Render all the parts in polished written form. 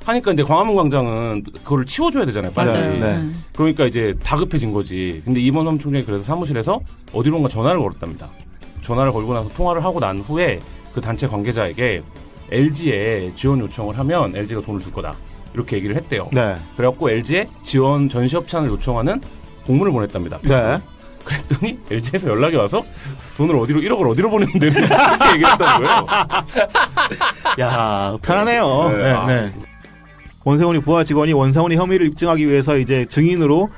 하니까 이제 광화문 광장은 그거를 치워줘야 되잖아요, 빨리. 네. 그러니까 이제 다급해진 거지. 근데 이번 사무총장이 그래서 사무실에서 어디론가 전화를 걸었답니다. 전화를 걸고 나서 통화를 하고 난 후에 그 단체 관계자에게 LG에 지원 요청을 하면 LG가 돈을 줄 거다. 이렇게 얘기를 했대요. 네. 그래갖고 LG에 지원 전시 협찬을 요청하는 공문을 보냈답니다. 네. 그랬더니 LG에서 연락이 와서 돈을 1억을 어디로 보내면 되는지 이렇게 얘기를 했다는 거예요. 야, 편하네요. 네. 네. 원세훈이 부하 직원이 원세훈이 혐의를 입증하기 위해서 이제 증인으로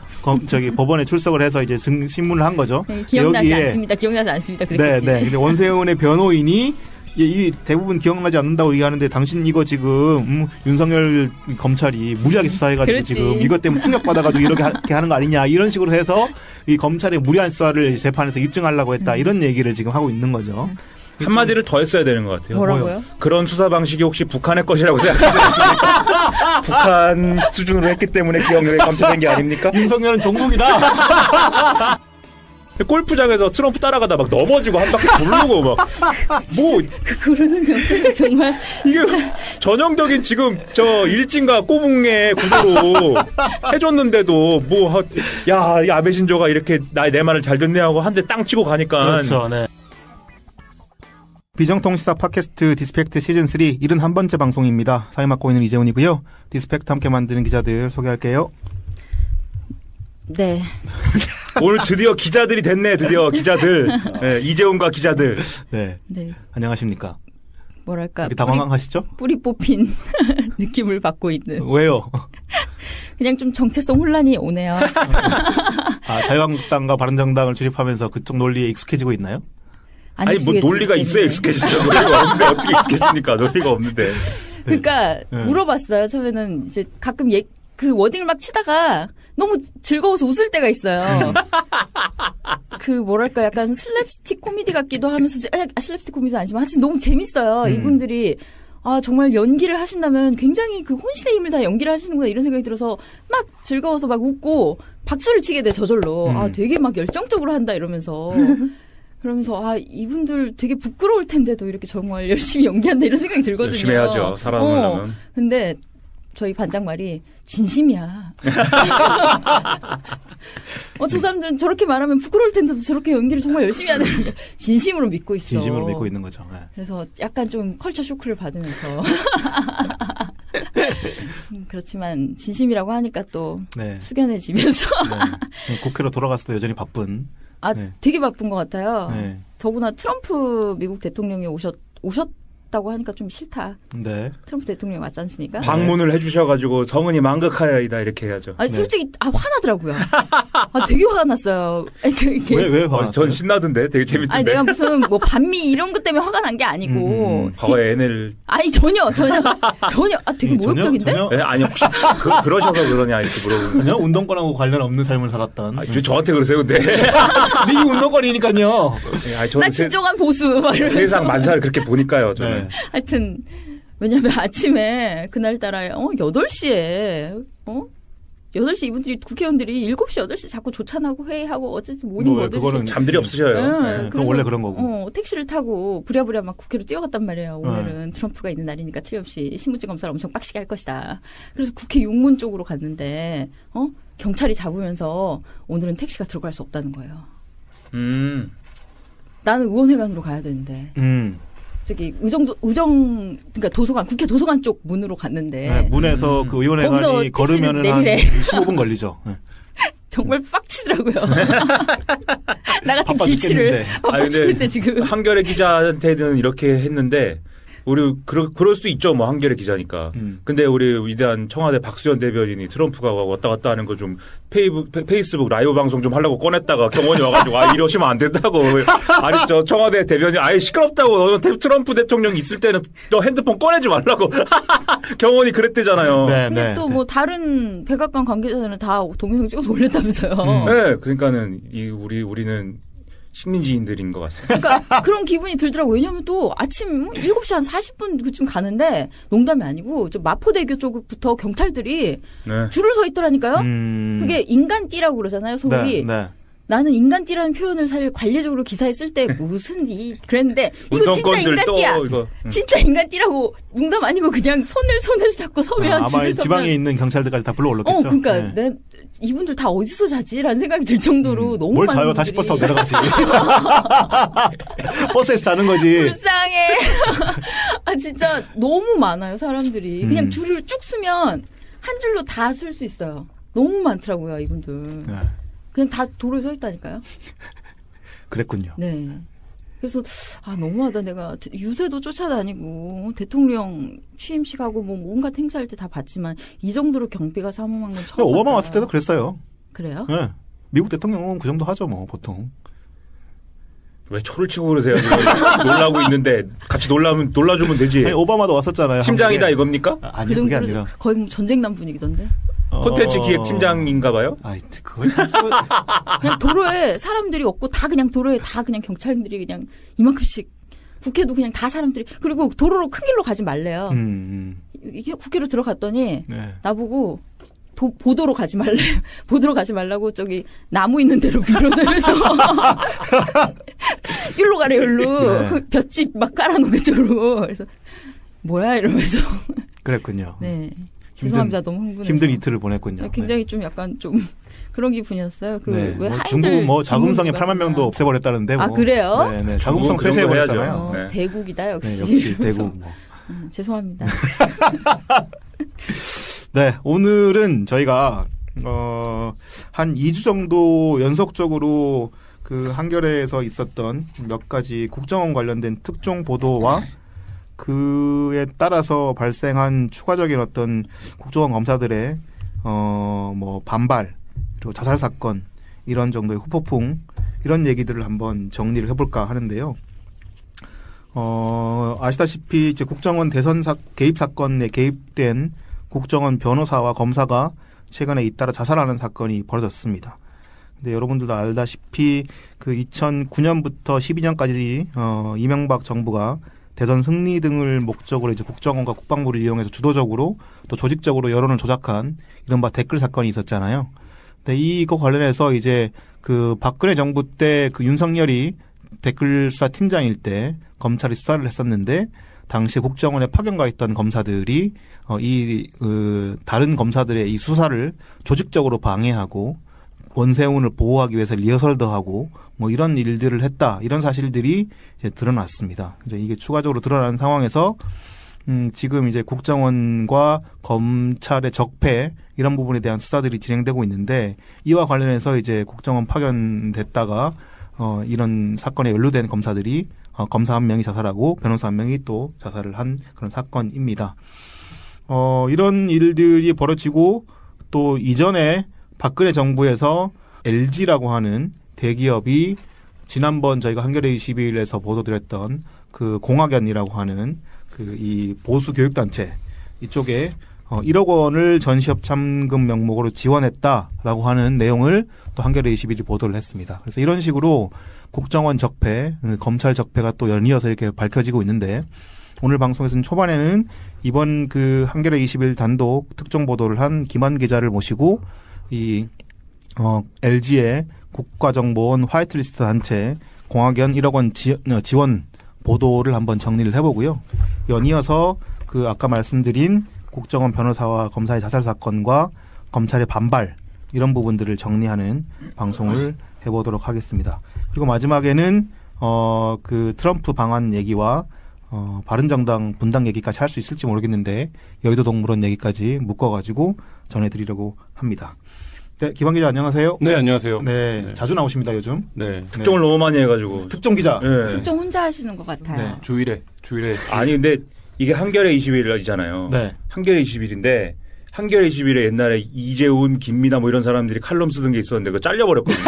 법원에 출석을 해서 이제 신문을 한 거죠. 네, 기억나지 않습니다. 그랬겠지. 네. 근데 원세훈의 변호인이 이 대부분 기억나지 않는다고 얘기하는데 당신 이거 지금 윤석열 검찰이 무리하게 수사해가지고 그렇지. 지금 이것 때문에 충격받아가지고 이렇게 하는 거 아니냐 이런 식으로 해서 이 검찰의 무리한 수사를 재판에서 입증하려고 했다 이런 얘기를 지금 하고 있는 거죠. 한마디를 더 했어야 되는 것 같아요. 뭐라고요? 그런 수사 방식이 혹시 북한의 것이라고 생각하지 않습니까? 북한 수준으로 했기 때문에 기억력이 감춰된 게 아닙니까? 윤석열은 종북이다. 골프장에서 트럼프 따라가다 막 넘어지고 한 바퀴 굴르고 막 뭐 그러는 영상이 정말 이게 전형적인 지금 저 일진과 꼬붕의 구도로 해줬는데도 뭐 야 이 아베 신조가 이렇게 내 말을 잘 듣네 하고 한 대 땅 치고 가니까 그렇죠. 네. 비정통시사 팟캐스트 디스펙트 시즌3 71번째 방송입니다. 사회 맡고 있는 이재훈이고요. 디스펙트 함께 만드는 기자들 소개할게요. 네. 오늘 드디어 기자들이 됐네. 드디어 기자들. 네, 이재훈과 기자들. 네. 네. 안녕하십니까. 뭐랄까. 당황하시죠? 뿌리 뽑힌 느낌을 받고 있는. 왜요? 그냥 좀 정체성 혼란이 오네요. 자유한국당과 바른정당을 출입하면서 그쪽 논리에 익숙해지고 있나요? 아니 뭐 논리가 있어야 익숙해지죠. 논리가 없는데 어떻게 익숙해집니까? 논리가 없는데. 그러니까 물어봤어요. 처음에는 이제 가끔 그 워딩을 막 치다가 너무 즐거워서 웃을 때가 있어요. 그 뭐랄까 약간 슬랩스틱 코미디 같기도 하면서 슬랩스틱 코미디는 아니지만 하여튼 너무 재밌어요. 이분들이 정말 연기를 하신다면 굉장히 그 혼신의 힘을 다 연기를 하시는구나 이런 생각이 들어서 막 즐거워서 막 웃고 박수를 치게 돼 저절로. 되게 막 열정적으로 한다 이러면서. 그러면서 이분들 되게 부끄러울 텐데도 이렇게 정말 열심히 연기한다 이런 생각이 들거든요. 열심히 해야죠. 살아남으려면. 근데 저희 반장 말이 진심이야. 저 사람들은 저렇게 말하면 부끄러울 텐데도 저렇게 연기를 정말 열심히 하는 거 진심으로 믿고 있어. 진심으로 믿고 있는 거죠. 네. 그래서 약간 좀 컬처 쇼크를 받으면서 그렇지만 진심이라고 하니까 또 숙연해지면서 네. 국회로 돌아갔을 때 여전히 바쁜. 되게 바쁜 것 같아요. 네. 더구나 트럼프 미국 대통령이 오셨다고 하니까 좀 싫다. 네. 트럼프 대통령이 왔지 않습니까? 방문을 해주셔가지고 성은이 망극하여이다 이렇게 해야죠. 솔직히 화나더라고요. 되게 화가 났어요. 왜 화가 났어요? 전 신나던데 되게 재밌던데. 내가 무슨 뭐 반미 이런 것 때문에 화가 난 게 아니고. 과거에 NL. 전혀. 되게 모욕적인데? 전혀? 네, 아니 혹시 그러셔서 그러냐 이렇게 물어보는. 전혀 운동권하고 관련 없는 삶을 살았던. 저한테 그러세요 근데. 네 운동권이니까요. 나 진정한 보수. 세상 만사를 그렇게 보니까요. 저는. 하여튼 왜냐면 아침에 그날따라 8시에 8시 이분들이 국회의원들이 7시 8시 자꾸 조찬하고 회의하고 어쨌든 모닝 뭐든지 그거는 잠들이 없으셔요. 그럼 원래 그런 거고. 택시를 타고 부랴부랴 막 국회로 뛰어갔단 말이에요. 오늘은 트럼프가 있는 날이니까 틀림없이 신분증 검사를 엄청 빡시게 할 것이다. 그래서 국회 용문 쪽으로 갔는데 경찰이 잡으면서 오늘은 택시가 들어갈 수 없다는 거예요. 나는 의원회관으로 가야 되는데. 저기 그러니까 도서관 국회 도서관 쪽 문으로 갔는데 문에서 그 의원회관이 걸으면은 한 15분 걸리죠. 정말 빡치더라고요. 나 같은 길치를 바빠죽겠는데 지금 한겨레 기자한테는 이렇게 했는데 우리 그럴 수 있죠. 뭐 한겨레 기자니까. 근데 우리 위대한 청와대 박수현 대변인이 트럼프가 왔다 갔다 하는 거 좀 페이스북 라이브 방송 좀 하려고 꺼냈다가 경원이 와가지고 이러시면 안 된다고. 아니 저 청와대 대변인 시끄럽다고. 너는 트럼프 대통령이 있을 때는 너 핸드폰 꺼내지 말라고. 경원이 그랬대잖아요. 근데 또 뭐 다른 백악관 관계자들은 다 동영상 찍어서 올렸다면서요. 네, 그러니까는 우리는 식민지인들인 것 같습니다. 그러니까 그런 기분이 들더라고요. 왜냐하면 또 아침 7시 한 40분 그쯤 가는데 농담이 아니고 저 마포대교 쪽부터 경찰들이 줄을 서 있더라니까요. 그게 인간띠라고 그러잖아요. 소위. 나는 인간띠라는 표현을 사실 관례적으로 기사에 쓸 때 무슨 그랬는데 이거 진짜 인간띠야. 진짜 인간띠라고 농담 아니고 그냥 손을 잡고 서면 아마 집에서만. 지방에 있는 경찰들까지 다 불러올랐겠죠. 그러니까 네. 이분들 다 어디서 자지라는 생각이 들 정도로 너무 뭘 많은 자요? 분들이. 다시 버스 타고 내려가지. 버스에서 자는 거지. 불쌍해. 아 진짜 너무 많아요 사람들이. 그냥 줄을 쭉 쓰면 한 줄로 다 쓸 수 있어요. 너무 많더라고요 이분들. 네. 그냥 다 도로에 서 있다니까요. 그랬군요. 네. 그래서 너무하다. 내가 유세도 쫓아다니고 대통령 취임식하고 뭐 온갖 행사할 때 다 봤지만 이 정도로 경비가 삼엄한 건 처음 오바마 봤다. 왔을 때도 그랬어요. 그래요? 네. 미국 대통령은 그 정도 하죠 뭐 보통. 왜 초를 치고 그러세요? 놀라고 있는데 같이 놀라주면 되지. 아니, 오바마도 왔었잖아요. 팀장이다 한국에. 이겁니까? 아니 그 그게 정도로 아니라 거의 뭐 전쟁남 분위기던데. 콘텐츠 기획 팀장인가 봐요? 그걸 그냥 도로에 사람들이 없고 다 그냥 도로에 다 그냥 경찰들이 그냥 이만큼씩 국회도 그냥 다 사람들이 그리고 도로로 큰 길로 가지 말래요. 이게 국회로 들어갔더니 네. 나보고 보도로 가지 말래. 보도로 가지 말라고 저기 나무 있는 데로 밀어내면서 일로 가래 일로 네. 볏짚 막 깔아놓은 쪽으로 그래서 뭐야 이러면서 그랬군요. 네. 죄송합니다. 너무 흥분해서. 힘든 이틀을 보냈군요. 굉장히 좀 약간 좀 그런 기분이었어요. 네. 왜 뭐 하인들 중국 뭐 자금성에 중국 8만 명도 없애버렸다는데. 아, 그래요? 네네. 자금성 그 정도 폐쇄해버렸잖아요. 해야죠. 네. 대국이다 역시. 네, 역시 대국. 뭐. 죄송합니다. 네, 오늘은 저희가 한 2주 정도 연속적으로 그 한겨레에서 있었던 몇 가지 국정원 관련된 특종 보도와 그에 따라서 발생한 추가적인 어떤 국정원 검사들의 뭐 반발 그리고 자살 사건 이런 정도의 후폭풍 이런 얘기들을 한번 정리를 해볼까 하는데요. 아시다시피 이제 국정원 대선 개입 사건에 개입된 국정원 변호사와 검사가 최근에 잇따라 자살하는 사건이 벌어졌습니다. 근데 여러분들도 알다시피 그 2009년부터 12년까지 이명박 정부가 대선 승리 등을 목적으로 이제 국정원과 국방부를 이용해서 주도적으로 또 조직적으로 여론을 조작한 이른바 댓글 사건이 있었잖아요. 근데 이거 관련해서 이제 그 박근혜 정부 때 그 윤석열이 댓글 수사 팀장일 때 검찰이 수사를 했었는데 당시 국정원에 파견가 있던 검사들이 다른 검사들의 이 수사를 조직적으로 방해하고 원세훈을 보호하기 위해서 리허설도 하고 뭐 이런 일들을 했다 이런 사실들이 이제 드러났습니다. 이제 이게 추가적으로 드러난 상황에서 지금 이제 국정원과 검찰의 적폐 이런 부분에 대한 수사들이 진행되고 있는데 이와 관련해서 이제 국정원 파견됐다가 이런 사건에 연루된 검사들이 검사 한 명이 자살하고 변호사 한 명이 또 자살을 한 그런 사건입니다. 이런 일들이 벌어지고 또 이전에 박근혜 정부에서 LG라고 하는 대기업이 지난번 저희가 한겨레 21에서 보도드렸던 그 공학연이라고 하는 그 이 보수 교육단체 이쪽에 1억 원을 전시협찬금 명목으로 지원했다라고 하는 내용을 또 한겨레 21이 보도를 했습니다. 그래서 이런 식으로 국정원 적폐, 검찰 적폐가 또 연이어서 이렇게 밝혀지고 있는데 오늘 방송에서는 초반에는 이번 그 한겨레 21 단독 특종 보도를 한 김한 기자를 모시고 이 LG의 국가정보원 화이트리스트 단체 공학연 1억 원 지원 보도를 한번 정리를 해보고요. 연이어서 그 아까 말씀드린 국정원 변호사와 검사의 자살 사건과 검찰의 반발 이런 부분들을 정리하는 방송을 해보도록 하겠습니다. 그리고 마지막에는 그 트럼프 방한 얘기와 바른정당 분당 얘기까지 할 수 있을지 모르겠는데 여의도 동물원 얘기까지 묶어가지고 전해드리려고 합니다. 네, 기방 기자 안녕하세요. 네, 안녕하세요. 네, 자주 나오십니다 요즘. 네. 특종을 너무 많이 해가지고. 특종 기자. 네. 특종 혼자 하시는 것 같아요. 네. 주일에. 아니 근데 이게 한겨레 21이잖아요. 네. 한겨레 21인데 한겨레 21에 옛날에 이재훈, 김미나 뭐 이런 사람들이 칼럼 쓰던 게 있었는데 그거 잘려버렸거든요.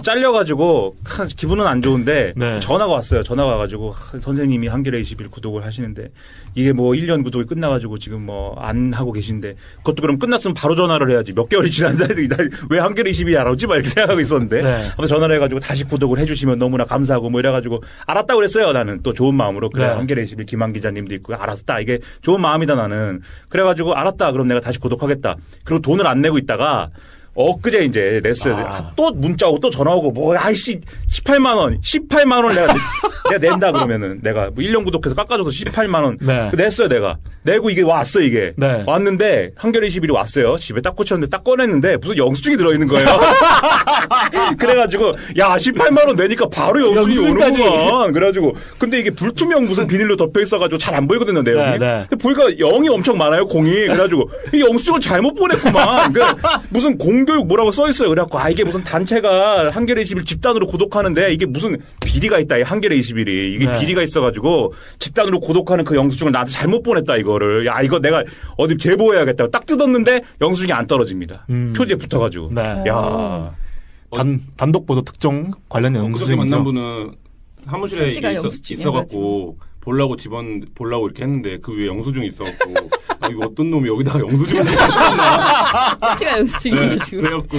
잘려가지고 기분은 안 좋은데 네. 전화가 왔어요. 전화가 와가지고 선생님이 한겨레 21 구독을 하시는데 이게 뭐 1년 구독이 끝나가지고 지금 뭐 안 하고 계신데 그것도 그럼 끝났으면 바로 전화를 해야지 몇 개월이 지났는데 왜 한겨레 21이 알아오지? 막 이렇게 생각하고 있었는데 네. 아무튼 전화를 해가지고 다시 구독을 해주시면 너무나 감사하고 뭐 이래가지고 알았다고 그랬어요. 나는 또 좋은 마음으로 그래 네. 한겨레 21 김한 기자님도 있고 알았다 이게 좋은 마음이다 나는 그래가지고 알았다 그럼 내가 다시 구독하겠다. 그리고 돈을 안 내고 있다가 엊그제 이제 냈어요. 또 문자 오고 또 전화 오고 뭐 아이씨 18만 원 내가 낸다 그러면은 내가 뭐 1년 구독해서 깎아줘서 18만 원 네. 냈어요 내가. 내고 이게 왔어 이게. 네. 왔는데 한겨레 21이 왔어요. 집에 딱 꽂혔는데 딱 꺼냈는데 무슨 영수증이 들어있는 거예요. 그래가지고 야 18만 원 내니까 바로 영수증이 오는구만. 그래가지고 근데 이게 불투명 무슨 비닐로 덮여 있어가지고 잘 안 보이거든요 내용이. 네. 근데 보니까 0이 엄청 많아요 공이. 그래가지고 이 영수증을 잘못 보냈구만. 무슨 공교육 뭐라고 써 있어요. 그래갖고 이게 무슨 단체가 한겨레 21 집단으로 구독하는데 이게 무슨 비리가 있다. 이 한겨레 21이 이게 네. 비리가 있어가지고 집단으로 구독하는 그 영수증을 나한테 잘못 보냈다 이거를. 야 이거 내가 어디 제보해야겠다. 딱 뜯었는데 영수증이 안 떨어집니다. 표지에 붙어가지고. 네. 야 단독 보도 특종 관련 그렇게 영수증이죠. 만난 분은 사무실에 표지가 이게 영수증이어가지고. 있어갖고 보려고 이렇게 했는데 그 위에 영수증이 있어갖고 이거 어떤 놈이 여기다가 영수증을 집어넣었나 표지가 영수증이가지고. 그래갖고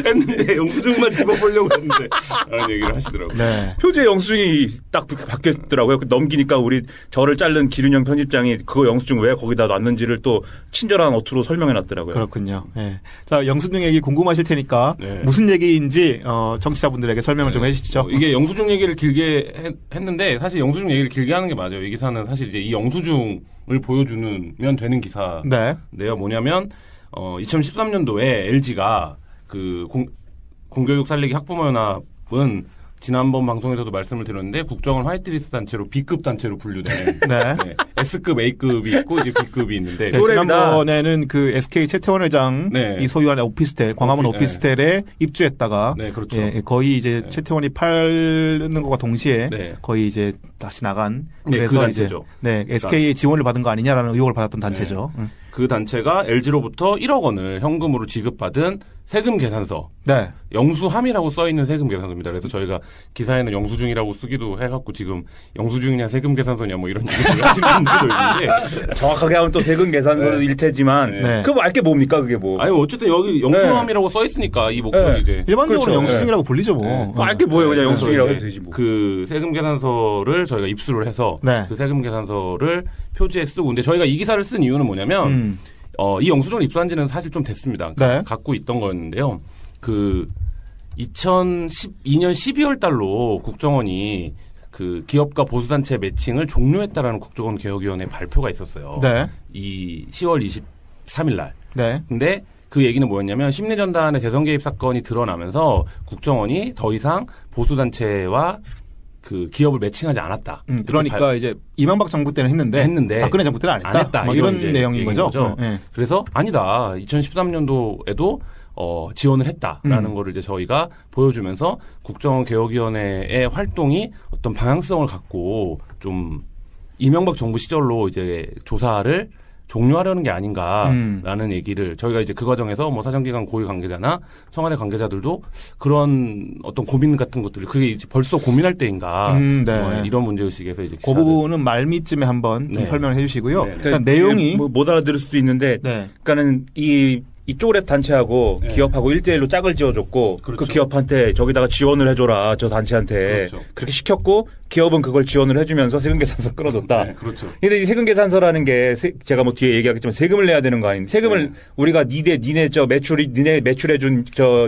했는데 영수증만 집어보려고 했는데 라는 얘기를 하시더라고요. 네. 표지에 영수증이 딱 바뀌었더라고요. 넘기니까 우리 저를 자른 기륜형 편집장이 그 영수증 왜 거기다 놨는지를 또 친절한 어투로 설명해놨더라고요. 그렇군요. 네. 자, 영수증 얘기 궁금하실 테니까 네. 무슨 얘기인지 청취자분들에게 설명을 좀 해주시죠. 이게 영수증 얘기를 길게 했는데 사실 영수증 얘기를 길게 하는 게 맞아요. 이 기사는 사실 이제 이 영수증을 보여주면 되는 기사인데요. 네. 뭐냐면 2013년도에 LG가 그 공교육 살리기 학부모연합은 지난번 방송에서도 말씀을 드렸는데 국정원 화이트리스트 단체로 B급 단체로 분류된 네. S급, A급이 있고 이제 B급이 있는데 네, 지난번에는 그 SK 최태원 회장이 네. 소유한 오피스텔, 광화문 오피스텔에 입주했다가 네, 그렇죠. 예, 거의 이제 네. 최태원이 팔는 것과 동시에 네. 거의 이제 다시 나간 네, 그래서 그 이제 단체죠. SK의 지원을 받은 거 아니냐라는 의혹을 받았던 단체죠. 그 단체가 LG로부터 1억 원을 현금으로 지급받은 세금 계산서 네. 영수함이라고 써있는 세금 계산서입니다. 그래서 저희가 기사에는 영수증이라고 쓰기도 해갖고 지금 영수증이냐 세금 계산서냐 뭐 이런 얘기를 하시는 분들도 있는데 정확하게 하면 또 세금 계산서일 테지만 네. 그거 알게 뭡니까 그게 뭐. 아니 어쨌든 여기 영수함이라고 써있으니까 이 목적이 네. 이제 일반적으로 그렇죠. 영수증이라고 불리죠 뭐. 네. 뭐 알게 뭐예요 그냥 네, 영수증이라고 그래서 해도 되지 뭐. 그 세금 계산서를 저희가 입수를 해서 네. 그 세금 계산서를 표지에 쓰고 근데 저희가 이 기사를 쓴 이유는 뭐냐면 이 영수증을 입수한 지는 사실 좀 됐습니다. 네. 갖고 있던 거였는데요. 그 2012년 12월 달로 국정원이 그 기업가 보수단체 매칭을 종료했다라는 국정원 개혁위원회 발표가 있었어요. 네. 이 10월 23일 날. 네. 근데 그 얘기는 뭐였냐면 심리전단의 대선 개입 사건이 드러나면서 국정원이 더 이상 보수단체와 그 기업을 매칭하지 않았다. 그러니까 이제 이명박 정부 때는 했는데 박근혜 정부 때는 안 했다. 뭐 이런 내용인 거죠. 네. 그래서 아니다. 2013년도에도 지원을 했다라는 거를 이제 저희가 보여주면서 국정원 개혁위원회의 활동이 어떤 방향성을 갖고 좀 이명박 정부 시절로 이제 조사를 종료하려는 게 아닌가라는 얘기를 저희가 이제 그 과정에서 뭐 사정기관 고위 관계자나 청와대 관계자들도 그런 어떤 고민 같은 것들을 그게 이제 벌써 고민할 때인가 네. 뭐 이런 문제의식에서 이제 그 부분은 말미쯤에 한번 좀 네. 설명을 해주시고요. 네. 그러니까 내용이 뭐 못 알아들을 수도 있는데 네. 그러니까는 이쪽 랩 단체하고 네. 기업하고 1대1로 짝을 지어줬고 그렇죠. 그 기업한테 저기다가 지원을 해줘라 저 단체한테 그렇죠. 그렇게 시켰고 기업은 그걸 지원을 해주면서 세금계산서 끌어줬다. 네, 그렇죠. 근데 이 세금계산서라는 게 제가 뭐 뒤에 얘기하겠지만 세금을 내야 되는 거 아닌데 세금을 우리가 니네 매출해준 저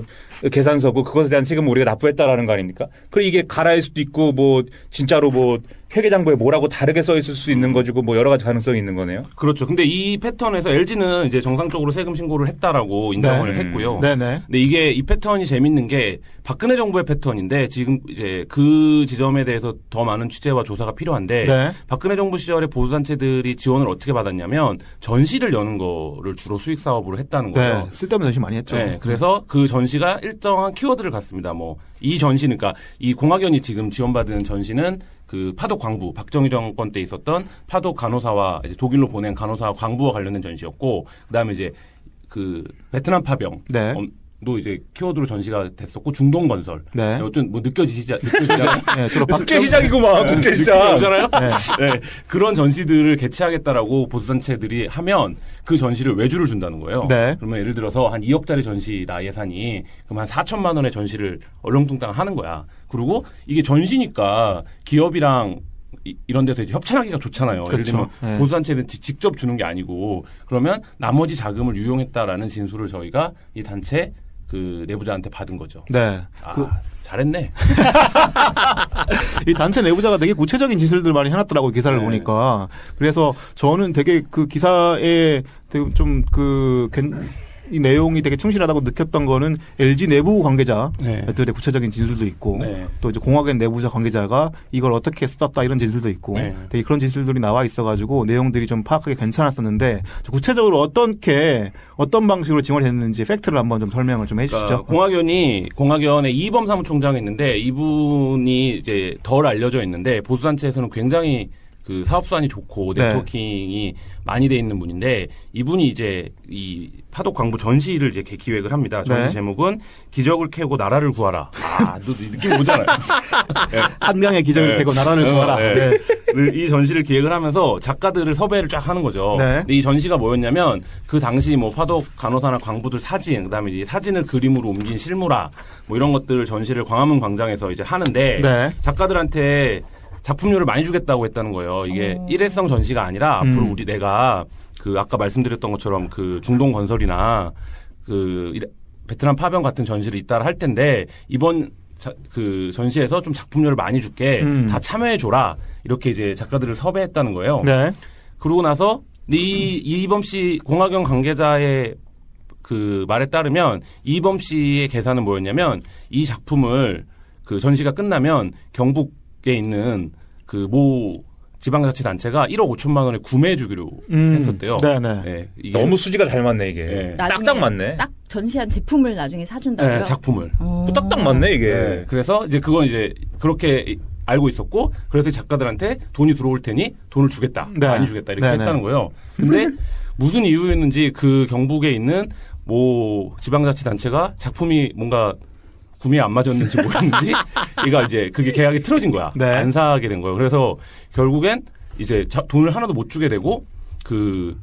계산서고 그것에 대한 세금을 우리가 납부했다라는 거 아닙니까? 그리고 이게 가라일 수도 있고 뭐 진짜로 뭐 회계장부에 뭐라고 다르게 써 있을 수 있는 거지고 뭐 여러 가지 가능성이 있는 거네요. 그렇죠. 근데 이 패턴에서 LG는 이제 정상적으로 세금 신고를 했다라고 인정을 네. 했고요. 네네. 근데 이게 이 패턴이 재밌는 게 박근혜 정부의 패턴인데 지금 이제 그 지점에 대해서 더 많은 취재와 조사가 필요한데 네. 박근혜 정부 시절에 보수단체들이 지원을 어떻게 받았냐면 전시를 여는 거를 주로 수익 사업으로 했다는 거예요. 네. 쓸데없는 전시 많이 했죠. 네, 그래서 그 전시가 일정한 키워드를 갖습니다. 뭐 이 전시는 그러니까 이 공학연이 지금 지원받은 전시는 그 파독 광부 박정희 정권 때 있었던 파독 간호사와 이제 독일로 보낸 간호사와 광부와 관련된 전시였고 그다음에 이제 그 베트남 파병 네. 도 이제 키워드로 전시가 됐었고 중동 건설. 네. 어떤 뭐 느껴지시죠? 네, 주로 국제시장이구만 국제시장. 오잖아요. 네. 그런 전시들을 개최하겠다라고 보수단체들이 하면 그 전시를 외주를 준다는 거예요. 네. 그러면 예를 들어서 한 2억짜리 전시다 예산이 그럼 한 4천만 원의 전시를 얼렁뚱땅 하는 거야. 그리고 이게 전시니까 기업이랑 이런 데서 이제 협찬하기가 좋잖아요. 그렇죠. 예를 들면 네. 보수단체는 직접 주는 게 아니고 그러면 나머지 자금을 유용했다라는 진술을 저희가 이 단체 그 내부자한테 받은 거죠. 네. 잘했네. 이 단체 내부자가 되게 구체적인 짓을 많이 해놨더라고요. 기사를 네. 보니까. 그래서 저는 되게 그 기사에 되게 좀 이 내용이 되게 충실하다고 느꼈던 거는 LG 내부 관계자들의 구체적인 진술도 있고 또 이제 공학연 내부자 관계자가 이걸 어떻게 썼다 이런 진술도 있고 되게 그런 진술들이 나와 있어가지고 내용들이 좀 파악하기 괜찮았었는데 구체적으로 어떤 방식으로 지원했는지 팩트를 한번 좀 설명을 좀 해주시죠. 그러니까 공학연에 이범 사무총장이 있는데 이분이 이제 덜 알려져 있는데 보수단체에서는 굉장히 그 사업수완이 좋고 네트워킹이 많이 돼 있는 분인데 이분이 이제 이 파독 광부 전시를 이제 기획을 합니다. 전시 제목은 기적을 캐고 나라를 구하라. 너 느낌 오잖아요. 네. 한강의 기적을 캐고 나라를 구하라. 네. 이 전시를 기획을 하면서 작가들을 섭외를 쫙 하는 거죠. 근데 이 전시가 뭐였냐면 그 당시 뭐 파독 간호사나 광부들 사진, 그다음에 이 사진을 그림으로 옮긴 실무라 뭐 이런 것들 전시를 광화문 광장에서 이제 하는데 작가들한테 작품료를 많이 주겠다고 했다는 거예요. 이게 일회성 전시가 아니라 앞으로 내가 그 아까 말씀드렸던 것처럼 그 중동 건설이나 그 베트남 파병 같은 전시를 잇따라 할 텐데 이번 그 전시에서 좀 작품료를 많이 줄게. 다 참여해 줘라. 이렇게 이제 작가들을 섭외했다는 거예요. 그러고 나서 이범 씨 공학연 관계자의 그 말에 따르면 이범 씨의 계산은 뭐였냐면 이 작품을 그 전시가 끝나면 경북에 있는 그 모 지방자치단체가 1억 5천만 원에 구매해 주기로 했었대요. 네, 이게 너무 수지가 잘 맞네 이게. 딱딱 맞네. 딱 전시한 제품을 나중에 사준다고요? 네, 작품을. 딱딱 맞네 이게. 그래서 이제 그건 이제 그렇게 알고 있었고 그래서 작가들한테 돈이 들어올 테니 돈을 주겠다. 많이 주겠다. 이렇게 했다는 거예요. 근데 무슨 이유였는지 그 경북에 있는 뭐 지방자치단체가 작품이 뭔가 구매에 안 맞았는지 뭐였는지 얘가 이제 그게 계약이 틀어진 거야. 안 사게 된 거예요. 그래서 결국엔 이제 돈을 하나도 못 주게 되고 그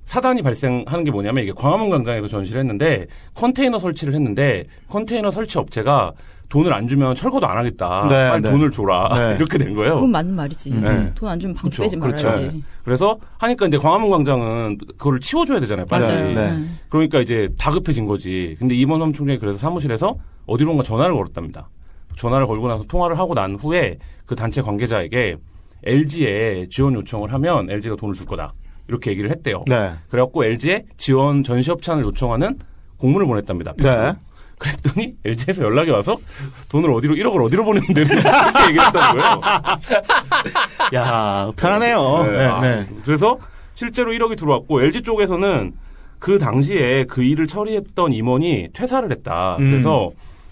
사단이 발생하는 게 뭐냐면 이게 광화문 광장에서 전시를 했는데 컨테이너 설치를 했는데 컨테이너 설치 업체가 돈을 안 주면 철거도 안 하겠다. 빨리 돈을 줘라. 이렇게 된 거예요. 그건 맞는 말이지. 돈 안 주면 방금 빼지 말아야지. 그래서 하니까 이제 광화문 광장은 그거를 치워줘야 되잖아요. 빨리. 그러니까 이제 다급해진 거지. 근데 이범 총장이 그래서 사무실에서 어디론가 전화를 걸었답니다. 전화를 걸고 나서 통화를 하고 난 후에 그 단체 관계자에게 LG에 지원 요청을 하면 LG가 돈을 줄 거다. 이렇게 얘기를 했대요. 그래갖고 LG에 지원 전시 협찬을 요청하는 공문을 보냈답니다. 그랬더니 LG에서 연락이 와서 돈을 1억을 어디로 보내면 되는지 이렇게 얘기를 했다는 거예요. 야, 편하네요. 그래서 실제로 1억이 들어왔고 LG 쪽에서는 그 당시에 그 일을 처리했던 임원이 퇴사를 했다. 그래서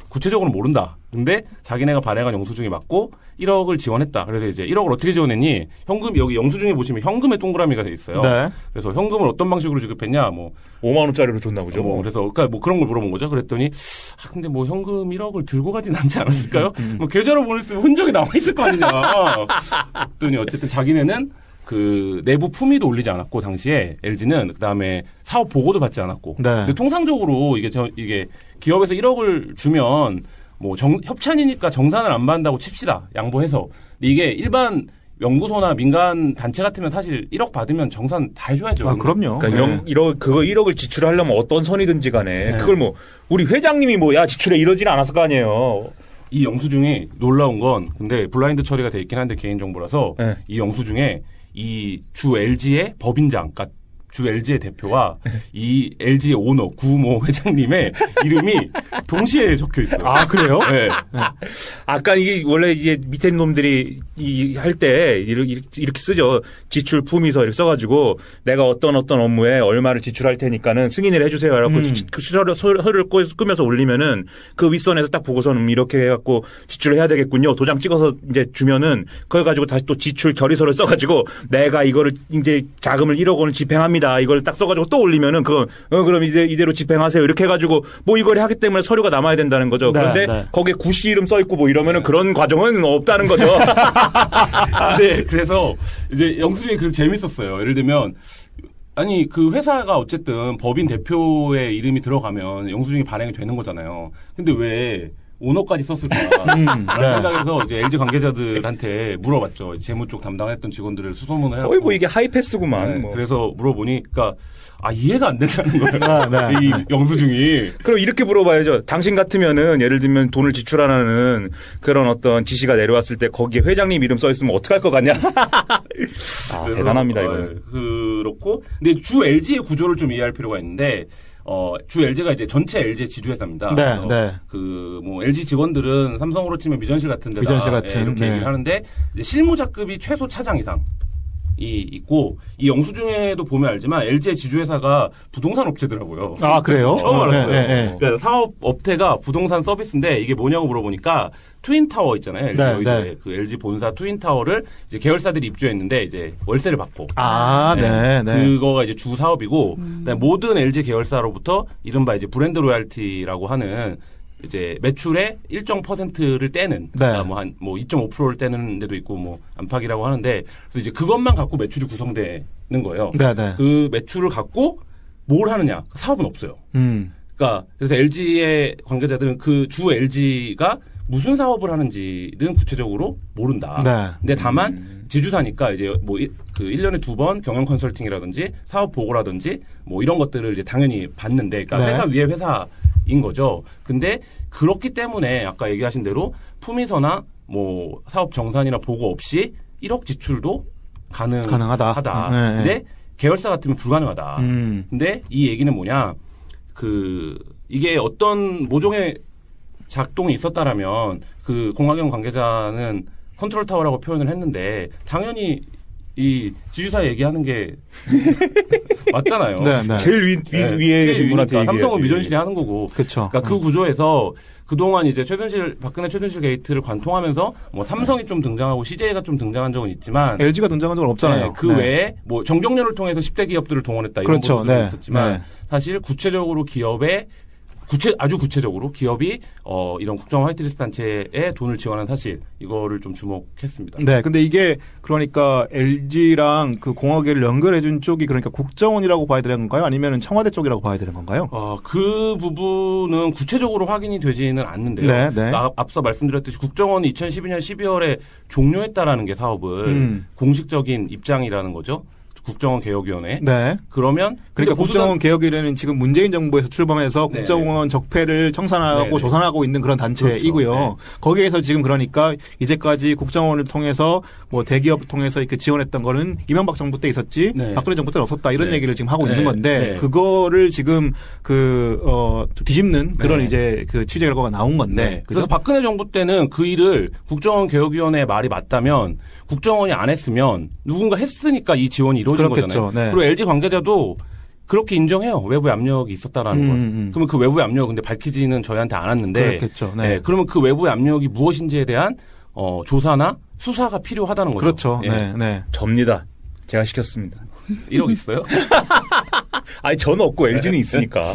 구체적으로 모른다. 근데 자기네가 발행한 영수증이 맞고 1억을 지원했다. 그래서 이제 1억을 어떻게 지원했니? 현금, 여기 영수증에 보시면 현금의 동그라미가 돼 있어요. 그래서 현금을 어떤 방식으로 지급했냐? 뭐 5만 원짜리로 줬나 보죠. 그래서 그러니까 뭐 그런 걸 물어본 거죠. 그랬더니 근데 뭐 현금 1억을 들고 가진 않지 않았을까요? 뭐 계좌로 보냈으면 흔적이 남아 있을 거 아니냐. 그랬더니 어쨌든 자기네는 그 내부 품위도 올리지 않았고 당시에 LG는 그다음에 사업 보고도 받지 않았고. 근데 통상적으로 이게 기업에서 1억을 주면 뭐 협찬이니까 정산을 안 받는다고 칩시다. 양보해서. 근데 이게 일반 연구소나 민간 단체 같으면 사실 1억 받으면 정산 다 해줘야죠. 그럼요. 그러니까 그거 1억을 지출하려면 어떤 선이든지 간에 그걸 뭐 우리 회장님이 뭐 야 지출해 이러지는 않았을 거 아니에요. 이 영수증이 놀라운 건 근데 블라인드 처리가 돼 있긴 한데 개인정보라서 이 영수증에 이 주 LG의 법인장, 그러니까 주 LG의 대표와 이 LG의 오너 구모 회장님의 이름이 동시에 적혀 있어요. 그래요? 네. 아까 이게 원래 이제 밑에 놈들이 할 때 이렇게 쓰죠. 지출 품위서 이렇게 써가지고 내가 어떤 업무에 얼마를 지출할 테니까는 승인을 해주세요. 그래갖고 그 서류를 끄면서 올리면은 그 윗선에서 딱 보고서는 이렇게 해갖고 지출을 해야 되겠군요. 도장 찍어서 이제 주면은 그걸 가지고 다시 또 지출 결의서를 써가지고 내가 이거를 이제 자금을 1억 원을 집행합니다. 이걸 딱 써가지고 또 올리면은 그럼 이대로 집행하세요. 이렇게 해가지고 뭐 이걸 하기 때문에 서류가 남아야 된다는 거죠. 그런데 거기에 구씨 이름 써 있고 뭐 이러면은 그런 과정은 없다는 거죠. 네, 그래서 이제 영수증이 그래서 재밌었어요. 예를 들면 아니 그 회사가 어쨌든 법인 대표의 이름이 들어가면 영수증이 발행이 되는 거잖아요. 근데 왜 오너까지 썼을까라는 생각에서 이제 LG 관계자들한테 물어봤죠. 재무 쪽 담당했던 직원들을 수소문을 해서 거의 뭐 이게 하이패스구만. 네, 뭐. 그래서 물어보니, 그러니까 이해가 안 된다는 거예요. 이 영수증이. 그럼 이렇게 물어봐야죠. 당신 같으면은 예를 들면 돈을 지출 안 하는 그런 어떤 지시가 내려왔을 때 거기에 회장님 이름 써 있으면 어떡할 것 같냐? 대단합니다 이거는. 그렇고, 근데 주 LG의 구조를 좀 이해할 필요가 있는데. 주 LG가 이제 전체 LG 지주회사입니다. 네. 뭐 LG 직원들은 삼성으로 치면 미전실 같은 데다 이렇게 얘기를 하는데 이제 실무자급이 최소 차장 이상이 있고 이 영수증에도 보면 알지만 LG의 지주회사가 부동산 업체더라고요. 그래요? 처음 알았어요. 네. 그러니까 사업 업태가 부동산 서비스인데 이게 뭐냐고 물어보니까 트윈타워 있잖아요. LG 그 LG 본사 트윈타워를 이제 계열사들이 입주했는데 이제 월세를 받고. 그거가 이제 주 사업이고 그다음에 모든 LG 계열사로부터 이른바 이제 브랜드 로얄티라고 하는 이제 매출의 일정 %를 떼는 그러니까 뭐 한 2.5%를 떼는 데도 있고 뭐 안팎이라고 하는데 그래서 이제 그것만 갖고 매출이 구성되는 거예요. 그 매출을 갖고 뭘 하느냐? 사업은 없어요. 그러니까 그래서 LG의 관계자들은 그 주 LG가 무슨 사업을 하는지는 구체적으로 모른다. 근데 다만 지주사니까 이제 뭐 그 1년에 2번 경영 컨설팅이라든지 사업 보고라든지 뭐 이런 것들을 이제 당연히 받는데 그러니까 회사 위에 회사인 거죠. 근데 그렇기 때문에 아까 얘기하신 대로 품위서나 뭐 사업 정산이나 보고 없이 1억 지출도 가능하다. 근데 계열사 같으면 불가능하다. 근데 이 얘기는 뭐냐? 이게 어떤 모종의 작동이 있었다라면 그 공학연 관계자는 컨트롤 타워라고 표현을 했는데 당연히 이 지주사 얘기하는 게 맞잖아요. 제일 위에 계신 분한테 삼성은 미전실이 하는 거고. 그러니까 그 구조에서 그동안 이제 박근혜 최순실 게이트를 관통하면서 뭐 삼성이 좀 등장하고 CJ가 좀 등장한 적은 있지만 LG가 등장한 적은 없잖아요. 그 외에 뭐 정경련을 통해서 10대 기업들을 동원했다 이런 것도 있었지만 사실 구체적으로 아주 구체적으로 기업이 이런 국정 화이트리스트 단체에 돈을 지원한 사실 이거를 좀 주목했습니다. 근데 이게 그러니까 LG랑 그 공학계를 연결해준 쪽이 그러니까 국정원이라고 봐야 되는 건가요? 아니면 청와대 쪽이라고 봐야 되는 건가요? 그 부분은 구체적으로 확인이 되지는 않는데요. 앞서 말씀드렸듯이 국정원이 2012년 12월에 종료했다라는 게 사업을 공식적인 입장이라는 거죠. 국정원 개혁위원회. 그러면 그러니까 국정원 개혁위원회는 지금 문재인 정부에서 출범해서 국정원 적폐를 청산하고 조사하고 있는 그런 단체이고요. 거기에서 지금 그러니까 이제까지 국정원을 통해서 뭐 대기업 통해서 이렇게 지원했던 거는 이명박 정부 때 있었지 박근혜 정부 때는 없었다 이런 얘기를 지금 하고 있는 건데 그거를 지금 뒤집는 그런 이제 그 취재 결과가 나온 건데. 그래서 박근혜 정부 때는 그 일을 국정원 개혁위원회의 말이 맞다면 국정원이 안 했으면 누군가 했으니까 이 지원이 이루어진 거잖아요. 그리고 LG 관계자도 그렇게 인정해요. 외부의 압력이 있었다라는 걸. 그러면 그 외부의 압력 근데 밝히지는 저희한테 않았는데. 그러면 그 외부의 압력이 무엇인지에 대한 조사나 수사가 필요하다는 거죠. 접니다. 제가 시켰습니다. 1억 있어요? 아니 저는 없고 LG는 있으니까.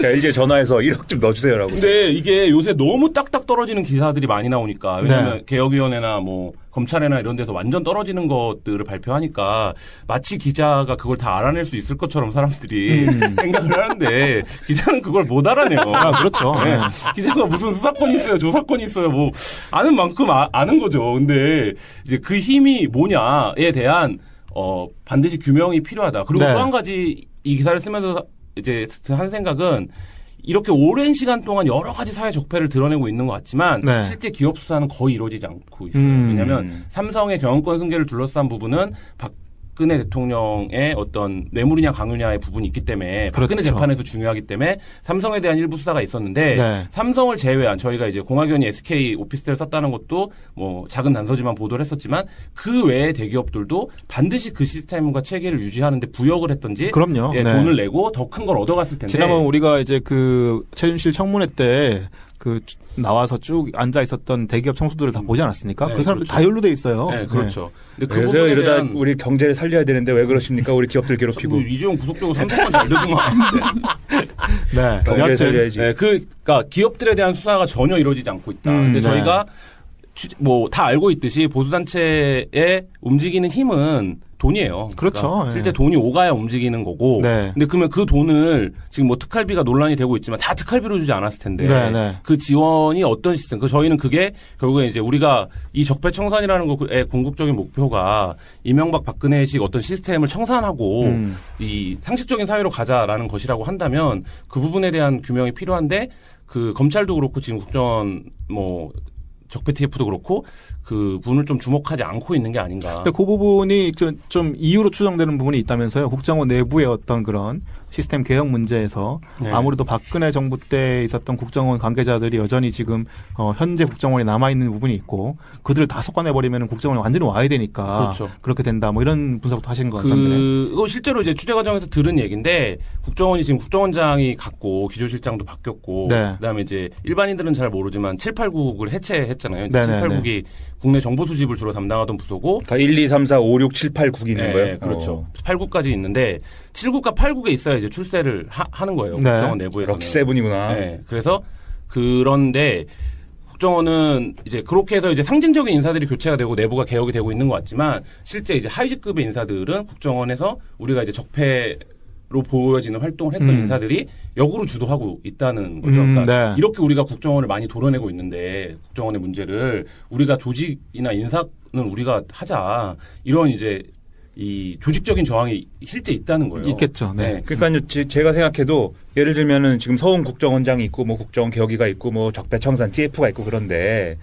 자, LG에 전화해서 1억 좀 넣어주세요라고. 근데 이게 요새 너무 딱딱 떨어지는 기사들이 많이 나오니까 왜냐하면 개혁위원회나 뭐 검찰이나 이런 데서 완전 떨어지는 것들을 발표하니까 마치 기자가 그걸 다 알아낼 수 있을 것처럼 사람들이 생각을 하는데 기자는 그걸 못 알아내요. 그렇죠. 기자가 무슨 수사권이 있어요, 조사권이 있어요, 뭐 아는 만큼 아는 거죠. 근데 이제 그 힘이 뭐냐에 대한 반드시 규명이 필요하다. 그리고 또 한 가지 이 기사를 쓰면서 이제 한 생각은 이렇게 오랜 시간 동안 여러 가지 사회 적폐를 드러내고 있는 것 같지만 실제 기업 수사는 거의 이루어지지 않고 있어요. 왜냐하면 삼성의 경영권 승계를 둘러싼 부분은 박근혜 대통령의 어떤 뇌물이냐 강요냐의 부분이 있기 때문에 박근혜 재판에서 중요하기 때문에 삼성에 대한 일부 수사가 있었는데 삼성을 제외한 저희가 이제 공학연이 SK 오피스텔을 썼다는 것도 뭐 작은 단서지만 보도를 했었지만 그 외의 대기업들도 반드시 그 시스템과 체계를 유지하는데 부역을 했던지 돈을 내고 더 큰 걸 얻어갔을 텐데 지난번 우리가 이제 그 최순실 청문회 때 그 나와서 쭉 앉아 있었던 대기업 청수들을 다 보지 않았습니까? 그 사람들 다 연루돼 있어요. 그렇죠. 근데 그 그래서 이러다 우리 경제를 살려야 되는데 왜 그러십니까? 우리 기업들 괴롭히고. 이재용 구속되고 삼성만 잘 되더만. 경제를 살려야지. 그러니까 기업들에 대한 수사가 전혀 이루어지지 않고 있다. 근데 저희가 뭐 다 알고 있듯이 보수단체의 움직이는 힘은 돈이에요. 그렇죠. 그러니까 예. 실제 돈이 오가야 움직이는 거고. 네. 근데 그러면 그 돈을 지금 뭐 특활비가 논란이 되고 있지만 다 특활비로 주지 않았을 텐데 네, 네. 그 지원이 어떤 시스템? 저희는 그게 결국에 이제 우리가 이 적폐청산이라는 거의 궁극적인 목표가 이명박 박근혜식 어떤 시스템을 청산하고 이 상식적인 사회로 가자라는 것이라고 한다면 그 부분에 대한 규명이 필요한데 그 검찰도 그렇고 지금 국정원 뭐 적폐 TF도 그렇고 그 부분을 좀 주목하지 않고 있는 게 아닌가. 근데 그 부분이 좀 이유로 추정되는 부분이 있다면서요. 국정원 내부의 어떤 그런 시스템 개혁 문제에서 네. 아무래도 박근혜 정부 때 있었던 국정원 관계자들이 여전히 지금 현재 국정원에 남아 있는 부분이 있고 그들을 다 섞어내버리면 국정원이 완전히 와야 되니까 그렇죠. 그렇게 된다. 뭐 이런 분석도 하신 것 같던데. 그거 실제로 이제 취재 과정에서 들은 얘기인데 국정원이 지금 국정원장이 갔고 기조실장도 바뀌었고 네. 그다음에 이제 일반인들은 잘 모르지만 789을 해체했잖아요. 네, 789이 국내 정보 수집을 주로 담당하던 부서고 그러니까 1, 2, 3, 4, 5, 6, 7, 8, 9기 있는 거예요. 그렇죠. 89까지 있는데 7국과 8국에 있어야 이제 출세를 하는 거예요. 네. 국정원 내부에서는. 럭키 세븐이구나. 네. 그래서 그런데 국정원은 이제 그렇게 해서 이제 상징적인 인사들이 교체가 되고 내부가 개혁이 되고 있는 것 같지만 실제 이제 하위직급의 인사들은 국정원에서 우리가 이제 적폐로 보여지는 활동을 했던 인사들이 역으로 주도하고 있다는 거죠. 그러니까 네. 이렇게 우리가 국정원을 많이 도려내고 있는데 국정원의 문제를 우리가 조직이나 인사는 우리가 하자 이런 이제 이 조직적인 저항이 실제 있다는 거예요. 있겠죠. 네. 그러니까요, 제가 생각해도 예를 들면은 지금 서훈 국정원장이 있고 뭐 국정원 개혁위가 있고 뭐 적폐청산 TF가 있고 그런데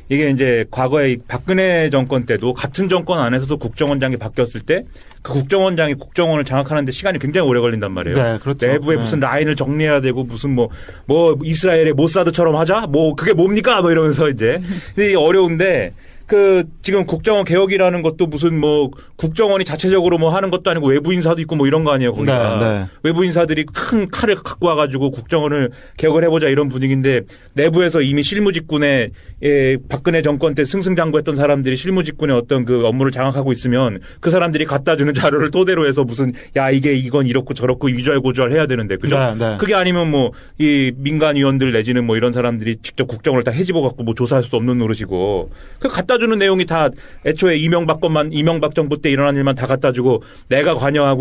이게 이제 과거에 박근혜 정권 때도 같은 정권 안에서도 국정원장이 바뀌었을 때 그 국정원장이 국정원을 장악하는데 시간이 굉장히 오래 걸린단 말이에요. 네, 그렇죠. 내부에 네. 무슨 라인을 정리해야 되고 무슨 뭐 이스라엘의 모사드처럼 하자? 뭐 그게 뭡니까? 뭐 이러면서 이제 이게 어려운데 그 지금 국정원 개혁이라는 것도 무슨 뭐 국정원이 자체적으로 뭐 하는 것도 아니고 외부 인사도 있고 뭐 이런 거 아니에요, 거기가. 네, 네. 외부 인사들이 큰 칼을 갖고 와가지고 국정원을 개혁을 해보자 이런 분위기인데 내부에서 이미 실무직군에 박근혜 정권 때 승승장구했던 사람들이 실무직군의 어떤 그 업무를 장악하고 있으면 그 사람들이 갖다 주는 자료를 토대로 해서 무슨 야 이건 이렇고 저렇고 위조할 고조할 해야 되는데 그죠? 네, 네. 그게 아니면 뭐 이 민간위원들 내지는 뭐 이런 사람들이 직접 국정을 다 해집어 갖고 뭐 조사할 수 없는 노릇이고 그 갖다 주는 내용이 다 애초에 이명박 정부 때 일어난 일만 다 갖다 주고 내가 관여한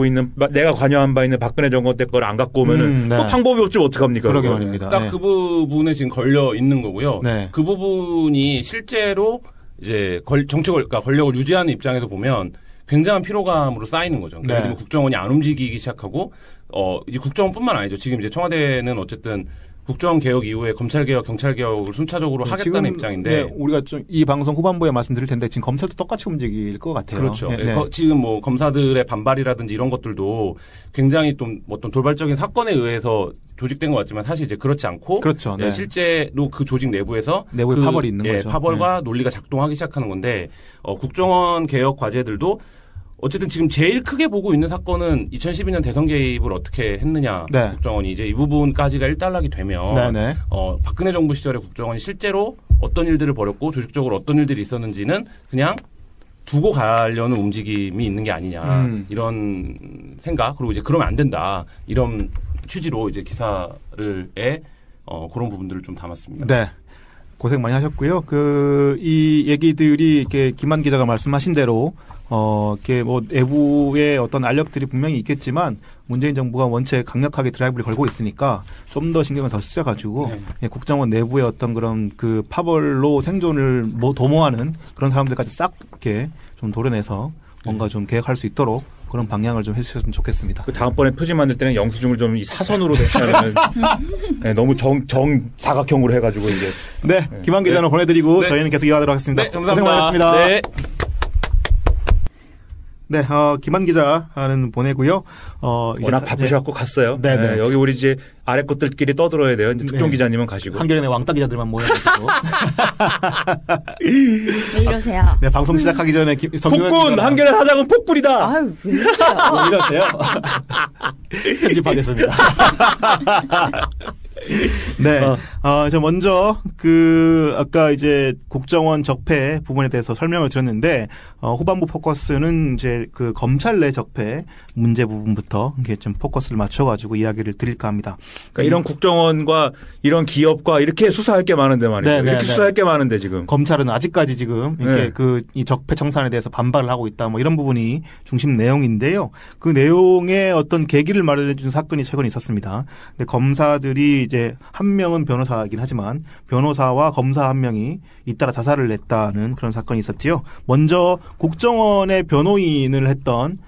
바 있는 박근혜 정권 때 걸 안 갖고 오면은 네. 뭐 방법이 없지 어떡합니까? 그러게 그거. 말입니다. 딱 네. 그 부분에 지금 걸려 있는 거고요. 네. 그 부분이 실제로 이제 그러니까 권력을 유지하는 입장에서 보면 굉장한 피로감으로 쌓이는 거죠. 그러니까 네. 예를 들면 국정원이 안 움직이기 시작하고 이제 국정원뿐만 아니죠. 지금 이제 청와대는 어쨌든 국정원 개혁 이후에 검찰 개혁, 경찰 개혁을 순차적으로 하겠다는 지금, 입장인데 네, 우리가 좀 이 방송 후반부에 말씀드릴 텐데 지금 검찰도 똑같이 움직일 것 같아요. 그렇죠. 네, 네. 네. 지금 뭐 검사들의 반발이라든지 이런 것들도 굉장히 좀 어떤 돌발적인 사건에 의해서 조직된 것 같지만 사실 이제 그렇지 않고 그렇죠. 네. 실제로 그 조직 내부에서 내부에 그, 파벌이 있는 거죠. 파벌과 논리가 작동하기 시작하는 건데 국정원 개혁 과제들도 어쨌든 지금 제일 크게 보고 있는 사건은 2012년 대선 개입을 어떻게 했느냐. 네. 국정원이 이제 이 부분까지가 일단락이 되면 네네. 박근혜 정부 시절에 국정원이 실제로 어떤 일들을 벌였고 조직적으로 어떤 일들이 있었는지는 그냥 두고 가려는 움직임이 있는 게 아니냐. 이런 생각. 그리고 이제 그러면 안 된다. 이런 취지로 이제 기사를 그런 부분들을 좀 담았습니다. 네. 고생 많이 하셨고요. 이 얘기들이 이렇게 김한 기자가 말씀하신 대로 이렇게 뭐 내부의 어떤 알력들이 분명히 있겠지만 문재인 정부가 원체 강력하게 드라이브를 걸고 있으니까 좀 더 신경을 더 쓰셔가지고 국정원 내부의 어떤 그런 그 파벌로 생존을 도모하는 그런 사람들까지 싹 이렇게 좀 도려내서 뭔가 좀 개혁할 수 있도록 그런 방향을 좀 해주셨으면 좋겠습니다. 그 다음번에 표지 만들 때는 영수증을 좀 이 사선으로 대체하면 네, 너무 사각형으로 해가지고 이제 네, 김한 기자는 보내드리고 네. 저희는 계속 이어가도록 하겠습니다. 네, 감사합니다. 고생 많으셨습니다. 네. 네, 김한 기자는 보내고요. 워낙 바쁘셔갖고 갔어요. 네, 네. 여기 우리 이제 아래 것들끼리 떠들어야 돼요. 이제 특종 네. 기자님은 가시고. 한겨레 왕따 기자들만 모여가지고. 왜 이러세요? 네, 방송 시작하기 전에 폭군! 한겨레 사장은 폭군이다! 아유, 왜 이러세요? 이러세요? 편집하겠습니다. 네, 저 먼저 아까 이제 국정원 적폐 부분에 대해서 설명을 드렸는데, 후반부 포커스는 이제 그 검찰 내 적폐 문제 부분부터 이렇게 좀 포커스를 맞춰가지고 이야기를 드릴까 합니다. 그러니까 이런 국정원과 이런 기업과 이렇게 수사할 게 많은데 말이죠. 네, 네, 이렇게 네. 수사할 게 많은데 지금. 검찰은 아직까지 지금 이렇게 네. 이 적폐 청산에 대해서 반발을 하고 있다. 뭐 이런 부분이 중심 내용인데요. 그 내용의 어떤 계기를 마련해 준 사건이 최근에 있었습니다. 근데 검사들이 이제 한 명은 변호사이긴 하지만 변호사와 검사 한 명이 잇따라 자살을 했다는 그런 사건이 있었지요. 먼저 국정원의 변호인을 했던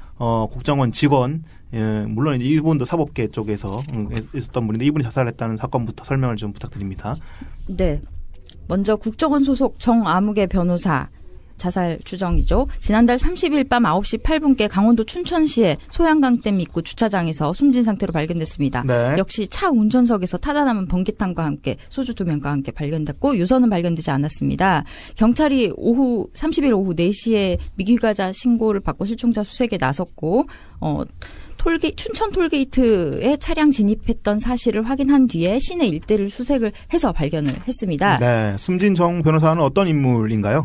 국정원 직원, 물론 이분도 사법계 쪽에서 있었던 분인데 이분이 자살했다는 사건부터 설명을 좀 부탁드립니다. 네. 먼저 국정원 소속 정아무개 변호사 자살 추정이죠. 지난달 30일 밤 9시 8분께 강원도 춘천시의 소양강댐 입구 주차장에서 숨진 상태로 발견됐습니다. 네. 역시 차 운전석에서 타다 남은 번개탄과 함께 소주 2병과 함께 발견됐고 유서는 발견되지 않았습니다. 경찰이 30일 오후 4시에 미귀가자 신고를 받고 실종자 수색에 나섰고 춘천 톨게이트에 차량 진입했던 사실을 확인한 뒤에 시내 일대를 수색을 해서 발견을 했습니다. 네, 숨진 정 변호사는 어떤 인물인가요?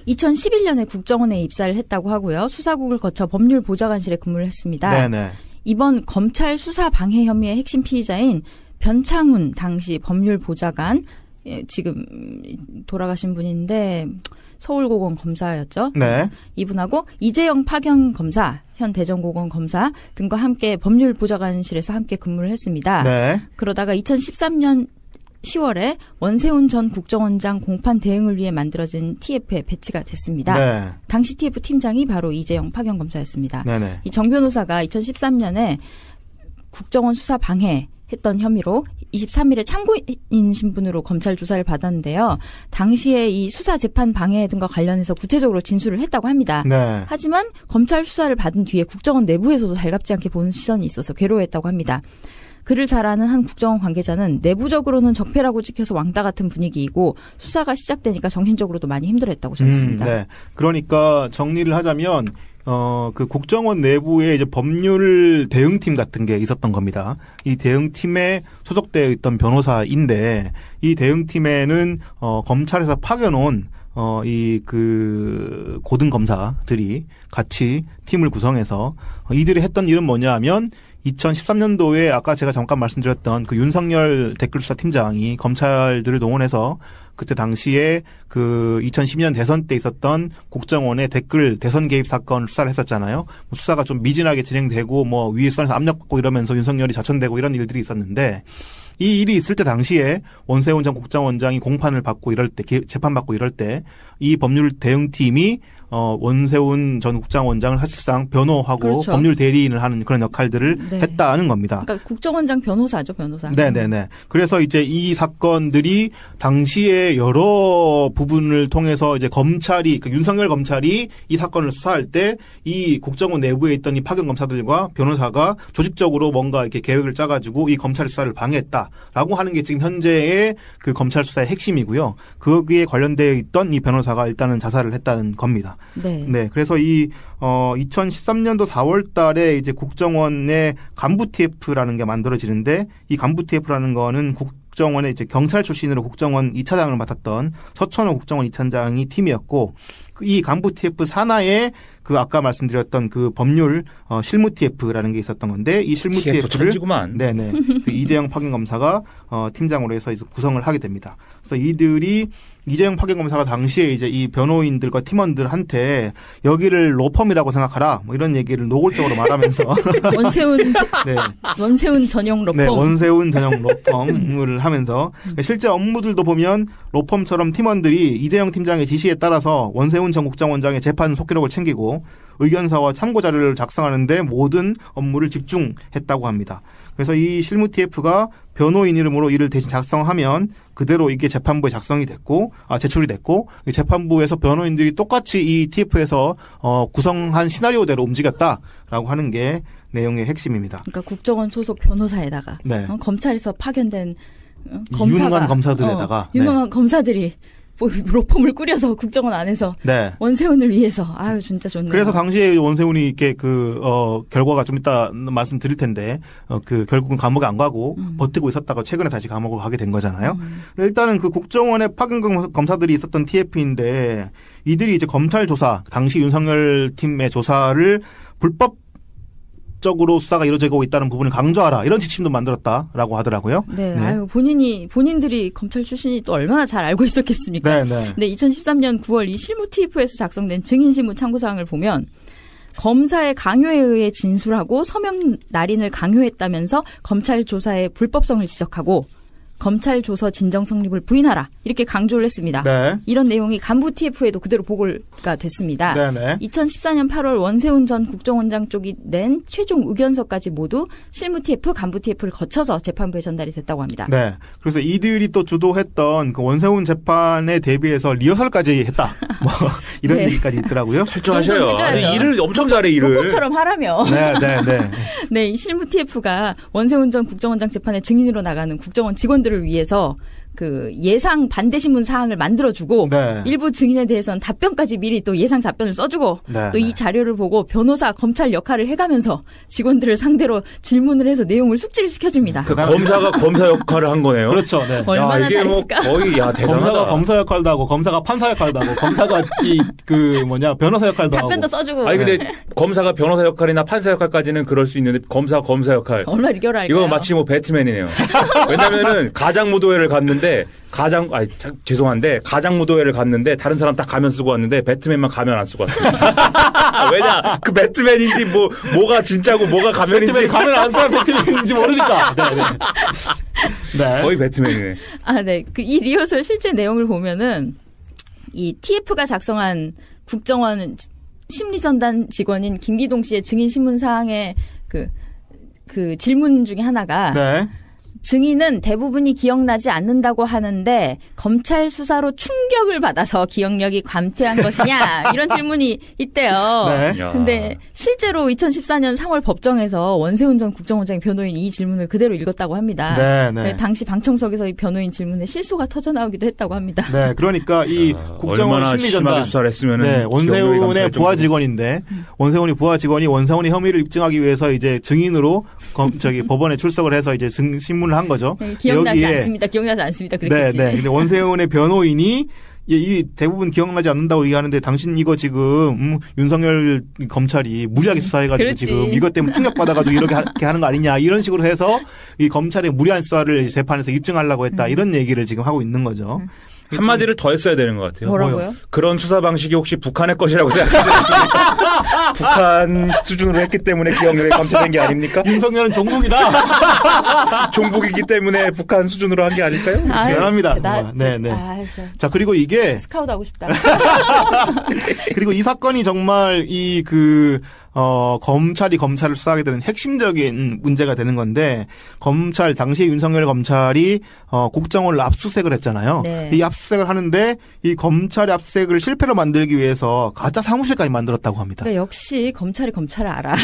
2011년에 국정원에 입사를 했다고 하고요. 수사국을 거쳐 법률보좌관실에 근무를 했습니다. 네네. 이번 검찰 수사 방해 혐의의 핵심 피의자인 변창훈 당시 법률보좌관, 지금 돌아가신 분인데 서울고검 검사였죠. 네. 이분하고 이재영 파견 검사, 현 대전고검 검사 등과 함께 법률보좌관실에서 함께 근무를 했습니다. 네. 그러다가 2013년 10월에 원세훈 전 국정원장 공판 대응을 위해 만들어진 TF에 배치가 됐습니다. 네. 당시 TF 팀장이 바로 이재영 파견 검사였습니다. 네네. 이 정 변호사가 2013년에 국정원 수사 방해했던 혐의로 23일에 참고인 신분으로 검찰 조사를 받았는데요. 당시에 이 수사 재판 방해 등과 관련해서 구체적으로 진술을 했다고 합니다. 네. 하지만 검찰 수사를 받은 뒤에 국정원 내부에서도 달갑지 않게 보는 시선이 있어서 괴로워했다고 합니다. 그를 잘 아는 한 국정원 관계자는 내부적으로는 적폐라고 찍혀서 왕따 같은 분위기이고 수사가 시작되니까 정신적으로도 많이 힘들어했다고 전했습니다. 네. 그러니까 정리를 하자면 그 국정원 내부에 이제 법률 대응팀 같은 게 있었던 겁니다. 이 대응팀에 소속되어 있던 변호사인데 이 대응팀에는 검찰에서 파견온 고등 검사들이 같이 팀을 구성해서 이들이 했던 일은 뭐냐 하면 2013년도에 아까 제가 잠깐 말씀드렸던 그 윤석열 댓글수사 팀장이 검찰들을 동원해서 그때 당시에 그 2012년 대선 때 있었던 국정원의 댓글 대선 개입 사건 수사를 했었잖아요. 수사가 좀 미진하게 진행되고 뭐 위선에서 압력받고 이러면서 윤석열이 자천되고 이런 일들이 있었는데 이 일이 있을 때 당시에 원세훈 전 국정원장이 공판을 받고 이럴 때 재판받고 이럴 때 이 법률 대응팀이 원세훈 전 국정원장을 사실상 변호하고 그렇죠. 법률 대리인을 하는 그런 역할들을 네. 했다는 겁니다. 그러니까 국정원장 변호사죠, 변호사. 네네네. 그래서 이제 이 사건들이 당시에 여러 부분을 통해서 이제 검찰이, 윤석열 검찰이 이 사건을 수사할 때 이 국정원 내부에 있던 이 파견 검사들과 변호사가 조직적으로 뭔가 이렇게 계획을 짜가지고 이 검찰 수사를 방해했다라고 하는 게 지금 현재의 그 검찰 수사의 핵심이고요. 거기에 관련되어 있던 이 변호사가 일단은 자살을 했다는 겁니다. 네. 네. 그래서 2013년도 4월 달에 이제 국정원의 간부 TF라는 게 만들어지는데 이 간부 TF라는 거는 국정원의 이제 경찰 출신으로 국정원 2차장을 맡았던 서천호 국정원 2차장이 팀이었고 이 간부 TF 산하에 그 아까 말씀드렸던 그 법률 실무 TF라는 게 있었던 건데 이 실무 TF를 천지구만. 네네 그 이재영 파견 검사가 팀장으로 해서 이제 구성을 하게 됩니다. 그래서 이들이 이재영 파견 검사가 당시에 이제 이 변호인들과 팀원들한테 여기를 로펌이라고 생각하라 뭐 이런 얘기를 노골적으로 말하면서 네. 원세훈 전용 로펌. 네, 원세훈 전용 로펌을 하면서 실제 업무들도 보면 로펌처럼 팀원들이 이재영 팀장의 지시에 따라서 원세훈 전 국정원장의 재판 속기록을 챙기고 의견서와 참고 자료를 작성하는데 모든 업무를 집중했다고 합니다. 그래서 이 실무 TF가 변호인 이름으로 이를 대신 작성하면 그대로 이게 재판부에 제출이 됐고 재판부에서 변호인들이 똑같이 이 TF에서 구성한 시나리오대로 움직였다라고 하는 게 내용의 핵심입니다. 그러니까 국정원 소속 변호사에다가 네. 검찰에서 파견된 유능한 검사들에다가 유능한 검사들이 로펌을 꾸려서 국정원 안에서 네. 원세훈을 위해서 아유 진짜 좋네요. 그래서 당시에 원세훈이 이렇게 결과가 좀 이따 말씀드릴 텐데 결국은 감옥에 안 가고 버티고 있었다가 최근에 다시 감옥을 가게 된 거잖아요. 일단은 그 국정원의 파견 검사들이 있었던 TF인데 이들이 이제 검찰 조사 당시 윤석열 팀의 조사를 불법적으로 수사가 이루어지고 있다는 부분을 강조하라 이런 지침도 만들었다라고 하더라고요. 네, 아유 본인들이 검찰 출신이 또 얼마나 잘 알고 있었겠습니까? 네. 네, 2013년 9월 이 실무 TF에서 작성된 증인신문 참고사항을 보면 검사의 강요에 의해 진술하고 서명 날인을 강요했다면서 검찰 조사의 불법성을 지적하고 검찰 조서 진정 성립을 부인하라 이렇게 강조를 했습니다. 네. 이런 내용이 간부 TF에도 그대로 보고가 됐습니다. 네네. 2014년 8월 원세훈 전 국정원장 쪽이 낸 최종 의견서까지 모두 실무 TF, 간부 TF를 거쳐서 재판부에 전달이 됐다고 합니다. 네. 그래서 이들이 또 주도했던 그 원세훈 재판에 대비해서 리허설까지 했다. 뭐 이런 네. 얘기까지 있더라고요. 철저하셔요. 해줘야죠. 일을 엄청 잘해 일을. 로봇처럼 하라며. 네. 네, 이 실무 TF가 원세훈 전 국정원장 재판에 증인으로 나가는 국정원 직원들을 위해서 그 예상 반대 신문 사항을 만들어주고 네. 일부 증인에 대해서는 답변까지 미리 또 예상 답변을 써주고 네. 또 이 자료를 보고 변호사 검찰 역할을 해가면서 직원들을 상대로 질문을 해서 내용을 숙지를 시켜줍니다. 그 검사가 검사 역할을 한 거네요. 그렇죠. 네. 얼마나 이게 잘했을까? 뭐 거의 대단하다. 검사가 검사 역할도 하고 검사가 판사 역할도 하고 검사가 변호사 역할도 하고. 답변도 써주고. 아니 근데 검사가 변호사 역할이나 판사 역할까지는 그럴 수 있는데 검사 역할. 얼마나 리결할까요? 이거 마치 뭐 배트맨이네요. 왜냐면은 가장무도회를 갔는데 죄송한데 가장무도회를 갔는데 다른 사람 다 가면 쓰고 왔는데 배트맨만 가면 안 쓰고 왔어요. 왜냐 그 배트맨인지 뭐가 진짜고 뭐가 가면인지 배트맨 가면 안 써야 배트맨인지 모르니까. 네. 거의 배트맨이네. 네. 이 리허설 실제 내용을 보면은 이 TF가 작성한 국정원 심리전단 직원인 김기동 씨의 증인 신문 사항의 그 질문 중에 하나가 네. 증인은 대부분이 기억나지 않는다고 하는데 검찰 수사로 충격을 받아서 기억력이 감퇴한 것이냐 이런 질문이 있대요. 네. 근데 실제로 2014년 3월 법정에서 원세훈 전 국정원장의 변호인이 이 질문을 그대로 읽었다고 합니다. 네. 당시 방청석에서 이 변호인 질문에 실수가 터져 나오기도 했다고 합니다. 네, 그러니까 이 국정원 얼마나 심리전단 심하게 수사를 했으면은 원세훈의 부하 직원인데 원세훈이 부하 직원이 원세훈의 혐의를 입증하기 위해서 이제 증인으로 법원에 출석을 해서 이제 신문을 한 거죠. 네, 기억나지 않습니다. 그랬겠지. 네. 근데 원세훈의 변호인이 이 대부분 기억나지 않는다고 얘기하는데 당신 이거 지금 윤석열 검찰이 무리하게 수사해가지고 그렇지. 지금 이것 때문에 충격받아가지고 이렇게 하는 거 아니냐 이런 식으로 해서 이 검찰의 무리한 수사를 재판에서 입증하려고 했다 이런 얘기를 지금 하고 있는 거죠. 한마디를 더 했어야 되는 것 같아요. 뭐라고요? 그런 수사 방식이 혹시 북한의 것이라고 생각하셨습니까? 북한 수준으로 했기 때문에 기억력이 감퇴된 게 아닙니까? 윤석열은 종북이다. 종북이기 때문에 북한 수준으로 한 게 아닐까요? 미안합니다. 네. 자, 그리고 이게 스카우트 하고 싶다. 그리고 이 사건이 정말 검찰이 검찰을 수사하게 되는 핵심적인 문제가 되는 건데 당시 윤석열 검찰이 국정원을 압수수색을 했잖아요. 네. 이 압수수색을 하는데 이 검찰의 압수수색을 실패로 만들기 위해서 가짜 사무실까지 만들었다고 합니다. 그러니까 역시 검찰이 검찰을 알아.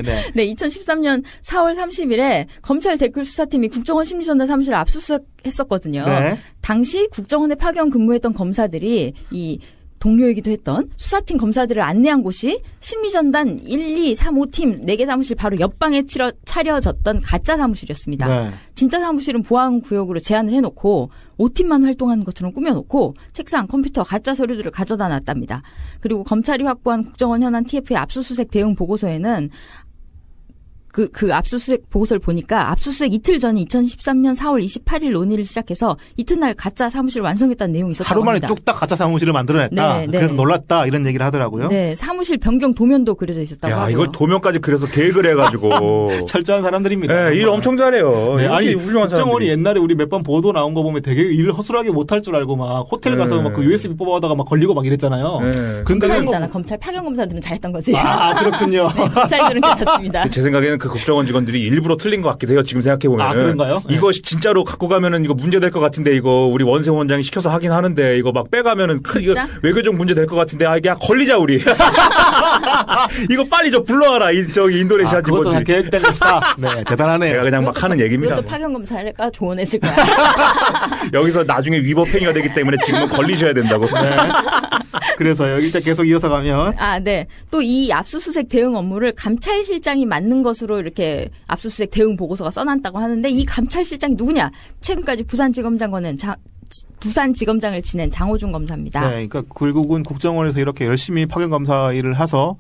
네. 네, 2013년 4월 30일에 검찰 댓글 수사팀이 국정원 심리전단 사무실을 압수수색했었거든요. 네. 당시 국정원에 파견 근무했던 검사들이 이 동료이기도 했던 수사팀 검사들을 안내한 곳이 심리전단 1, 2, 3, 5팀 4개 사무실 바로 옆방에 차려졌던 가짜 사무실이었습니다. 네. 진짜 사무실은 보안구역으로 제한을 해놓고 5팀만 활동하는 것처럼 꾸며놓고 책상, 컴퓨터, 가짜 서류들을 가져다 놨답니다. 그리고 검찰이 확보한 국정원 현안 TF의 압수수색 대응 보고서에는 그 압수수색 보고서를 보니까 압수수색 이틀 전인 2013년 4월 28일 논의를 시작해서 이튿날 가짜 사무실을 완성했다는 내용이 있었다고 하루 만에 합니다. 뚝딱 가짜 사무실을 만들어냈다. 네. 그래서 놀랐다 이런 얘기를 하더라고요. 네, 사무실 변경 도면도 그려져 있었다고 하고요. 이걸 도면까지 그래서 계획을 해가지고 철저한 사람들입니다. 네, 일 엄청 잘해요. 네, 아니 훌륭한 국정원이 사람들이. 옛날에 우리 몇 번 보도 나온 거 보면 되게 일 허술하게 못할 줄 알고 막 호텔 가서 막 그 USB 뽑아다가 막 걸리고 막 이랬잖아요. 네. 검찰이잖아. 검찰 파견 검사들은 잘했던 거지. 그렇군요. 네, 검찰들은 괜찮습니다. 제 생각에는 그 국정원 직원들이 일부러 틀린 것 같기도 해요. 지금 생각해 보면은. 그런가요? 이거 진짜로 갖고 가면은 이거 문제 될 것 같은데 이거 우리 원세훈 원장이 시켜서 하긴 하는데 이거 막 빼가면은 이거 외교적 문제 될 것 같은데 이게 걸리자 우리. 이거 빨리 저 불러와라 저기 인도네시아 그것도 다 계획된 것이다. 네, 대단하네요. 제가 그냥 막 하는 얘기입니다. 그것도 파견 검사가 조언했을 거야. 여기서 나중에 위법행위가 되기 때문에 지금은 걸리셔야 된다고. 네. 그래서 여기 일단 계속 이어서 가면 네. 또 이 압수수색 대응 업무를 감찰실장이 맡는 것으로 이렇게 압수수색 대응 보고서가 써놨다고 하는데 이 감찰실장이 누구냐? 최근까지 부산지검장을 지낸 장호준 검사입니다. 네, 그러니까 결국은 국정원에서 이렇게 열심히 파견 검사 일을 해서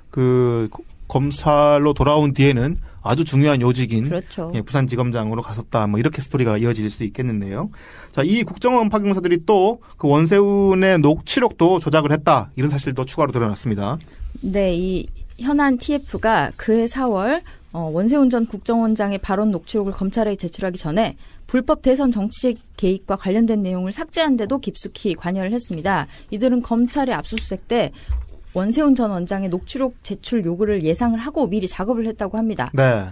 그 검찰로 돌아온 뒤에는 아주 중요한 요직인 그렇죠. 예, 부산지검장으로 갔었다. 뭐 이렇게 스토리가 이어질 수 있겠는데요. 자, 이 국정원 파견 검사들이 또 그 원세훈의 녹취록도 조작을 했다. 이런 사실도 추가로 드러났습니다. 네, 이 현안 TF가 그해 4월 원세훈 전 국정원장의 발언 녹취록을 검찰에 제출하기 전에 불법 대선 정치 개입과 관련된 내용을 삭제한 데도 깊숙이 관여를 했습니다. 이들은 검찰의 압수수색 때 원세훈 전 원장의 녹취록 제출 요구를 예상을 하고 미리 작업을 했다고 합니다. 네.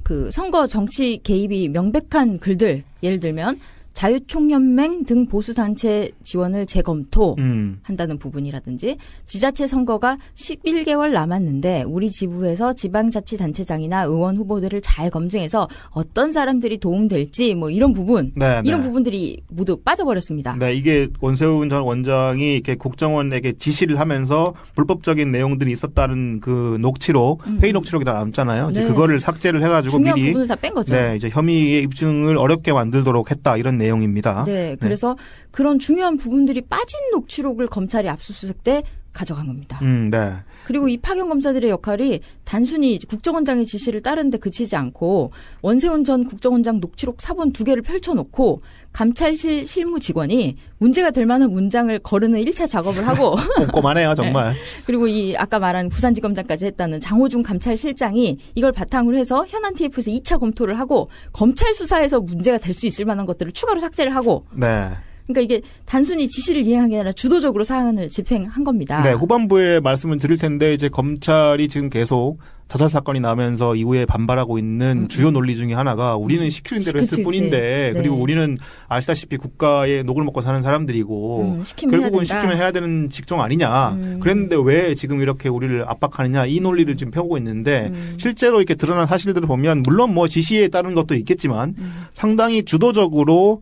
그 선거 정치 개입이 명백한 글들, 예를 들면 자유총연맹 등 보수단체 지원을 재검토한다는 부분이라든지 지자체 선거가 11개월 남았는데 우리 지부에서 지방자치단체장이나 의원 후보들을 잘 검증해서 어떤 사람들이 도움될지 뭐 이런 부분, 이런 부분들이 모두 빠져버렸습니다. 네, 이게 원세훈 전 원장이 이렇게 국정원에게 지시를 하면서 불법적인 내용들이 있었다는 그 녹취록, 회의 녹취록이 다 남잖아요. 이제 그거를 삭제를 해가지고 중요한 미리 부분을 다 뺀 거죠. 네, 이제 혐의의 입증을 어렵게 만들도록 했다 이런 내용입니다. 네, 그래서 그런 중요한 부분들이 빠진 녹취록을 검찰이 압수수색 때 가져간 겁니다. 네. 그리고 이 파견 검사들의 역할이 단순히 국정원장의 지시를 따르는데 그치지 않고 원세훈 전 국정원장 녹취록 사본 2개를 펼쳐놓고 감찰실 실무 직원이 문제가 될 만한 문장을 거르는 1차 작업을 하고 꼼꼼하네요, 정말. 네. 그리고 이 아까 말한 부산지검장까지 했다는 장호준 감찰실장이 이걸 바탕으로 해서 현안 TF에서 2차 검토를 하고 검찰 수사에서 문제가 될 수 있을 만한 것들을 추가로 삭제를 하고 네. 그러니까 이게 단순히 지시를 이행한 게 아니라 주도적으로 사안을 집행한 겁니다. 네, 후반부에 말씀을 드릴 텐데 이제 검찰이 지금 계속 자살 사건이 나면서 이후에 반발하고 있는 주요 논리 중에 하나가 우리는 시키는 대로 했을 뿐인데 그리고 우리는 아시다시피 국가의 녹을 먹고 사는 사람들이고 결국은 시키면 해야 되는 직종 아니냐. 그랬는데 왜 지금 이렇게 우리를 압박하느냐 이 논리를 지금 펴고 있는데 실제로 이렇게 드러난 사실들을 보면 물론 뭐 지시에 따른 것도 있겠지만 상당히 주도적으로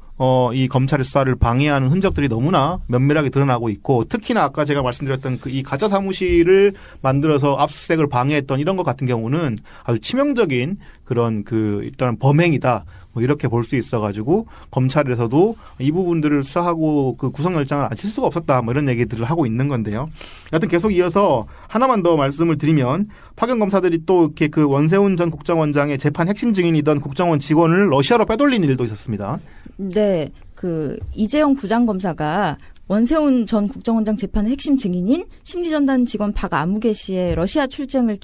이 검찰의 수사를 방해하는 흔적들이 너무나 면밀하게 드러나고 있고 특히나 아까 제가 말씀드렸던 그 이 가짜 사무실을 만들어서 압수수색을 방해했던 이런 것 같은 경우는 아주 치명적인 그런 그 일단 범행이다. 뭐 이렇게 볼 수 있어가지고 검찰에서도 이 부분들을 수사하고 그 구속영장을 안 칠 수가 없었다. 뭐 이런 얘기들을 하고 있는 건데요. 여하튼 계속 이어서 하나만 더 말씀을 드리면 파견 검사들이 또 이렇게 그 원세훈 전 국정원장의 재판 핵심 증인이던 국정원 직원을 러시아로 빼돌린 일도 있었습니다. 네, 그 이재용 부장검사가 원세훈 전 국정원장 재판의 핵심 증인인 심리전단 직원 박아무개 씨의 러시아 출장을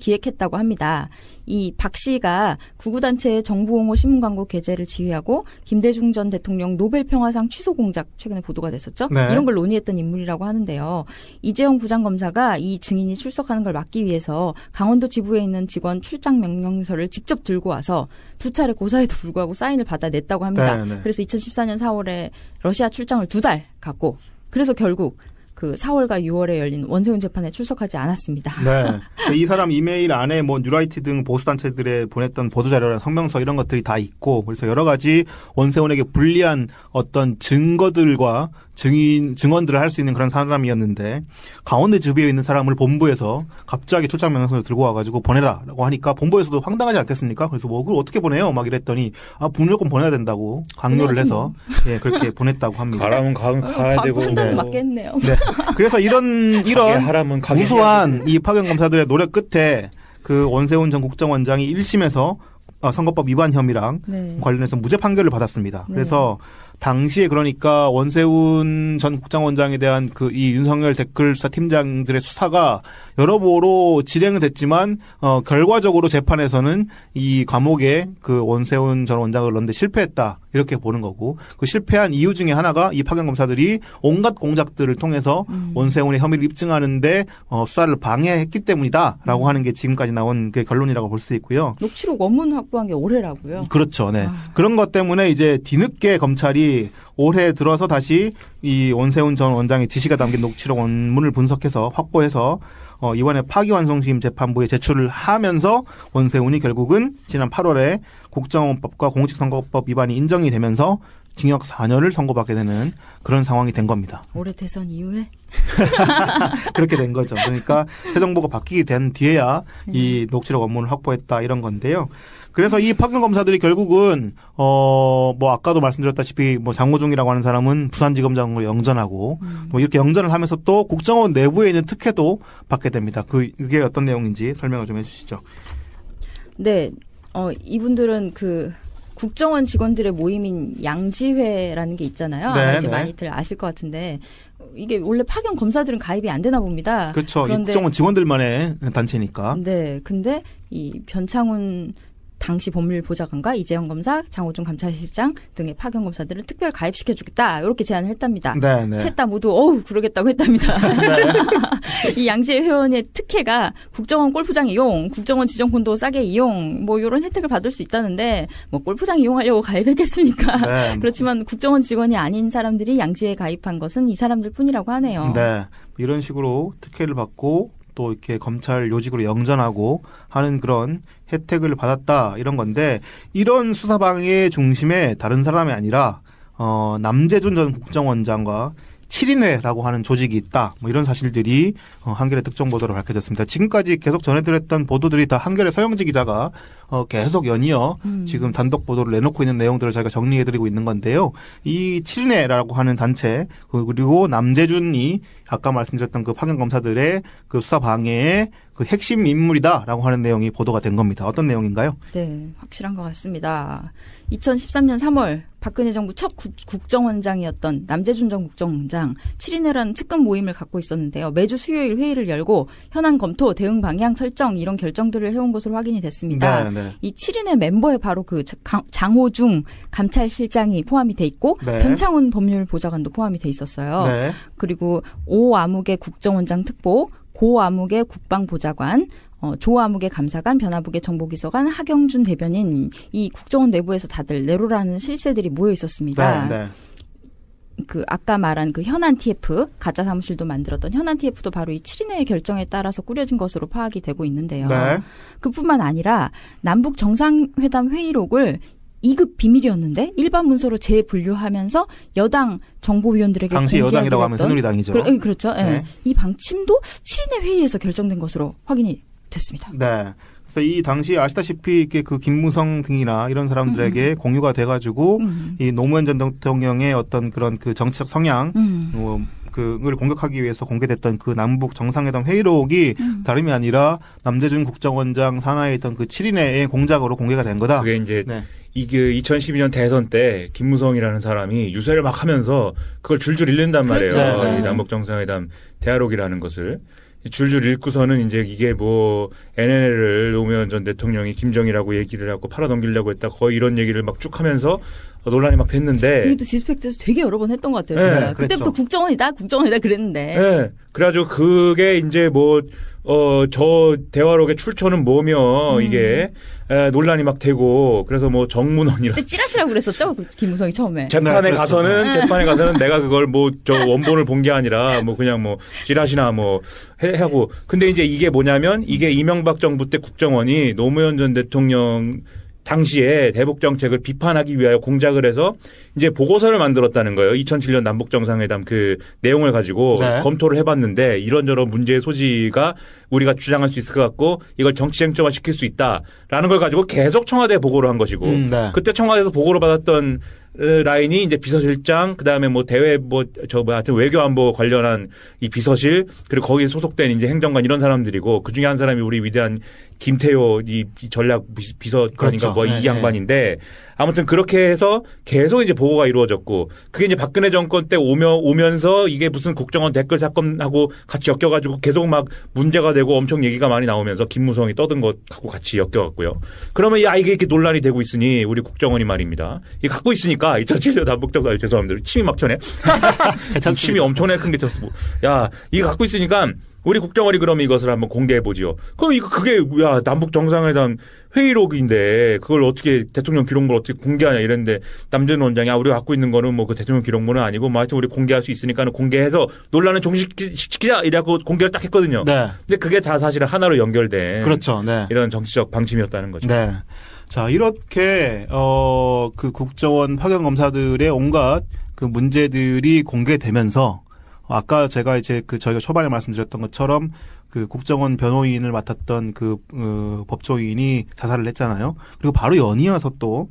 기획했다고 합니다. 이 박 씨가 구구단체의 정부옹호 신문광고 게재를 지휘하고 김대중 전 대통령 노벨평화상 취소 공작 최근에 보도가 됐었죠. 네. 이런 걸 논의했던 인물이라고 하는데요. 이재용 부장검사가 이 증인이 출석하는 걸 막기 위해서 강원도 지부에 있는 직원 출장 명령서를 직접 들고 와서 2차례 고사에도 불구하고 사인을 받아냈다고 합니다. 네, 네. 그래서 2014년 4월에 러시아 출장을 2달 갔고 그래서 결국 그 4월과 6월에 열린 원세훈 재판에 출석하지 않았습니다. 네. 이 사람 이메일 안에 뭐 뉴라이트 등 보수단체들에 보냈던 보도자료나 성명서 이런 것들이 다 있고 그래서 여러 가지 원세훈에게 불리한 어떤 증거들과 증언들을 할 수 있는 그런 사람이었는데 강원도 지부에 있는 사람을 본부에서 갑자기 출장 명령서를 들고 와가지고 보내라라고 하니까 본부에서도 황당하지 않겠습니까? 그래서 뭐 그걸 어떻게 보내요? 막 이랬더니 무조건 보내야 된다고 강요를 해서 예 그렇게 보냈다고 합니다. 가라면 가야 되고 판단은 맞겠네요. 네. 그래서 이런 무수한 이 파견 검사들의 노력 끝에 그 원세훈 전 국정원장이 1심에서 선거법 위반 혐의랑 네. 관련해서 무죄 판결을 받았습니다. 네. 그래서 당시에 그러니까 원세훈 전 국정원장에 대한 이 윤석열 댓글수사 팀장들의 수사가 여러모로 진행은 됐지만 결과적으로 재판에서는 이 감옥에 그 원세훈 전 원장을 넣는데 실패했다 이렇게 보는 거고 그 실패한 이유 중에 하나가 이 파견 검사들이 온갖 공작들을 통해서 원세훈의 혐의를 입증하는데 수사를 방해했기 때문이다라고 하는 게 지금까지 나온 그 결론이라고 볼 수 있고요. 녹취록 원문 확보한 게 올해라고요? 그렇죠. 네. 그런 것 때문에 이제 뒤늦게 검찰이 올해 들어서 다시 이 원세훈 전 원장의 지시가 담긴 녹취록 원문을 분석해서 확보해서 이번에 파기환송심 재판부에 제출을 하면서 원세훈이 결국은 지난 8월에 국정원법과 공직선거법 위반이 인정이 되면서 징역 4년을 선고받게 되는 그런 상황이 된 겁니다. 올해 대선 이후에? 그렇게 된 거죠. 그러니까 새 정부가 바뀌게 된 뒤에야 이 녹취록 원문을 확보했다 이런 건데요. 그래서 이 파견 검사들이 결국은 뭐 아까도 말씀드렸다시피 뭐 장호중이라고 하는 사람은 부산지검장으로 영전하고 뭐 이렇게 영전을 하면서 또 국정원 내부에 있는 특혜도 받게 됩니다. 그게 어떤 내용인지 설명을 좀 해주시죠. 네, 이분들은 그 국정원 직원들의 모임인 양지회라는 게 있잖아요. 네, 아마 이제 네. 많이들 아실 것 같은데 이게 원래 파견 검사들은 가입이 안 되나 봅니다. 그렇죠. 그런데 국정원 직원들만의 단체니까. 네, 근데 이 변창훈 당시 법률보좌관과 이재영 검사, 장호중 감찰실장 등의 파견 검사들을 특별 가입시켜주겠다 이렇게 제안을 했답니다. 네, 네. 셋 다 모두 그러겠다고 했답니다. 네. 이 양지회 회원의 특혜가 국정원 골프장 이용, 국정원 지정콘도 싸게 이용 뭐 이런 혜택을 받을 수 있다는데 뭐 골프장 이용하려고 가입했겠습니까? 네. 그렇지만 국정원 직원이 아닌 사람들이 양지회에 가입한 것은 이 사람들 뿐이라고 하네요. 네. 이런 식으로 특혜를 받고 또 이렇게 검찰 요직으로 영전하고 하는 그런 혜택을 받았다 이런 건데 이런 수사방해의 중심에 다른 사람이 아니라 남재준 전 국정원장과 7인회라고 하는 조직이 있다. 뭐 이런 사실들이 한겨레 특정 보도로 밝혀졌습니다. 지금까지 계속 전해드렸던 보도들이 다 한겨레 서영지 기자가 계속 연이어 지금 단독 보도를 내놓고 있는 내용들을 저희가 정리해드리고 있는 건데요. 이 7인회라고 하는 단체 그리고 남재준이 아까 말씀드렸던 그 파견 검사들의 그 수사 방해의 그 핵심 인물이다라고 하는 내용이 보도가 된 겁니다. 어떤 내용인가요? 네, 확실한 것 같습니다. 2013년 3월 박근혜 정부 첫 국정원장이었던 남재준 전 국정원장 7인회라는 측근 모임을 갖고 있었는데요. 매주 수요일 회의를 열고 현안 검토, 대응 방향 설정 이런 결정들을 해온 것으로 확인이 됐습니다. 네, 네. 이 7인회 멤버에 바로 그 장호중 감찰실장이 포함이 돼 있고 네. 변창훈 법률보좌관도 포함이 돼 있었어요. 네. 그리고 오아무개 국정원장 특보, 고아무개 국방보좌관, 조아무개 감사관, 변화무개 정보기서관, 하경준 대변인 이 국정원 내부에서 다들 내로라는 실세들이 모여 있었습니다. 네. 그 아까 말한 그 현안 TF 가짜 사무실도 만들었던 현안 TF도 바로 이 7인회의 결정에 따라서 꾸려진 것으로 파악이 되고 있는데요. 네. 그뿐만 아니라 남북 정상회담 회의록을 2급 비밀이었는데 일반 문서로 재분류하면서 여당 정보위원들에게 당시 여당이라고 하면 새누리당이죠. 그렇죠. 네. 네. 이 방침도 7인회 회의에서 결정된 것으로 확인이 됐습니다. 네. 그래서 이 당시 아시다시피 이렇게 그 김무성 등이나 이런 사람들에게 공유가 돼가지고 이 노무현 전 대통령의 어떤 그런 그 정치적 성향 그걸 공격하기 위해서 공개됐던 그 남북 정상회담 회의록이 다름이 아니라 남재준 국정원장 산하에 있던 그 7인회의 공작으로 공개가 된 거다. 그게 이제 네. 이게 2012년 대선 때 김무성이라는 사람이 유세를 막 하면서 그걸 줄줄 읽는단 말이에요. 그렇죠. 네. 이 남북 정상회담 대화록이라는 것을. 줄줄 읽고서는 이제 이게 뭐 NLL을 노무현 전 대통령이 김정이라고 얘기를 하고 팔아넘기려고 했다 거의 이런 얘기를 막 쭉 하면서 논란이 막 됐는데 이것도 디스펙트에서 되게 여러 번 했던 것 같아요. 진짜. 네, 그때부터 그랬죠. 국정원이다 그랬는데. 네. 그래가지고 그게 이제 뭐 저 대화록의 출처는 뭐며 이게 논란이 막 되고 그래서 뭐 정문원이라 그때 찌라시라고 그랬었죠, 김무성이 처음에. 재판에 네, 가서는 내가 그걸 뭐 저 원본을 본 게 아니라 뭐 그냥 뭐 찌라시나 뭐 하고 근데 이제 이게 뭐냐면 이게 이명박 정부 때 국정원이 노무현 전 대통령 당시에 대북 정책을 비판하기 위하여 공작을 해서 이제 보고서를 만들었다는 거예요. 2007년 남북 정상회담 그 내용을 가지고 네. 검토를 해봤는데 이런저런 문제의 소지가 우리가 주장할 수 있을 것 같고 이걸 정치 쟁점화 시킬 수 있다라는 걸 가지고 계속 청와대에 보고를 한 것이고 네. 그때 청와대에서 보고를 받았던 라인이 이제 비서실장, 그 다음에 뭐 대외 하여튼 외교안보 관련한 이 비서실, 그리고 거기에 소속된 이제 행정관 이런 사람들이고 그 중에 한 사람이 우리 위대한 김태효 이 전략 비서관인가 그렇죠. 뭐 이 양반인데 아무튼 그렇게 해서 계속 이제 보고가 이루어졌고 그게 이제 박근혜 정권 때 오면서 이게 무슨 국정원 댓글 사건하고 같이 엮여가지고 계속 막 문제가 되고 엄청 얘기가 많이 나오면서 김무성이 떠든 것하고 같이 엮여갔고요. 그러면 야 이게 이렇게 논란이 되고 있으니 우리 국정원이 말입니다. 이 갖고 있으니까 2007년 남북정상 죄송합니다. 침이 막 튀네. 침이 엄청나게 큰 게 튀었어. 야 이거 갖고 있으니까 우리 국정원이 그러면 이것을 한번 공개해보지요. 그럼 그게, 남북 정상회담 회의록인데, 그걸 어떻게, 대통령 기록물 어떻게 공개하냐 이랬는데, 남재준 원장이, 우리가 갖고 있는 거는 뭐 그 대통령 기록물은 아니고, 뭐 하여튼 우리 공개할 수 있으니까는 공개해서 논란을 종식시키자! 이라고 공개를 딱 했거든요. 네. 근데 그게 다 사실은 하나로 연결된. 그렇죠. 네. 이런 정치적 방침이었다는 거죠. 네. 자, 이렇게, 그 국정원 파견 검사들의 온갖 그 문제들이 공개되면서, 아까 제가 이제 저희가 초반에 말씀드렸던 것처럼 그 국정원 변호인을 맡았던 법조인이 자살을 했잖아요. 그리고 바로 연이어서 또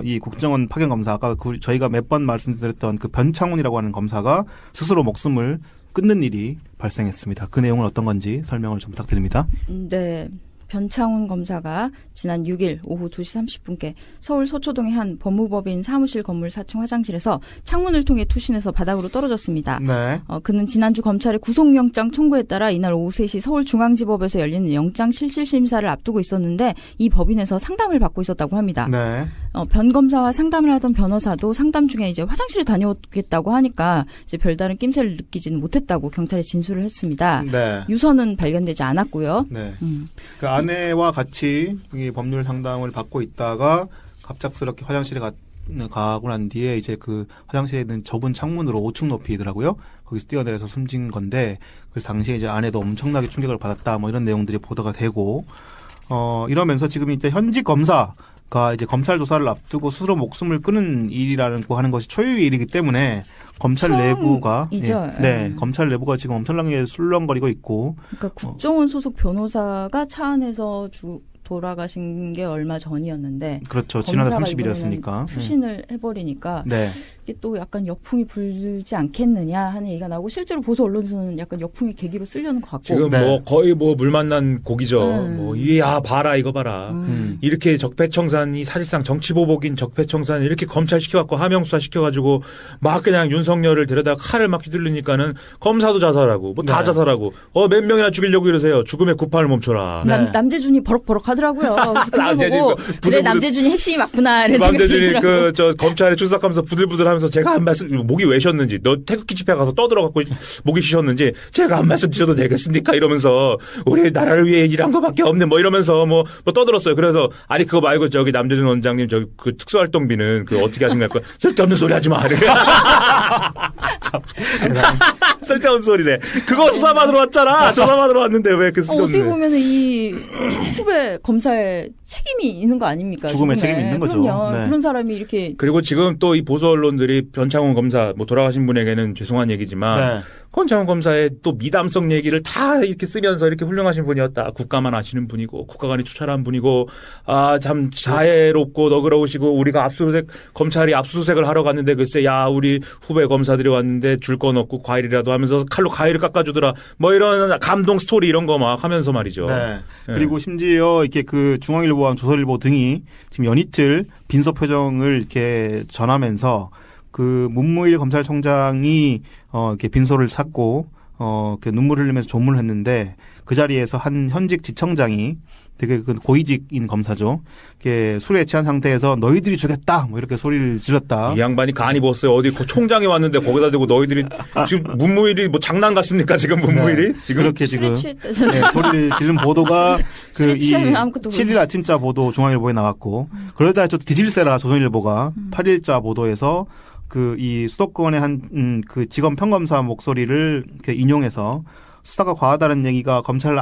이 국정원 파견 검사가 저희가 몇 번 말씀드렸던 그 변창훈이라고 하는 검사가 스스로 목숨을 끊는 일이 발생했습니다. 그 내용은 어떤 건지 설명을 좀 부탁드립니다. 네. 변창훈 검사가 지난 6일 오후 2시 30분께 서울 서초동의 한 법무법인 사무실 건물 4층 화장실에서 창문을 통해 투신해서 바닥으로 떨어졌습니다. 네. 그는 지난주 검찰의 구속영장 청구에 따라 이날 오후 3시 서울중앙지법에서 열리는 영장실질심사를 앞두고 있었는데 이 법인에서 상담을 받고 있었다고 합니다. 네. 변 검사와 상담을 하던 변호사도 상담 중에 이제 화장실에 다녀오겠다고 하니까 이제 별다른 낌새를 느끼지는 못했다고 경찰에 진술을 했습니다. 네. 유서는 발견되지 않았고요. 네. 그 아내와 같이 이 법률 상담을 받고 있다가 갑작스럽게 화장실에 가고 난 뒤에 이제 그 화장실에 있는 좁은 창문으로 5층 높이더라고요. 거기서 뛰어내려서 숨진 건데 그래서 당시에 이제 아내도 엄청나게 충격을 받았다 뭐 이런 내용들이 보도가 되고 이러면서 지금 이제 현직 검사가 이제 검찰 조사를 앞두고 스스로 목숨을 끊은 일이라고 하는 것이 초유의 일이기 때문에 검찰 내부가 검찰 내부가 지금 엄청나게 술렁거리고 있고 그러니까 국정원 소속 변호사가 차 안에서 돌아가신 게 얼마 전이었는데 그렇죠. 지난달 30일이었으니까 추신을 해버리니까 네. 이게 또 약간 역풍이 불지 않겠느냐 하는 얘기가 나오고 실제로 보수 언론에서는 약간 역풍의 계기로 쓰려는 것 같고 지금 뭐 거의 뭐 물 만난 고기죠. 뭐 봐라 이거 봐라. 이렇게 적폐청산이 사실상 정치보복인 적폐청산 이렇게 검찰 시켜갖고 하명수사 시켜가지고 막 그냥 윤석열을 데려다가 칼을 막 휘둘르니까는 검사도 자살하고 뭐 다 자살하고 몇 명이나 죽이려고 이러세요. 죽음의 구판을 멈춰라. 남재준이 버럭버럭 하더라고요. 그걸 보고 그래 남재준이 핵심이 맞구나. 남재준이 검찰에 출석하면서 부들부들하면서 제가 한 말씀 목이 왜셨는지 너 태극기 집회 가서 떠들어갖고 목이 쉬셨는지 제가 한 말씀 드려도 되겠습니까? 이러면서 우리 나라를 위해 일한 거밖에 없네 뭐 이러면서 뭐 떠들었어요. 그래서 아니 그거 말고 저기 남재준 원장님 저기 그 특수활동비는 그 어떻게 하신 거야? 쓸데없는 소리 하지 마. 쓸데없는 소리래. 그거 수사받으러 왔잖아. 조사받으러 왔는데 왜 그 쓸데없는. 어떻게 보면 이 후배 검사의 책임이 있는 거 아닙니까? 죽음의 책임이 있는 거죠. 네. 그런 사람이 이렇게. 그리고 지금 또 이 보수 언론들이 변창훈 검사 뭐 돌아가신 분에게는 죄송한 얘기지만 변창훈 검사의 또 미담성 얘기를 다 이렇게 쓰면서 이렇게 훌륭하신 분이었다. 국가만 아시는 분이고 국가관이 추천한 분이고 참 자애롭고 너그러우시고 우리가 검찰이 압수수색을 하러 갔는데 글쎄 야 우리 후배 검사들이 왔는데 줄 건 없고 과일이라도 하면서 칼로 과일을 깎아주더라. 뭐 이런 감동 스토리 이런 거 막 하면서 말이죠. 네. 그리고 심지어 이렇게 그 중앙일보와 조선일보 등이 지금 연이틀 빈소 표정을 이렇게 전하면서 그 문무일 검찰총장이 이렇게 빈소를 찾고 그 눈물 흘리면서 조문을 했는데 그 자리에서 한 현직 지청장이 되게 그 고위직인 검사죠. 이렇게 술에 취한 상태에서 너희들이 죽였다 뭐 이렇게 소리를 질렀다. 이 양반이 간이 벗어요. 어디 총장이 왔는데 거기다 대고 너희들이 지금 문무일이 뭐 장난 같습니까 지금 문무일이? 네. 지금 그렇게 지금 소리를 지른 보도가 그 이 7일 아침자 보도 중앙일보에 나왔고 그러자 또 뒤질세라 조선일보가 8일자 보도에서 그 이 수도권의 한 그 지검 평검사 목소리를 이렇게 인용해서 수사가 과하다는 얘기가 검찰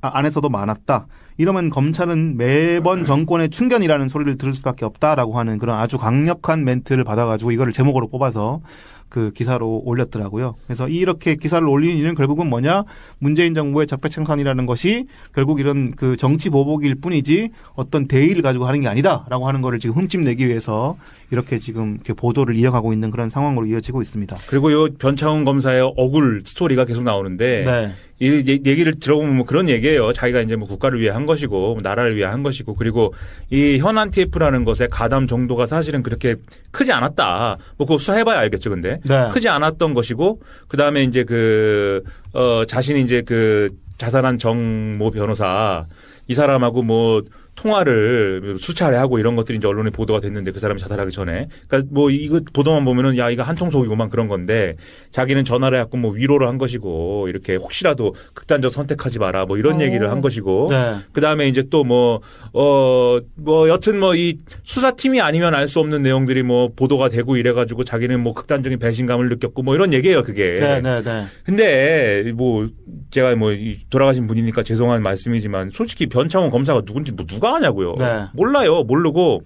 안에서도 많았다. 이러면 검찰은 매번 정권의 충견이라는 소리를 들을 수밖에 없다라고 하는 그런 아주 강력한 멘트를 받아가지고 이거를 제목으로 뽑아서 그 기사로 올렸더라고요. 그래서 이렇게 기사를 올리는 이유는 결국은 뭐냐? 문재인 정부의 적폐청산이라는 것이 결국 이런 그 정치 보복일 뿐이지 어떤 대의를 가지고 하는 게 아니다라고 하는 거를 지금 흠집내기 위해서 이렇게 지금 이렇게 보도를 이어가고 있는 그런 상황으로 이어지고 있습니다. 그리고 요 변창훈 검사의 억울 스토리가 계속 나오는데 네. 이 얘기를 들어보면 뭐 그런 얘기예요. 자기가 이제 뭐 국가를 위해 한 것이고 뭐 나라를 위해 한 것이고 그리고 이 현안 TF라는 것의 가담 정도가 사실은 그렇게 크지 않았다. 뭐 그거 수사해봐야 알겠죠, 근데 네. 크지 않았던 것이고 그 다음에 이제 자신이 이제 자살한 정모 변호사 이 사람하고 뭐 통화를 수차례 하고 이런 것들이 이제 언론에 보도가 됐는데 그 사람이 자살하기 전에. 그러니까 뭐 이거 보도만 보면은 야, 이거 한통속이고만 그런 건데 자기는 전화를 해갖고 뭐 위로를 한 것이고 이렇게 혹시라도 극단적 선택하지 마라 뭐 이런 얘기를 한 것이고. 네. 그 다음에 이제 또 여튼 뭐 이 수사팀이 아니면 알 수 없는 내용들이 뭐 보도가 되고 이래가지고 자기는 뭐 극단적인 배신감을 느꼈고 뭐 이런 얘기예요, 그게. 네, 네, 네. 근데 뭐 제가 뭐 돌아가신 분이니까 죄송한 말씀이지만 솔직히 변창훈 검사가 누군지 뭐 누가 아냐고요. 네. 몰라요. 모르고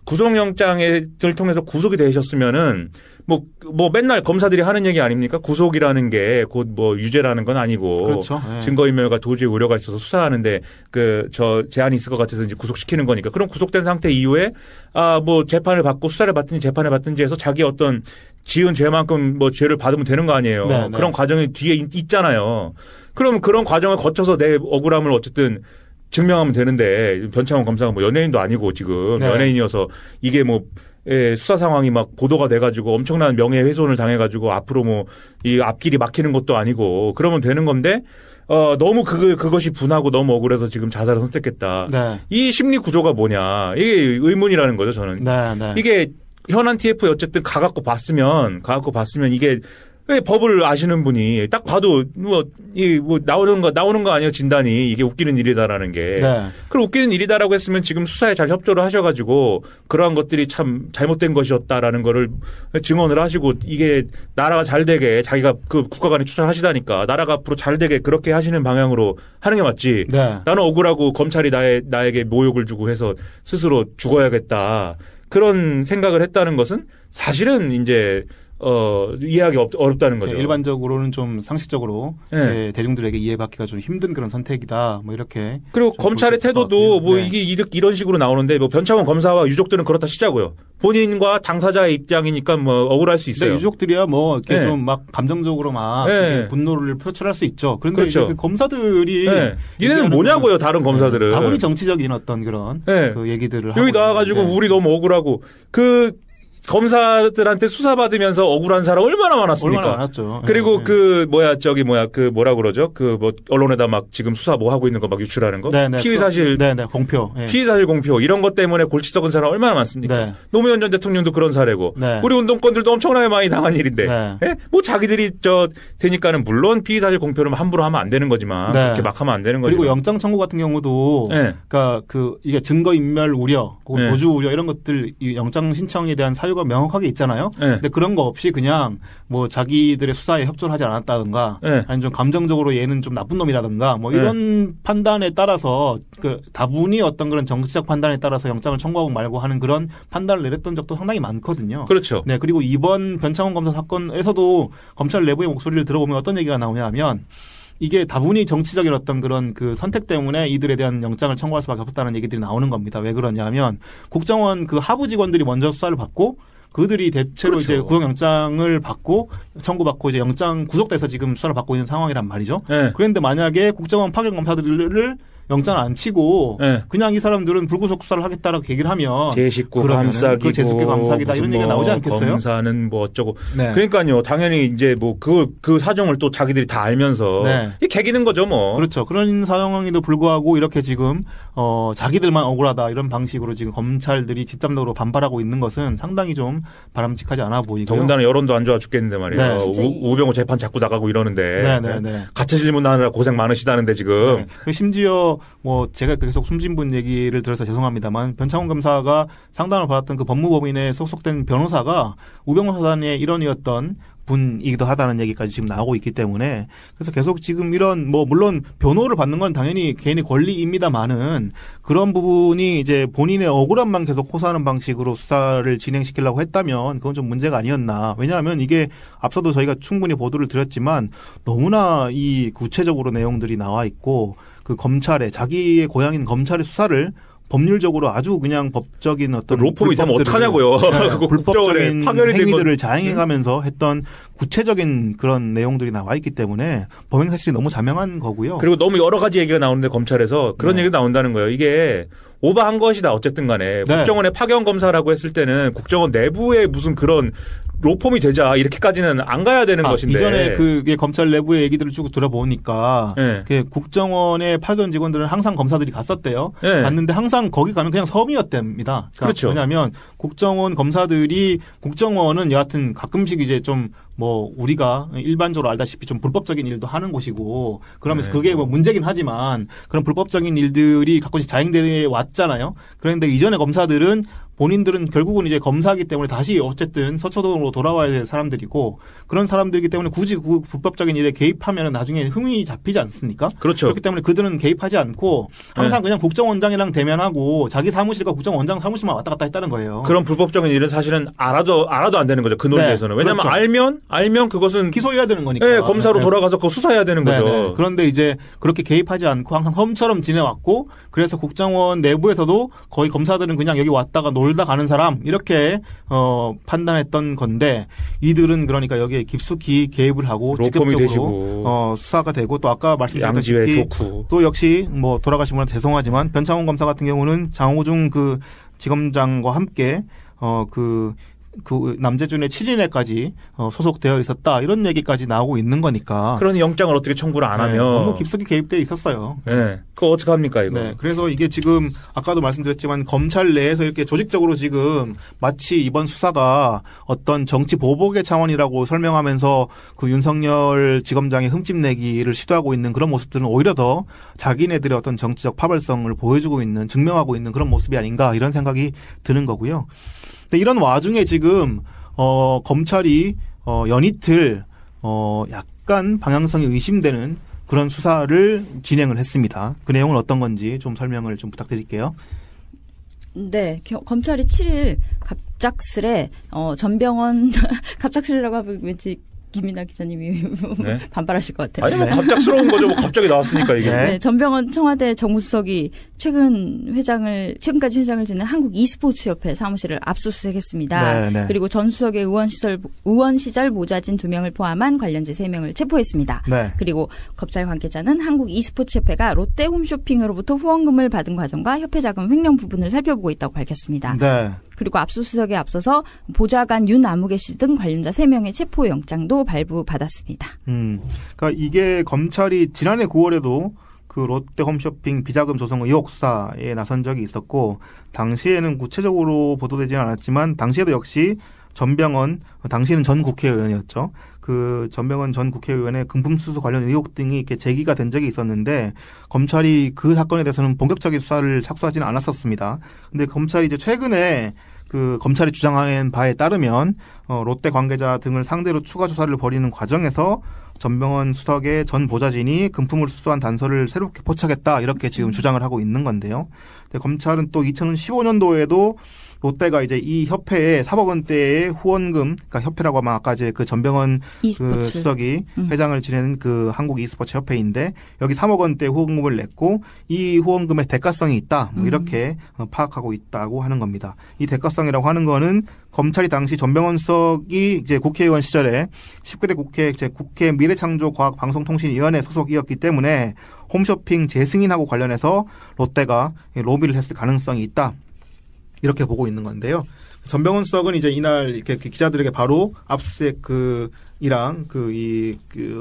구속영장을 통해서 구속이 되셨으면은 뭐 맨날 검사들이 하는 얘기 아닙니까? 구속이라는 게 곧 뭐 유죄라는 건 아니고 그렇죠. 네. 증거인멸과 도주의 우려가 있어서 수사하는데 제한이 있을 것 같아서 이제 구속시키는 거니까 그럼 구속된 상태 이후에 뭐 재판을 받고 수사를 받든지 재판을 받든지 해서 자기 어떤 지은 죄만큼 뭐 죄를 받으면 되는 거 아니에요. 네, 네. 그런 과정이 뒤에 있잖아요. 그럼 그런 과정을 거쳐서 내 억울함을 어쨌든 증명하면 되는데 변창훈 검사가 뭐 연예인도 아니고 지금 네. 연예인이어서 이게 뭐 수사 상황이 막 보도가 돼가지고 엄청난 명예훼손을 당해가지고 앞으로 뭐 이 앞길이 막히는 것도 아니고 그러면 되는 건데 너무 그것이 분하고 너무 억울해서 지금 자살을 선택했다. 네. 이 심리 구조가 뭐냐 이게 의문이라는 거죠 저는. 네, 네. 이게 현안 TF에 어쨌든 가갖고 봤으면 이게 왜 법을 아시는 분이 딱 봐도 나오는 거 아니에요 진단이 이게 웃기는 일이다라는 게. 네. 그럼 웃기는 일이다라고 했으면 지금 수사에 잘 협조를 하셔가지고 그러한 것들이 참 잘못된 것이었다라는 거를 증언을 하시고 이게 나라가 잘 되게 자기가 그 국가 간에 추천하시다니까 나라가 앞으로 잘 되게 그렇게 하시는 방향으로 하는 게 맞지. 네. 나는 억울하고 검찰이 나에게 모욕을 주고 해서 스스로 죽어야겠다. 그런 생각을 했다는 것은 사실은 이제 이해하기 어렵다는 거죠. 일반적으로는 좀 상식적으로 네. 대중들에게 이해받기가 좀 힘든 그런 선택이다. 뭐 이렇게. 그리고 검찰의 태도도 뭐 네. 이게 이런 식으로 나오는데 뭐 변창훈 검사와 유족들은 그렇다 치자고요. 본인과 당사자의 입장이니까 뭐 억울할 수 있어요. 유족들이야 뭐 이렇게 네. 좀 막 감정적으로 막 네. 분노를 표출할 수 있죠. 그런데 그렇죠. 이제 그 검사들이 네. 니네는 뭐냐고요, 다른 검사들은. 다분히 정치적인 어떤 그런 네. 그 얘기들을 하고 여기 나와가지고 있는데. 우리 너무 억울하고 검사들한테 수사받으면서 억울한 사람 얼마나 많았습니까? 얼마나 많았죠. 그리고 네. 뭐라 그러죠? 언론에다 막 지금 수사 뭐 하고 있는 거 막 유출하는 거? 네, 네. 피의사실. 네네. 공표. 네. 피의사실 공표. 이런 것 때문에 골치 썩은 사람 얼마나 많습니까? 네. 노무현 전 대통령도 그런 사례고. 네. 우리 운동권들도 엄청나게 많이 당한 일인데. 네. 예? 뭐 자기들이 되니까는 물론 피의사실 공표를 함부로 하면 안 되는 거지만. 네. 그렇게 막 하면 안 되는 거지만. 그리고 영장 청구 같은 경우도 네. 그러니까 이게 증거 인멸 우려, 네. 도주 우려 이런 것들 이 영장 신청에 대한 사유가 명확하게 있잖아요. 네. 근데 그런 거 없이 그냥 뭐 자기들의 수사에 협조를 하지 않았다든가 네. 아니면 좀 감정적으로 얘는 좀 나쁜 놈이라든가 뭐 이런 판단에 따라서 다분히 어떤 그런 정치적 판단에 따라서 영장을 청구하고 말고 하는 그런 판단을 내렸던 적도 상당히 많거든요. 그렇죠. 네. 그리고 이번 변창훈 검사 사건에서도 검찰 내부의 목소리를 들어보면 어떤 얘기가 나오냐 하면 이게 다분히 정치적인 어떤 그런 그 선택 때문에 이들에 대한 영장을 청구할 수밖에 없었다는 얘기들이 나오는 겁니다. 왜 그러냐 하면 국정원 그 하부 직원들이 먼저 수사를 받고 그들이 대체로 그렇죠. 이제 구속영장을 받고 청구받고 이제 영장 구속돼서 지금 수사를 받고 있는 상황이란 말이죠. 네. 그런데 만약에 국정원 파견 검사들을 영장을 안 치고 네. 그냥 이 사람들은 불구속 수사를 하겠다라고 얘기를 하면 제 식구 그러면은 감싸기고 그 제 식구 감싸기다 이런 얘기가 나오지 않겠어요? 검사는 뭐 어쩌고. 네. 그러니까요. 당연히 이제 뭐 그 사정을 또 자기들이 다 알면서 네. 이 개기는 거죠, 뭐. 그렇죠. 그런 상황에도 불구하고 이렇게 지금 자기들만 억울하다 이런 방식으로 지금 검찰들이 집단적으로 반발하고 있는 것은 상당히 좀 바람직하지 않아 보이고요. 더군다나 여론도 안 좋아 죽겠는데 말이에요. 네. 진짜 우병우 재판 자꾸 나가고 이러는데. 네네네. 가처 질문하느라 고생 많으시다는데 지금. 네. 그리고 심지어 뭐 제가 계속 숨진 분 얘기를 들어서 죄송합니다만 변창훈 검사가 상담을 받았던 그 법무법인에 소속된 변호사가 우병우 사단의 일원이었던 분이기도 하다는 얘기까지 지금 나오고 있기 때문에 그래서 계속 지금 이런 뭐 물론 변호를 받는 건 당연히 개인의 권리입니다만은 그런 부분이 이제 본인의 억울함만 계속 호소하는 방식으로 수사를 진행시키려고 했다면 그건 좀 문제가 아니었나. 왜냐하면 이게 앞서도 저희가 충분히 보도를 드렸지만 너무나 이 구체적으로 내용들이 나와 있고 그 검찰의 자기의 고향인 검찰의 수사를 법률적으로 아주 그냥 법적인 어떤 로펌이 되면 어떡하냐고요. 네, 불법적인 파견이 된 행위들을 자행해가면서 했던 구체적인 그런 내용들이 나와 있기 때문에 범행 사실이 너무 자명한 거고요. 그리고 너무 여러 가지 얘기가 나오는데 검찰에서 그런 얘기가 나온다는 거예요. 이게 오버한 것이다 어쨌든 간에. 네. 국정원의 파견 검사라고 했을 때는 국정원 내부에 무슨 그런 로펌이 되자 이렇게까지는 안 가야 되는 것인데. 이전에 그게 검찰 내부의 얘기들을 쭉 들어보니까 네. 그 국정원의 파견 직원들은 항상 검사들이 갔었대요. 네. 갔는데 항상 거기 가면 그냥 섬이었답니다. 그러니까 그렇죠. 왜냐하면 국정원 검사들이 국정원은 여하튼 가끔씩 이제 좀 뭐 우리가 일반적으로 알다시피 좀 불법적인 일도 하는 곳이고 그러면서 네. 그게 뭐 문제긴 하지만 그런 불법적인 일들이 가끔씩 자행돼 왔잖아요. 그런데 이전에 검사들은 본인들은 결국은 이제 검사이기 때문에 다시 어쨌든 서초동으로 돌아와야 될 사람들이고 그런 사람들이기 때문에 굳이 그 불법적인 일에 개입하면 나중에 흠이 잡히지 않습니까? 그렇죠. 그렇기 때문에 그들은 개입하지 않고 항상 그냥 국정원장이랑 대면하고 자기 사무실과 국정원장 사무실만 왔다 갔다 했다는 거예요. 그런 불법적인 일은 사실은 알아도 안 되는 거죠. 그 논리에서는. 네, 왜냐하면 그렇죠. 알면 그것은 기소해야 되는 거니까. 네, 검사로 네. 돌아가서 그거 수사해야 되는 거죠. 네. 그런데 이제 그렇게 개입하지 않고 항상 섬처럼 지내왔고 그래서 국정원 내부에서도 거의 검사들은 그냥 여기 왔다가 놀다 가는 사람 이렇게 판단했던 건데 이들은 그러니까 여기에 깊숙이 개입을 하고 로펌이 되시고 직접적으로 수사가 되고 또 아까 양지회 말씀드렸다시피 좋고 또 역시 뭐 돌아가신 분한테 죄송하지만 변창훈 검사 같은 경우는 장호중 그 지검장과 함께 그 남재준의 취진회까지 소속되어 있었다 이런 얘기까지 나오고 있는 거니까. 그런 영장을 어떻게 청구를 안 하면 너무 깊숙이 개입되어 있었어요. 네, 그거 어떻게 합니까 이거? 네, 그래서 이게 지금 아까도 말씀드렸지만 검찰 내에서 이렇게 조직적으로 지금 마치 이번 수사가 어떤 정치 보복의 차원이라고 설명하면서 그 윤석열 지검장의 흠집내기를 시도하고 있는 그런 모습들은 오히려 더 자기네들의 어떤 정치적 파벌성을 보여주고 있는 증명하고 있는 그런 모습이 아닌가 이런 생각이 드는 거고요. 근데 이런 와중에 지금 검찰이 연이틀 약간 방향성이 의심되는 그런 수사를 진행을 했습니다. 그 내용은 어떤 건지 좀 설명을 좀 부탁드릴게요. 네, 검찰이 7일 갑작스레 전병헌 갑작스레라고 하면 왠지 김이나 기자님이 네? 반발하실 것 같아요. 아니 뭐 갑작스러운 거죠. 뭐 갑자기 나왔으니까 이게. 네, 전병헌 청와대 정무수석이 최근까지 회장을 지낸 한국 e스포츠협회 사무실을 압수수색했습니다. 네, 네. 그리고 전 수석의 의원 시절 모자진 2명을 포함한 관련자 3명을 체포했습니다. 네. 그리고 검찰 관계자는 한국 e스포츠협회가 롯데 홈쇼핑으로부터 후원금을 받은 과정과 협회 자금 횡령 부분을 살펴보고 있다고 밝혔습니다. 네. 그리고 압수수색에 앞서서 보좌관 윤아무개 씨 등 관련자 3명의 체포영장도 발부받았습니다. 그러니까 이게 검찰이 지난해 9월에도 그 롯데 홈쇼핑 비자금 조성 의혹 수사에 나선 적이 있었고 당시에는 구체적으로 보도되지는 않았지만 당시에도 역시 전병헌 당시에는 전 국회의원이었죠. 그 전병헌 전 국회의원의 금품 수수 관련 의혹 등이 이렇게 제기가 된 적이 있었는데 검찰이 그 사건에 대해서는 본격적인 수사를 착수하지는 않았었습니다. 근데 검찰이 이제 최근에 그 검찰이 주장한 바에 따르면 롯데 관계자 등을 상대로 추가 조사를 벌이는 과정에서 전병헌 수석의 전 보좌진이 금품을 수수한 단서를 새롭게 포착했다 이렇게 지금 주장을 하고 있는 건데요. 근데 검찰은 또 2015년도에도 롯데가 이제 이 협회에 3억 원대의 후원금, 그러니까 협회라고 하면 아까 이제 그 전병헌 그 수석이 회장을 지내는 그 한국 e스포츠 협회인데 여기 3억 원대 후원금을 냈고 이 후원금의 대가성이 있다, 뭐 이렇게 파악하고 있다고 하는 겁니다. 이 대가성이라고 하는 거는 검찰이 당시 전병헌 수석이 이제 국회의원 시절에 19대 국회 미래창조과학방송통신위원회 소속이었기 때문에 홈쇼핑 재승인하고 관련해서 롯데가 로비를 했을 가능성이 있다. 이렇게 보고 있는 건데요. 전병헌 수석은 이제 이날 이렇게 기자들에게 바로 압수수색 이랑 그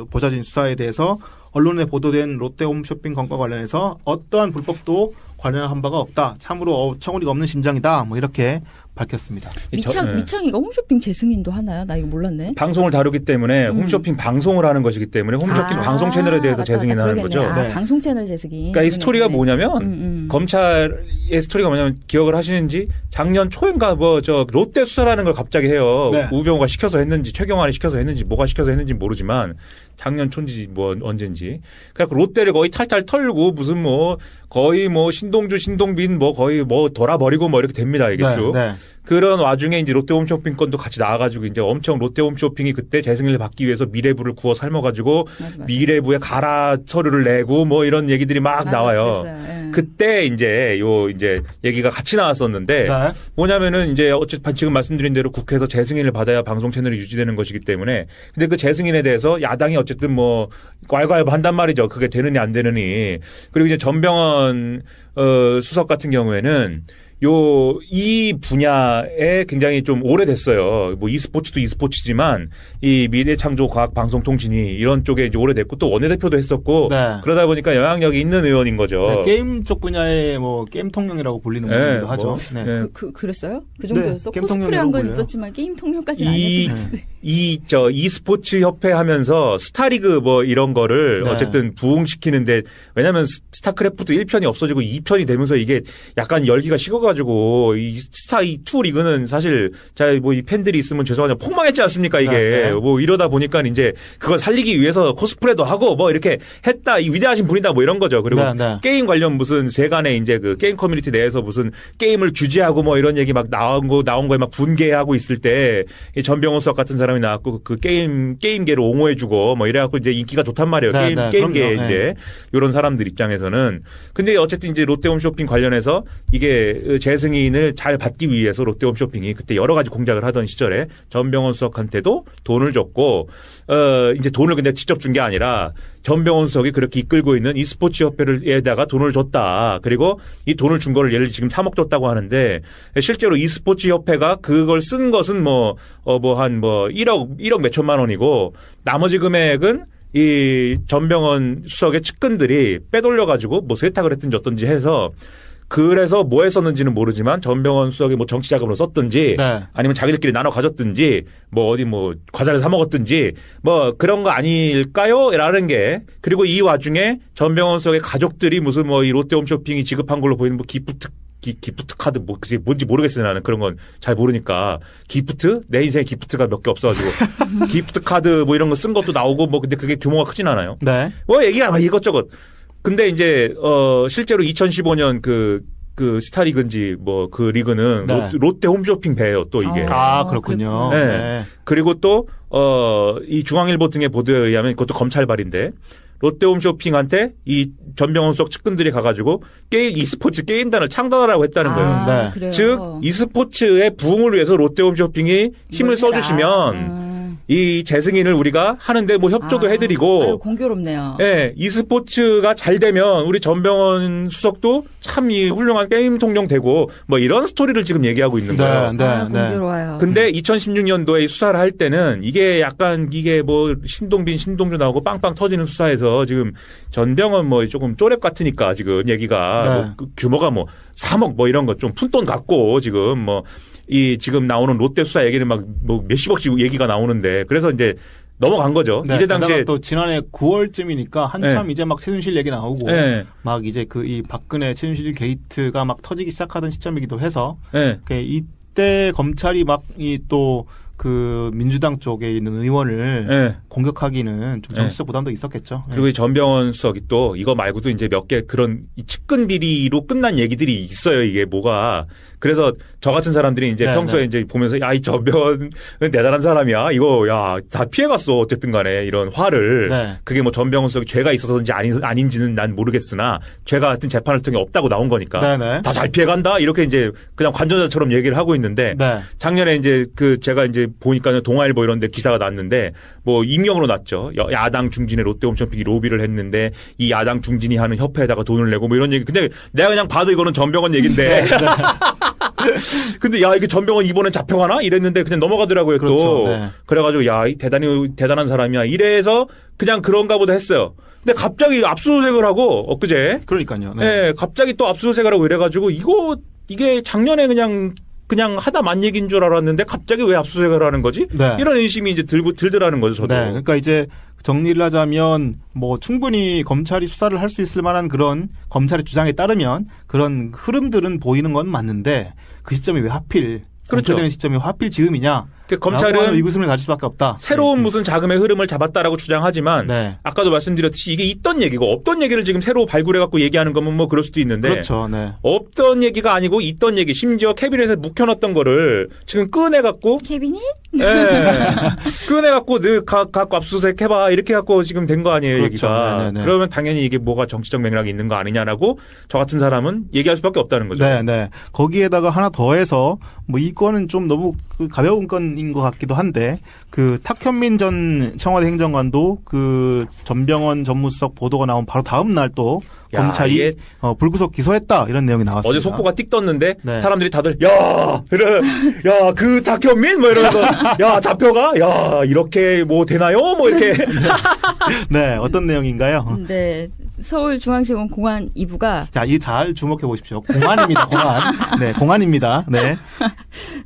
보좌진 수사에 대해서 언론에 보도된 롯데 홈쇼핑 건과 관련해서 어떠한 불법도 관련한 바가 없다. 참으로 청우리가 없는 심장이다. 뭐 이렇게 밝혔습니다. 미창이가 홈쇼핑 재승인도 하나요? 나 이거 몰랐네. 방송을 다루기 때문에 홈쇼핑 방송을 하는 것이기 때문에 홈쇼핑 방송 채널에 대해서 재승인을 하는 거죠. 네. 방송 채널 재승인. 그러니까 이 스토리가 뭐냐면 검찰의 스토리가 뭐냐면 기억을 하시는지 작년 초인가 뭐 저 롯데 수사라는 걸 갑자기 해요. 네. 우병우가 시켜서 했는지 최경환이 시켜서 했는지 뭐가 시켜서 했는지 모르지만 작년 초인지 뭐 언젠지. 그래서 롯데를 거의 탈탈 털고 무슨 뭐 거의 뭐 신동주 신동빈 뭐 거의 뭐 돌아버리고 뭐 이렇게 됩니다 이게 쭉. 네. 그런 와중에 이제 롯데홈쇼핑 건도 같이 나와가지고 이제 엄청 롯데홈쇼핑이 그때 재승인을 받기 위해서 미래부를 구워 삶아가지고 맞아. 미래부에 가라 서류를 내고 뭐 이런 얘기들이 막 나와요. 네. 그때 이제 이제 얘기가 같이 나왔었는데 네. 뭐냐면은 이제 어쨌든 지금 말씀드린 대로 국회에서 재승인을 받아야 방송 채널이 유지되는 것이기 때문에 근데 그 재승인에 대해서 야당이 어쨌든 뭐 괄괄 한단 말이죠. 그게 되느니 안 되느니. 그리고 이제 전병헌 수석 같은 경우에는 이 분야에 굉장히 좀 오래됐어요. 뭐 e스포츠도 e스포츠지만 이 미래창조과학방송통신이 이런 쪽에 이제 오래됐고 또 원내대표도 했었고 네. 그러다 보니까 영향력이 있는 의원인 거죠. 네, 게임 쪽 분야의 뭐 게임 통령이라고 불리는 분이기도 하죠. 네. 네. 그랬어요? 그 정도였어? 네, 코스프레한 건 있었지만 게임 통령까지는 아니었던 것 e스포츠 협회 하면서 스타리그 뭐 이런 거를 네. 어쨌든 부흥시키는데 왜냐하면 스타크래프트 1편이 없어지고 2편이 되면서 이게 약간 열기가 식어가지고 이 스타2 리그는 사실 뭐 이 팬들이 있으면 죄송하지만 폭망했지 않습니까 이게 네. 뭐 이러다 보니까 이제 그걸 살리기 위해서 코스프레도 하고 뭐 이렇게 했다 이 위대하신 분이다 뭐 이런 거죠. 그리고 네. 게임 관련 무슨 세간에 이제 그 게임 커뮤니티 내에서 무슨 게임을 규제하고 뭐 이런 얘기 막 나온 거에 막 분개하고 있을 때 이 전병헌 수석 같은 사람이 나왔고 그 게임계를 옹호해주고 뭐 이래갖고 이제 인기가 좋단 말이에요. 네, 게임계 이제 이런 사람들 입장에서는 근데 어쨌든 이제 롯데홈쇼핑 관련해서 이게 재승인을 잘 받기 위해서 롯데홈쇼핑이 그때 여러 가지 공작을 하던 시절에 전병헌 수석한테도 돈을 줬고 이제 돈을 근데 직접 준 게 아니라 전병헌 수석이 그렇게 이끌고 있는 e스포츠 협회에다가 돈을 줬다. 그리고 이 돈을 준 거를 예를 지금 3억 줬다고 하는데 실제로 e스포츠 협회가 그걸 쓴 것은 한 1억 몇 천만 원이고 나머지 금액은 이 전병헌 수석의 측근들이 빼돌려가지고 뭐 세탁을 했든지 어떤지 해서 그래서 뭐 했었는지는 모르지만 전병헌 수석이 뭐 정치 자금으로 썼든지 네. 아니면 자기들끼리 나눠 가졌든지 뭐 어디 뭐 과자를 사 먹었든지 뭐 그런 거 아닐까요? 라는 게 그리고 이 와중에 전병헌 수석의 가족들이 무슨 뭐 이 롯데홈쇼핑이 지급한 걸로 보이는 뭐 기프트 카드 뭐 그게 뭔지 모르겠어요. 나는 그런 건 잘 모르니까 기프트 내 인생에 기프트가 몇 개 없어가지고 기프트 카드 뭐 이런 거 쓴 것도 나오고 뭐 근데 그게 규모가 크진 않아요. 네. 뭐 얘기가 막 이것저것. 근데 이제 실제로 2015년 그 스타리그인지 뭐 그 리그는 네. 롯데 홈쇼핑 배예요. 또 이게. 그렇군요. 네. 네. 그리고 또 이 중앙일보 등의 보도에 의하면 그것도 검찰발인데 롯데홈쇼핑한테 이 전병헌 수석 측근들이 가가지고 e스포츠 게임단을 창단하라고 했다는 거예요. 네. 즉 e스포츠의 부흥을 위해서 롯데홈쇼핑이 힘을 써주시면 이 재승인을 우리가 하는데 뭐 협조도 해드리고. 아유, 공교롭네요. 네, e스포츠가 잘 되면 우리 전병헌 수석도 참 이 훌륭한 게임 통령 되고 뭐 이런 스토리를 지금 얘기하고 있는 거예요. 공교로워요. 근데 2016년도에 수사를 할 때는 이게 약간 이게 뭐 신동주 나오고 빵빵 터지는 수사에서 지금 전병헌 뭐 조금 쪼렙 같으니까 지금 얘기가 뭐 규모가 뭐 3억 뭐 이런 거 좀 푼돈 같고 지금 뭐 지금 나오는 롯데 수사 얘기는 막 뭐 몇십억씩 얘기가 나오는데 그래서 이제 넘어간 거죠. 네, 이때 당시에 또 지난해 9월쯤이니까 한참 네. 이제 막 최순실 얘기 나오고 네. 막 이제 이 박근혜 최순실 게이트가 막 터지기 시작하던 시점이기도 해서 네. 이때 검찰이 막 그 민주당 쪽에 있는 의원을 네. 공격하기는 좀 정치적 부담도 있었겠죠. 그리고 네. 전병헌 수석이 또 이거 말고도 이제 몇 개 그런 측근 비리로 끝난 얘기들이 있어요. 이게 뭐가. 그래서 저 같은 사람들이 이제 평소에 이제 보면서 이 전병헌은 대단한 사람이야. 이거 다 피해갔어. 어쨌든 간에 이런 화를. 그게 뭐 전병헌 수석이 죄가 있어서인지 아닌지는 난 모르겠으나 죄가 하여튼 재판을 통해 없다고 나온 거니까. 다 잘 피해간다. 이렇게 이제 그냥 관전자처럼 얘기를 하고 있는데 작년에 이제 제가 이제 보니까 동아일보 이런 데 기사가 났는데 뭐 익명으로 났죠. 야당 중진의 롯데홈쇼핑이 로비를 했는데 이 야당 중진이 하는 협회에다가 돈을 내고 뭐 이런 얘기. 근데 내가 그냥 봐도 이거는 전병헌 얘기인데. 근데 이게 전병헌 이번엔 잡혀가나? 이랬는데 그냥 넘어가더라고요. 그렇죠. 또. 그래가지고 대단한 사람이야. 이래서 그냥 그런가 보다 했어요. 근데 갑자기 압수수색을 하고 엊그제 그러니까요. 네. 갑자기 또 압수수색을 하고 이래가지고 이게 작년에 그냥 하다 만 얘기인 줄 알았는데 갑자기 왜 압수수색을 하는 거지? 네. 이런 의심이 이제 들더라는 거죠, 저도. 네. 그러니까 이제 정리를 하자면 뭐 충분히 검찰이 수사를 할 수 있을 만한 그런 검찰의 주장에 따르면 그런 흐름들은 보이는 건 맞는데 그 시점이 왜 하필 그렇죠. 검토되는 시점이 하필 지금이냐? 검찰은 의구심을 가질 수밖에 없다. 새로운 무슨 자금의 흐름을 잡았다라고 주장하지만 네. 아까도 말씀드렸듯이 이게 있던 얘기고 없던 얘기를 지금 새로 발굴해갖고 얘기하는 거면 뭐 그럴 수도 있는데 그렇죠. 네. 없던 얘기가 아니고 있던 얘기 심지어 캐비넷에 묵혀놨던 거를 지금 꺼내갖고 캐비닛? 예. 꺼내갖고 갖고 압수수색 해봐 이렇게 갖고 지금 된 거 아니에요. 그렇죠. 얘기가. 네네네. 그러면 당연히 이게 뭐가 정치적 맥락이 있는 거 아니냐라고 저 같은 사람은 얘기할 수밖에 없다는 거죠. 네, 네. 거기에다가 하나 더해서 뭐 이 건은 좀 너무 가벼운 건인 것 같기도 한데 그 탁현민 전 청와대 행정관도 그 전병헌 전무수석 보도가 나온 바로 다음 날 또 야, 검찰이 불구속 기소했다 이런 내용이 나왔습니다. 어제 속보가 띡 떴는데 네. 사람들이 다들 야 그 탁현민 뭐 이러면서 야 잡혀가 야 이렇게 뭐 되나요 뭐 이렇게 네 어떤 내용인가요? 네, 서울중앙지검 공안 2부가 자, 이 잘 주목해 보십시오. 공안입니다. 공안. 네, 공안입니다. 네.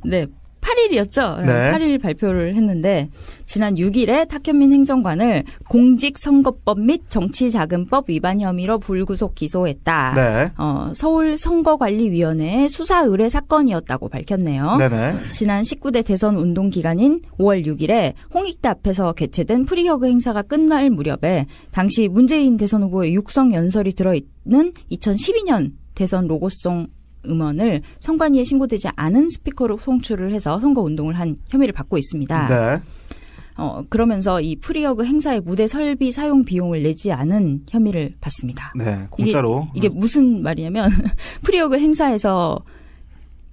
네. 8일이었죠. 네. 8일 발표를 했는데 지난 6일에 탁현민 행정관을 공직선거법 및 정치자금법 위반 혐의로 불구속 기소했다. 네. 서울선거관리위원회의 수사 의뢰 사건이었다고 밝혔네요. 네네. 지난 19대 대선 운동 기간인 5월 6일에 홍익대 앞에서 개최된 프리허그 행사가 끝날 무렵에 당시 문재인 대선 후보의 육성 연설이 들어있는 2012년 대선 로고송 음원을 선관위에 신고되지 않은 스피커로 송출을 해서 선거운동을 한 혐의를 받고 있습니다. 네. 그러면서 이 프리허그 행사의 무대 설비 사용 비용을 내지 않은 혐의를 받습니다. 네, 공짜로. 이게 무슨 말이냐면 프리허그 행사에서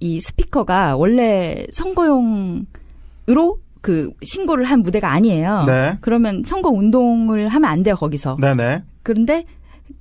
이 스피커가 원래 선거용으로 그 신고를 한 무대가 아니에요. 네. 그러면 선거운동을 하면 안 돼요, 거기서. 네네. 그런데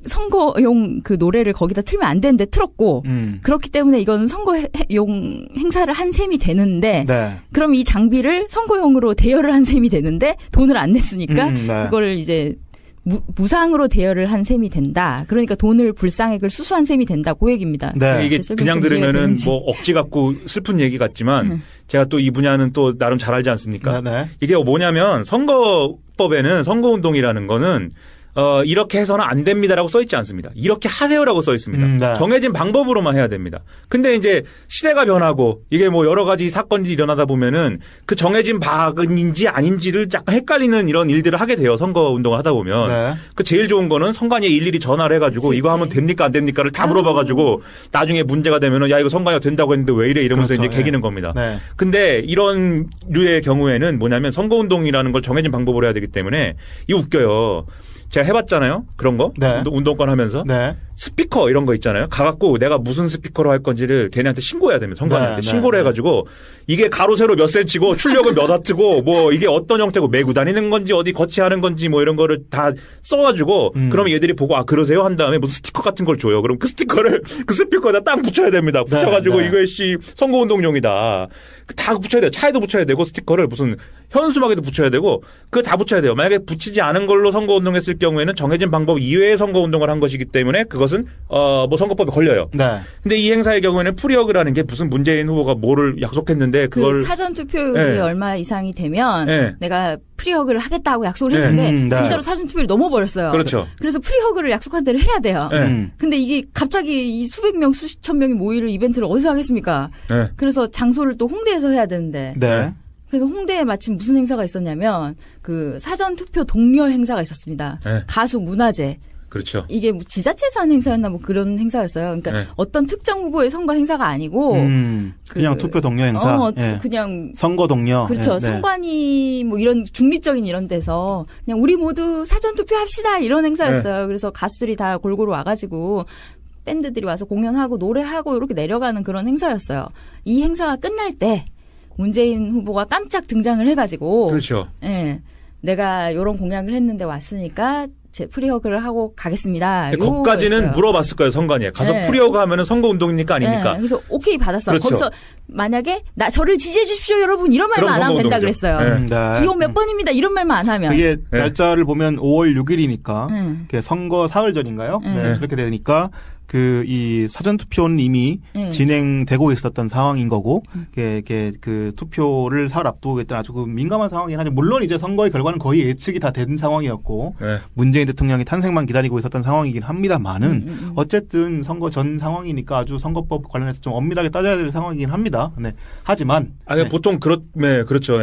선거용 그 노래를 거기다 틀면 안 되는데 틀었고 그렇기 때문에 이건 선거용 행사를 한 셈이 되는데 네. 그럼 이 장비를 선거용으로 대여를 한 셈이 되는데 돈을 안 냈으니까 네. 그걸 이제 무상으로 대여를 한 셈이 된다. 그러니까 돈을 불상액을 수수한 셈이 된다. 그 얘기입니다. 네. 이게 그냥 들으면은 뭐 억지 갖고 슬픈 얘기 같지만 제가 또 이 분야는 또 나름 잘 알지 않습니까? 네네. 이게 뭐냐면 선거법에는 선거운동이라는 거는 이렇게 해서는 안 됩니다라고 써 있지 않습니다. 이렇게 하세요라고 써 있습니다. 네. 정해진 방법으로만 해야 됩니다. 근데 이제 시대가 변하고 이게 뭐 여러 가지 사건들이 일어나다 보면은 그 정해진 바인지 아닌지를 약간 헷갈리는 이런 일들을 하게 돼요. 선거 운동을 하다 보면. 네. 그 제일 좋은 거는 선관위에 일일이 전화를 해가지고 그치. 이거 하면 됩니까 안 됩니까를 다 물어봐가지고 나중에 문제가 되면은 야 이거 선관위가 된다고 했는데 왜 이래 이러면서 그렇죠. 이제 개기는 네. 겁니다. 네. 근데 이런 류의 경우에는 뭐냐면 선거운동이라는 걸 정해진 방법으로 해야 되기 때문에 이 웃겨요. 제가 해봤잖아요. 그런 거. 네. 운동권 하면서. 네. 스피커 이런 거 있잖아요. 가갖고 내가 무슨 스피커로 할 건지를 걔네한테 신고해야 됩니다. 선관위한테. 네, 신고를 네. 해가지고 이게 가로 세로 몇 센치고 출력은 몇 와트고 뭐 이게 어떤 형태고 메고 다니는 건지 어디 거치하는 건지 뭐 이런 거를 다 써가지고 그러면 얘들이 보고 아 그러세요? 한 다음에 무슨 스티커 같은 걸 줘요. 그럼 그 스티커를 그 스피커에다 딱 붙여야 됩니다. 붙여가지고 네. 이거 씨 선거운동용이다. 다 붙여야 돼요. 차에도 붙여야 되고 스티커를 무슨 현수막에도 붙여야 되고 그거 다 붙여야 돼요. 만약에 붙이지 않은 걸로 선거운동했을 경우에는 정해진 방법 이외의 선거운동을 한 것이기 때문에 그것은 뭐 선거법에 걸려요. 네. 근데 이 행사의 경우에는 프리허그라는 게 무슨 문재인 후보가 뭐를 약속했는데 그걸 그 사전 투표율이 네. 얼마 이상이 되면 네. 내가 프리허그를 하겠다고 약속을 네. 했는데 네. 진짜로 사전 투표율이 넘어버렸어요. 그렇죠. 그래서 프리허그를 약속한 대로 해야 돼요. 네. 근데 이게 갑자기 이 수백 명, 수천 명이 모일 이벤트를 어디서 하겠습니까? 네. 그래서 장소를 또 홍대에서 해야 되는데. 네. 그래서 홍대에 마침 무슨 행사가 있었냐면 그 사전 투표 독려 행사가 있었습니다. 네. 가수 문화제. 그렇죠. 이게 뭐 지자체에서 하는 행사였나 뭐 그런 행사였어요. 그러니까 네. 어떤 특정 후보의 선거 행사가 아니고 그냥 투표 동료 행사. 예. 그냥 선거 동료. 그렇죠. 예. 네. 선관위 뭐 이런 중립적인 이런 데서 그냥 우리 모두 사전 투표합시다 이런 행사였어요. 그래서 가수들이 다 골고루 와가지고 밴드들이 와서 공연하고 노래하고 이렇게 내려가는 그런 행사였어요. 이 행사가 끝날 때 문재인 후보가 깜짝 등장을 해가지고 그렇죠. 예, 내가 이런 공약을 했는데 왔으니까 제 프리허그를 하고 가겠습니다. 거기까지는 요거였어요. 물어봤을 거예요, 선관위에. 가서 네. 프리허그 하면은 선거운동입니까 아닙니까? 네, 그래서 오케이 받았어요. 그렇죠. 거기서 만약에 저를 지지해 주십시오 여러분 이런 말만 안 하면 된다 그랬어요. 기호 몇 번입니다 이런 말만 안 하면. 그게 날짜를 보면 5월 6일이니까 선거 사흘 전인가요? 그렇게 되니까 이 사전 투표는 이미 진행되고 있었던 상황인 거고, 그 투표를 사흘 앞두고 있던 아주 그 민감한 상황이긴 하죠. 물론 이제 선거의 결과는 거의 예측이 다 된 상황이었고, 문재인 대통령이 탄생만 기다리고 있었던 상황이긴 합니다만은, 어쨌든 선거 전 상황이니까 아주 선거법 관련해서 좀 엄밀하게 따져야 될 상황이긴 합니다. 네. 하지만. 보통 그렇죠.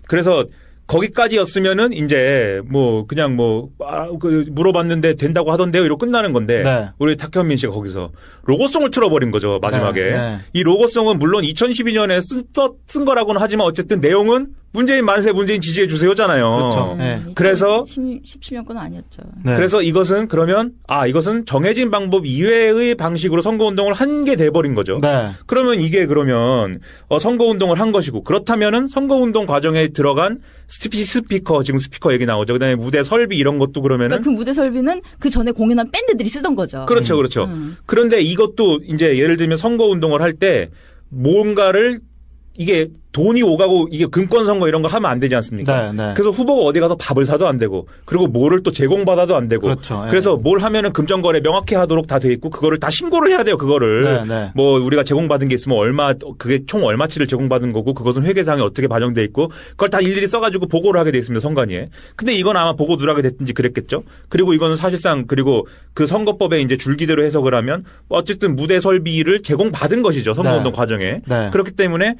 그래서 거기까지였으면은 이제 그냥 물어봤는데 된다고 하던데요 이러고 끝나는 건데 우리 탁현민 씨가 거기서 로고송을 틀어버린 거죠 마지막에. 이 로고송은 물론 2012년에 쓴 거라고는 하지만 어쨌든 내용은 문재인 만세 문재인 지지해 주세요잖아요. 그렇죠. 그래서 17년 건 아니었죠. 그래서 이것은 그러면 이것은 정해진 방법 이외의 방식으로 선거운동을 한 게 돼버린 거죠. 그러면 이게 그러면 선거운동을 한 것이고 그렇다면은 선거운동 과정에 들어간 스피커 지금 스피커 얘기 나오죠. 그다음에 무대 설비 이런 것도 그러면은 그러니까 그 무대 설비는 그 전에 공연한 밴드들이 쓰던 거죠. 그렇죠. 그런데 이것도 이제 예를 들면 선거운동을 할 때 뭔가를 이게 돈이 오가고 이게 금권 선거 이런 거 하면 안 되지 않습니까? 그래서 후보가 어디 가서 밥을 사도 안 되고 그리고 뭐를 또 제공받아도 안 되고 그래서 뭘 하면은 금전거래 명확히 하도록 다 돼 있고 그거를 다 신고를 해야 돼요. 그거를 우리가 제공받은 게 있으면 그게 총 얼마치를 제공받은 거고 그것은 회계상에 어떻게 반영돼 있고 그걸 다 일일이 써가지고 보고를 하게 돼 있습니다. 선관위에. 근데 이건 아마 보고 누락이 됐든지 그랬겠죠. 그리고 이거는 사실상 그리고 그 선거법에 이제 줄기대로 해석을 하면 어쨌든 무대 설비를 제공받은 것이죠. 선거운동 과정에. 그렇기 때문에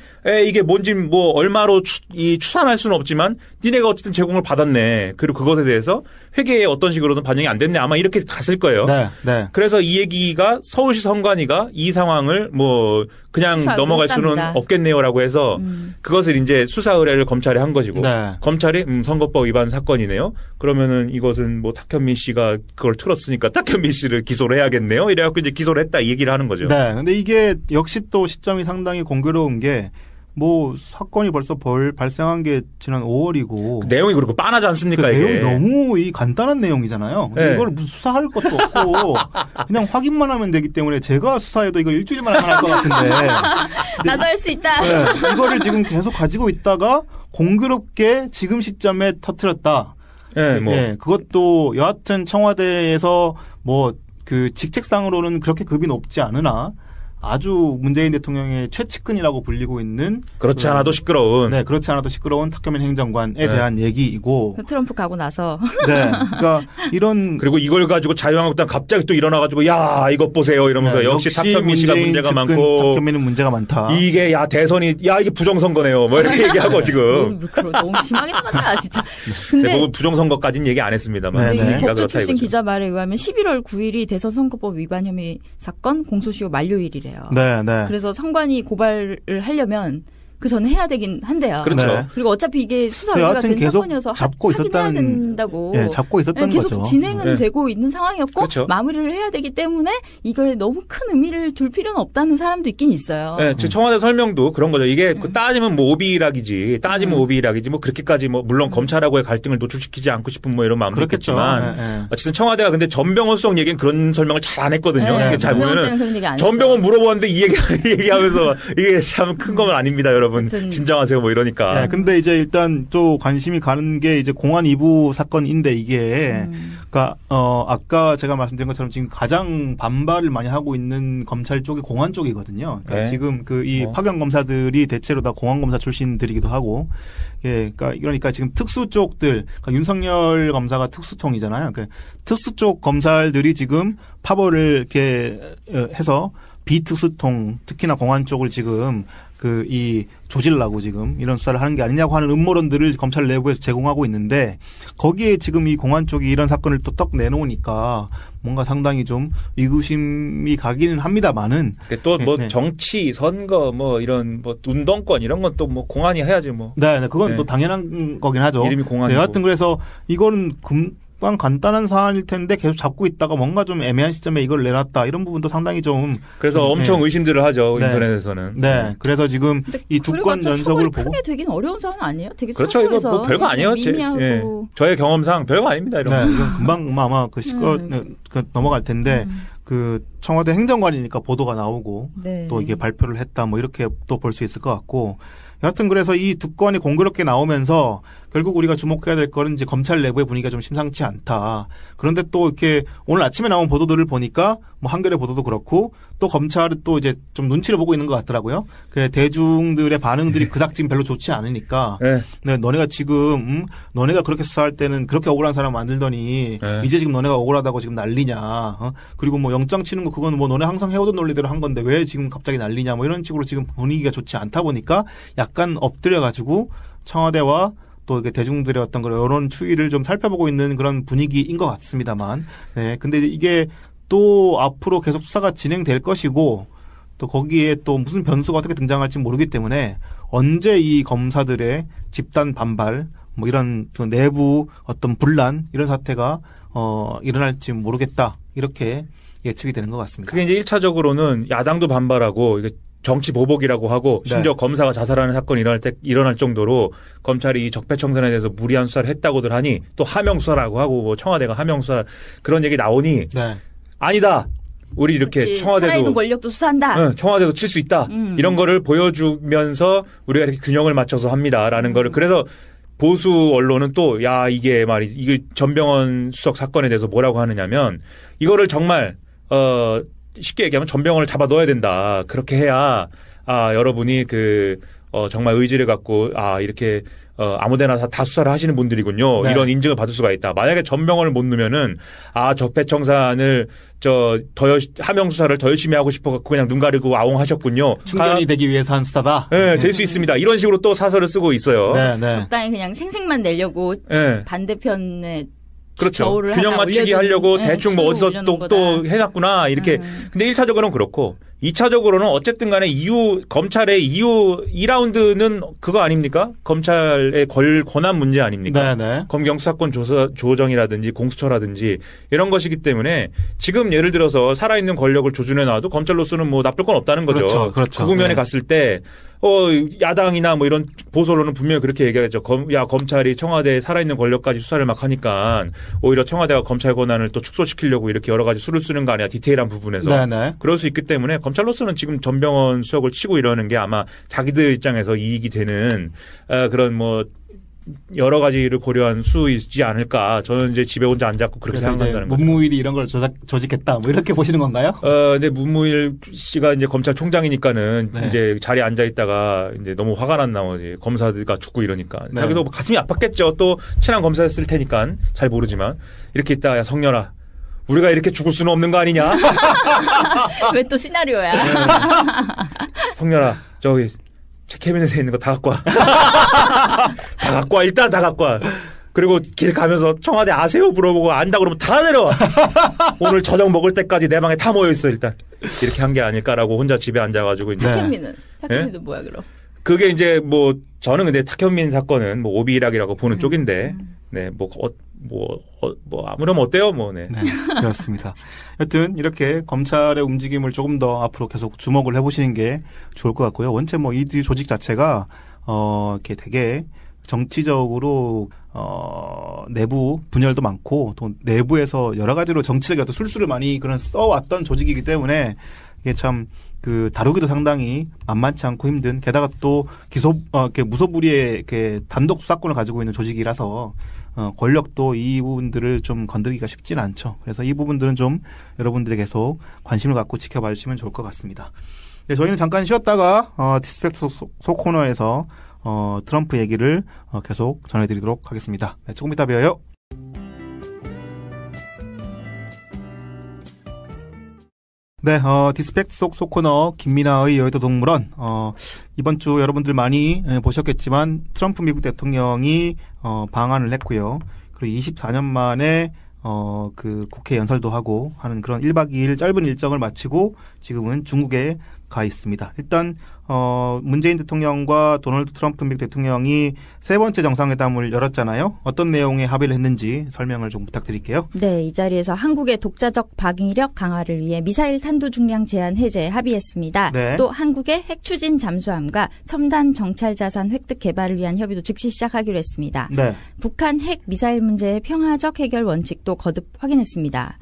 이게 뭔지 얼마로 추산할 수는 없지만 니네가 어쨌든 제공을 받았네. 그리고 그것에 대해서 회계에 어떤 식으로든 반영이 안 됐네. 아마 이렇게 갔을 거예요. 그래서 이 얘기가 서울시 선관위가 이 상황을 그냥 넘어갈 수는 없겠네요라고 해서 그것을 이제 수사 의뢰를 검찰에 한 것이고 검찰이 선거법 위반 사건이네요. 그러면은 이것은 탁현민 씨가 그걸 틀었으니까 탁현민 씨를 기소를 해야겠네요. 이래갖고 이제 기소를 했다 이 얘기를 하는 거죠. 근데 이게 역시 또 시점이 상당히 공교로운 게 사건이 벌써 발생한 게 지난 5월이고. 그 내용이 그렇고 빤하지 않습니까, 이게? 내용이 너무 간단한 내용이잖아요. 이걸 무슨 수사할 것도 없고, 그냥 확인만 하면 되기 때문에 제가 수사해도 이거 일주일만 하면 할 것 같은데. 나도 할 수 있다. 이거를 지금 계속 가지고 있다가 공교롭게 지금 시점에 터뜨렸다. 그것도 여하튼 청와대에서 그 직책상으로는 그렇게 급이 높지 않으나, 아주 문재인 대통령의 최측근이라고 불리고 있는 그렇지 않아도 시끄러운 그렇지 않아도 시끄러운 탁현민 행정관에 대한 얘기이고 트럼프 가고 나서 그러니까 이런 그리고 이걸 가지고 자유한국당 갑자기 또 일어나가지고 야 이것 보세요 이러면서 역시 탁현민 씨가 문제가 많고 탁현민은 문제가 많다. 이게 대선이 이게 부정선거네요. 이렇게 얘기하고 지금 너무 심하게 나갔다 진짜. 근데 부정선거까지는 얘기 안 했습니다만 법조 출신 기자 말에 의하면 11월 9일이 대선 선거법 위반 혐의 사건 공소시효 만료일이래요. 그래서 선관위 고발을 하려면 그 전에 해야 되긴 한데요. 그렇죠. 그리고 어차피 이게 수사 의뢰가 된 사건이어서 확인해야 된다고. 잡고 있었던 계속 거죠. 진행은 되고 있는 상황이었고 마무리를 해야 되기 때문에 이거에 너무 큰 의미를 둘 필요는 없다는 사람도 있긴 있어요. 청와대 설명도 그런 거죠. 이게 따지면 오비락이지. 그렇게까지 물론 검찰하고의 갈등을 노출시키지 않고 싶은 이런 마음도 있겠지만 어쨌든 청와대가 근데 전병헌 수석 얘기는 그런 설명을 잘 안 했거든요. 잘 보면은 전병헌 물어보는데 이 얘기하면서 이게 참 큰 건 아닙니다, 여러분. 진정하세요 이러니까. 근데 이제 일단 또 관심이 가는 게 이제 공안 2부 사건인데 이게 그러니까 아까 제가 말씀드린 것처럼 지금 가장 반발을 많이 하고 있는 검찰 쪽이 공안 쪽이거든요. 그러니까 지금 이 파견 검사들이 대체로 다 공안 검사 출신들이기도 하고, 그러니까 지금 특수 쪽들, 그러니까 윤석열 검사가 특수통이잖아요. 그러니까 특수 쪽 검사들이 지금 파벌을 이렇게 해서 비특수통, 특히나 공안 쪽을 지금 조질라고 지금 이런 수사를 하는 게 아니냐고 하는 음모론들을 검찰 내부에서 제공하고 있는데, 거기에 지금 이 공안 쪽이 이런 사건을 또 떡 내놓으니까 뭔가 상당히 좀 의구심이 가기는 합니다만은. 또 정치, 선거, 이런 운동권 이런 건 또 공안이 해야지 그건 또 당연한 거긴 하죠. 이름이 공안이고. 여하튼 그래서 이거는 간단한 사안일 텐데 계속 잡고 있다가 뭔가 좀 애매한 시점에 이걸 내놨다 이런 부분도 상당히 좀 그래서 엄청 의심들을 하죠. 인터넷에서는. 그래서 지금 이 두 건 연속을 보고 크게 되긴 어려운 사안은 아니에요. 되게 그렇죠. 이거 별거 아니에요. 저의 경험상 별거 아닙니다. 이런 거. 이건 금방 아마 넘어갈 텐데 청와대 행정관이니까 보도가 나오고 네. 또 이게 발표를 했다 뭐 이렇게 또 볼 수 있을 것 같고 여하튼 그래서 이 두 건이 공교롭게 나오면서 결국 우리가 주목해야 될 거는 이제 검찰 내부의 분위기가 좀 심상치 않다. 그런데 또 이렇게 오늘 아침에 나온 보도들을 보니까 뭐 한겨레 보도도 그렇고 또 검찰은 또 이제 좀 눈치를 보고 있는 것 같더라고요. 그 대중들의 반응들이 그닥 지금 별로 좋지 않으니까 네, 너네가 지금 너네가 그렇게 수사할 때는 그렇게 억울한 사람 만들더니 이제 지금 너네가 억울하다고 지금 난리냐. 그리고 뭐 영장 치는 거 그건 뭐 너네 항상 해오던 논리대로 한 건데 왜 지금 갑자기 난리냐. 뭐 이런 식으로 지금 분위기가 좋지 않다 보니까 약간 엎드려가지고 청와대와 또 이게 대중들의 어떤 그런 여론 추이를 좀 살펴보고 있는 그런 분위기인 것 같습니다만. 네. 근데 이게 또 앞으로 계속 수사가 진행될 것이고 또 거기에 또 무슨 변수가 어떻게 등장할지 모르기 때문에 언제 이 검사들의 집단 반발 뭐 이런 그 내부 어떤 분란 이런 사태가 일어날지 모르겠다. 이렇게 예측이 되는 것 같습니다. 그게 이제 1차적으로는 야당도 반발하고 이게 정치 보복이라고 하고 심지어 네. 검사가 자살하는 사건이 일어날 정도로 검찰이 이 적폐청산에 대해서 무리한 수사를 했다고들 하니 또 하명 수사라고 하고 뭐 청와대가 하명 수사 그런 얘기 나오니 네. 아니다. 우리 이렇게 그렇지. 청와대도 살아있는 권력도 수사한다. 응, 청와대도 칠 수 있다. 이런 거를 보여주면서 우리가 이렇게 균형을 맞춰서 합니다라는 거를 그래서 보수 언론은 또 야 이게 이게 전병헌 수석 사건에 대해서 뭐라고 하느냐면 이거를 정말 쉽게 얘기하면 전병헌을 잡아 넣어야 된다. 그렇게 해야 여러분이 정말 의지를 갖고 이렇게 아무데나 다 수사를 하시는 분들이군요. 네. 이런 인증을 받을 수가 있다. 만약에 전병헌을 못 넣으면은 적폐청산을 하명 수사를 더 열심히 하고 싶어 갖고 그냥 눈 가리고 아웅하셨군요. 충전이 되기 위해서 한 수사다. 네, 될 수 있습니다. 이런 식으로 또 사설을 쓰고 있어요. 네, 네. 적당히 그냥 생색만 내려고 네. 반대편에 그렇죠. 균형 맞추기 하려고 대충 뭐 어디서 또 해놨구나 이렇게. 근데 1차적으로는 그렇고 2차적으로는 어쨌든 간에 검찰의 이후 2라운드는 그거 아닙니까? 검찰의 권한 문제 아닙니까? 네네. 검경 수사권 조정이라든지 공수처라든지 이런 것이기 때문에 지금 예를 들어서 살아있는 권력을 조준해 놔도 검찰로서는 뭐 나쁠 건 없다는 거죠. 그렇죠. 그렇죠. 그 국면에 네. 갔을 때 야당이나 뭐 이런 보수언론은 분명히 그렇게 얘기하겠죠. 검찰이 청와대에 살아있는 권력까지 수사를 막 하니까 오히려 청와대가 검찰 권한을 또 축소시키려고 이렇게 여러 가지 수를 쓰는 거 아니야. 디테일한 부분에서. 네네. 그럴 수 있기 때문에 검찰로서는 지금 전병헌 수석을 치고 이러는 게 아마 자기들 입장에서 이익이 되는 그런 뭐 여러 가지를 고려한 수이지 않을까. 저는 이제 집에 혼자 앉았고 그렇게 생각한다는 거죠. 문무일이 이런 걸 조직했다. 뭐 이렇게 보시는 건가요? 근데 문무일 씨가 이제 검찰총장이니까는 네. 이제 자리에 앉아 있다가 이제 너무 화가 난 나머지 검사들과 죽고 이러니까. 네. 자기도 가슴이 아팠겠죠. 또 친한 검사였을 테니까 잘 모르지만 이렇게 있다. 야 성렬아. 우리가 이렇게 죽을 수는 없는 거 아니냐? 왜 또 시나리오야? 네. 성렬아, 저기 캐비넷에 있는 거 다 갖고 와. 다 갖고 와. 일단 다 갖고 와. 그리고 길 가면서 청와대 아세요? 물어보고 안다 그러면 다 내려와. 오늘 저녁 먹을 때까지 내 방에 다 모여 있어 일단. 이렇게 한 게 아닐까라고 혼자 집에 앉아가지고 이제. 탁현민은 네? 뭐야 그럼? 그게 이제 뭐 저는 근데 탁현민 사건은 뭐 오비락이라고 보는 쪽인데, 네 아무렴 어때요? 네. 네, 그렇습니다. 여튼 이렇게 검찰의 움직임을 조금 더 앞으로 계속 주목을 해보시는 게 좋을 것 같고요. 원체 뭐 이 조직 자체가 이렇게 되게 정치적으로 내부 분열도 많고 또 내부에서 여러 가지로 정치적인 어떤 술수를 많이 그런 써왔던 조직이기 때문에 이게 참 다루기도 상당히 만만치 않고 힘든 게다가 또 이렇게 무소불위의 이렇게 단독 수사권을 가지고 있는 조직이라서 권력도 이 부분들을 좀 건드리기가 쉽지는 않죠. 그래서 이 부분들은 좀 여러분들이 계속 관심을 갖고 지켜봐 주시면 좋을 것 같습니다. 네, 저희는 잠깐 쉬었다가 디스펙트 속 코너에서 트럼프 얘기를 계속 전해드리도록 하겠습니다. 네, 조금 이따 봬요. 네, 디스펙트 속 코너 김민아의 여의도 동물원. 이번 주 여러분들 많이 보셨겠지만 트럼프 미국 대통령이 방한을 했고요. 그리고 24년 만에 국회 연설도 하고 하는 그런 1박 2일 짧은 일정을 마치고 지금은 중국에 가 있습니다. 일단 문재인 대통령과 도널드 트럼프 미국 대통령이 세 번째 정상회담을 열었잖아요. 어떤 내용에 합의를 했는지 설명을 좀 부탁드릴게요. 네, 이 자리에서 한국의 독자적 방위력 강화를 위해 미사일 탄도 중량 제한 해제에 합의했습니다. 네. 또 한국의 핵 추진 잠수함과 첨단 정찰 자산 획득 개발을 위한 협의도 즉시 시작하기로 했습니다. 네. 북한 핵 미사일 문제의 평화적 해결 원칙도 거듭 확인했습니다.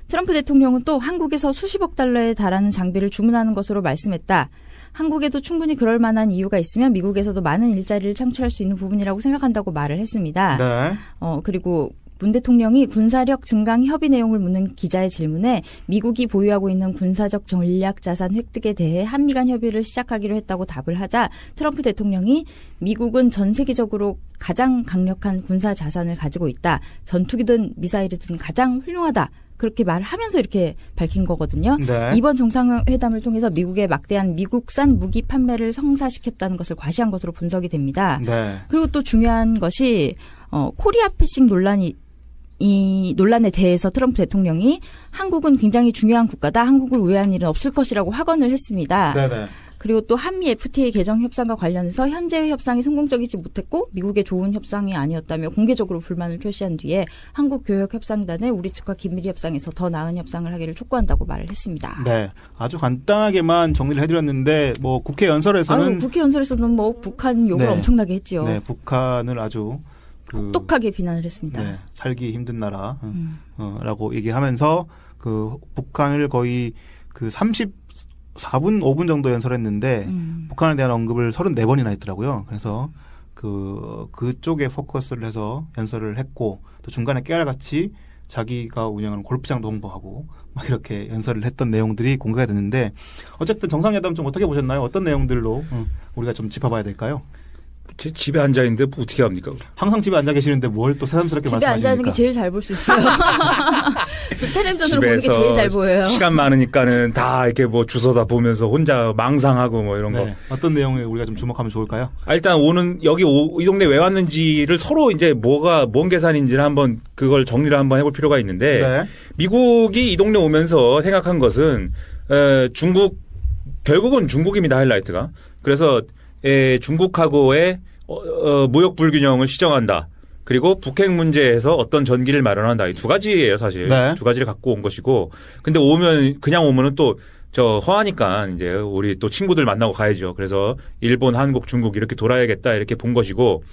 트럼프 대통령은 또 한국에서 수십억 달러에 달하는 장비를 주문하는 것으로 말씀했다. 한국에도 충분히 그럴 만한 이유가 있으면 미국에서도 많은 일자리를 창출할 수 있는 부분이라고 생각한다고 말을 했습니다. 네. 그리고 문 대통령이 군사력 증강 협의 내용을 묻는 기자의 질문에 미국이 보유하고 있는 군사적 전략 자산 획득에 대해 한미 간 협의를 시작하기로 했다고 답을 하자 트럼프 대통령이 미국은 전 세계적으로 가장 강력한 군사 자산을 가지고 있다. 전투기든 미사일이든 가장 훌륭하다. 그렇게 말을 하면서 이렇게 밝힌 거거든요. 네. 이번 정상회담을 통해서 미국의 막대한 미국산 무기 판매를 성사시켰다는 것을 과시한 것으로 분석이 됩니다. 네. 그리고 또 중요한 것이 코리아 패싱 이 논란에 대해서 트럼프 대통령이 한국은 굉장히 중요한 국가다. 한국을 우회한 일은 없을 것이라고 확언을 했습니다. 네네. 그리고 또 한미 FTA 개정 협상과 관련해서 현재의 협상이 성공적이지 못했고 미국의 좋은 협상이 아니었다며 공개적으로 불만을 표시한 뒤에 한국교역협상단에 우리 측과 긴밀히 협상에서 더 나은 협상을 하기를 촉구한다고 말을 했습니다. 네, 아주 간단하게만 정리를 해드렸는데 뭐 국회 연설에서는 국회 연설에서는 뭐 북한 욕을 네. 엄청나게 했죠. 네, 북한을 아주 똑똑하게 비난을 했습니다. 네, 살기 힘든 나라 라고 얘기하면서 그 북한을 거의 그 34분, 5분 정도 연설했는데 북한에 대한 언급을 34번이나 했더라고요. 그래서 그쪽에 포커스를 해서 연설을 했고 또 중간에 깨알같이 자기가 운영하는 골프장도 홍보하고 막 이렇게 연설을 했던 내용들이 공개가 됐는데 어쨌든 정상회담 좀 어떻게 보셨나요? 어떤 내용들로 우리가 좀 짚어봐야 될까요? 제 집에 앉아 있는데 뭐 어떻게 합니까? 항상 집에 앉아 계시는데 뭘 또 새삼스럽게 집에 말씀하십니까? 앉아 있는 게 제일 잘 볼 수 있어요. 저 텔레비전으로 보는 게 제일 잘 보여요. 시간 많으니까는 다 이렇게 뭐 주워다 보면서 혼자 망상하고 뭐 이런 거. 어떤 내용에 우리가 좀 주목하면 좋을까요? 일단 이 동네 왜 왔는지를 서로 이제 뭔 계산인지를 한번 그걸 정리를 한번 해볼 필요가 있는데 네. 미국이 이 동네 오면서 생각한 것은 결국은 중국입니다. 하이라이트가. 그래서 중국하고의 무역 불균형을 시정한다. 그리고 북핵 문제에서 어떤 전기를 마련한다. 이 두 가지예요, 사실. 네. 두 가지를 갖고 온 것이고. 근데 그냥 오면은 또 허하니까 이제 우리 또 친구들 만나고 가야죠. 그래서 일본, 한국, 중국 이렇게 돌아야겠다 이렇게 본 것이고.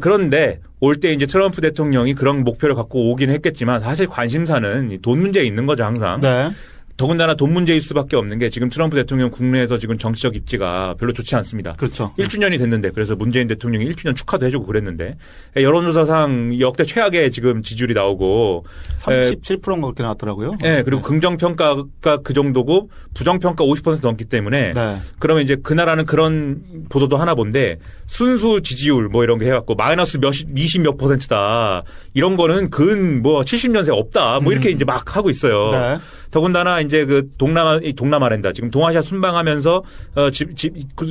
그런데 올 때 이제 트럼프 대통령이 그런 목표를 갖고 오긴 했겠지만 사실 관심사는 돈 문제에 있는 거죠, 항상. 네. 더군다나 돈 문제일 수밖에 없는 게 지금 트럼프 대통령 국내에서 지금 정치적 입지가 별로 좋지 않습니다. 그렇죠. 1주년이 됐는데 그래서 문재인 대통령이 1주년 축하도 해주고 그랬는데 여론조사상 역대 최악의 지금 지지율이 나오고 37%인가 그렇게 나왔더라고요. 네, 그리고 긍정평가가 그 정도고 부정평가 50% 넘기 때문에 네. 그러면 이제 그 나라는 그런 보도도 하나 본데 순수 지지율 뭐 이런 게 해갖고 마이너스 20 몇 %다 이런 거는 근 뭐 70년세 없다 뭐 이렇게 이제 막 하고 있어요. 네. 더군다나 이제 그 동남아랜다. 지금 동아시아 순방하면서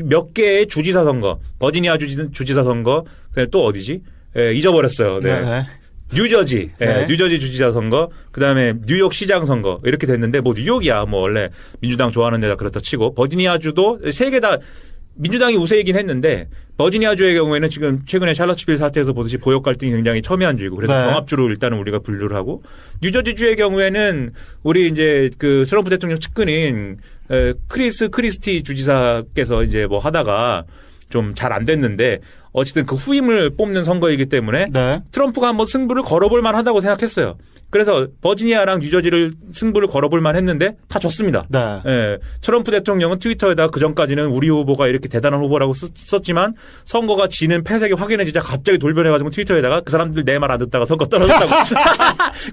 몇 개의 주지사 선거, 버지니아 주지사 선거, 또 어디지? 잊어버렸어요. 네. 네. 뉴저지, 네. 뉴저지 주지사 선거, 그다음에 뉴욕 시장 선거 이렇게 됐는데 뭐 뉴욕이야 뭐 원래 민주당 좋아하는 데다 그렇다 치고 버지니아주도 세 개 다 민주당이 우세이긴 했는데 버지니아주의 경우에는 지금 최근에 샬럿츠빌 사태에서 보듯이 보역 갈등이 굉장히 첨예한 주이고 그래서 네. 경합주로 일단은 우리가 분류를 하고 뉴저지주의 경우에는 우리 이제 그 트럼프 대통령 측근인 크리스티 주지사께서 이제 뭐 하다가 좀 잘 안 됐는데 어쨌든 그 후임을 뽑는 선거이기 때문에 네. 트럼프가 한번 승부를 걸어볼 만하다고 생각했어요. 그래서 버지니아랑 뉴저지를 승부를 걸어볼 만했는데 다 졌습니다. 네. 예, 트럼프 대통령은 트위터에다가 그 전까지는 우리 후보가 이렇게 대단한 후보라고 썼지만 선거가 지는 패색이 확인해지자 갑자기 돌변해가지고 트위터에다가 그 사람들 내 말 안 듣다가 선거 떨어졌다고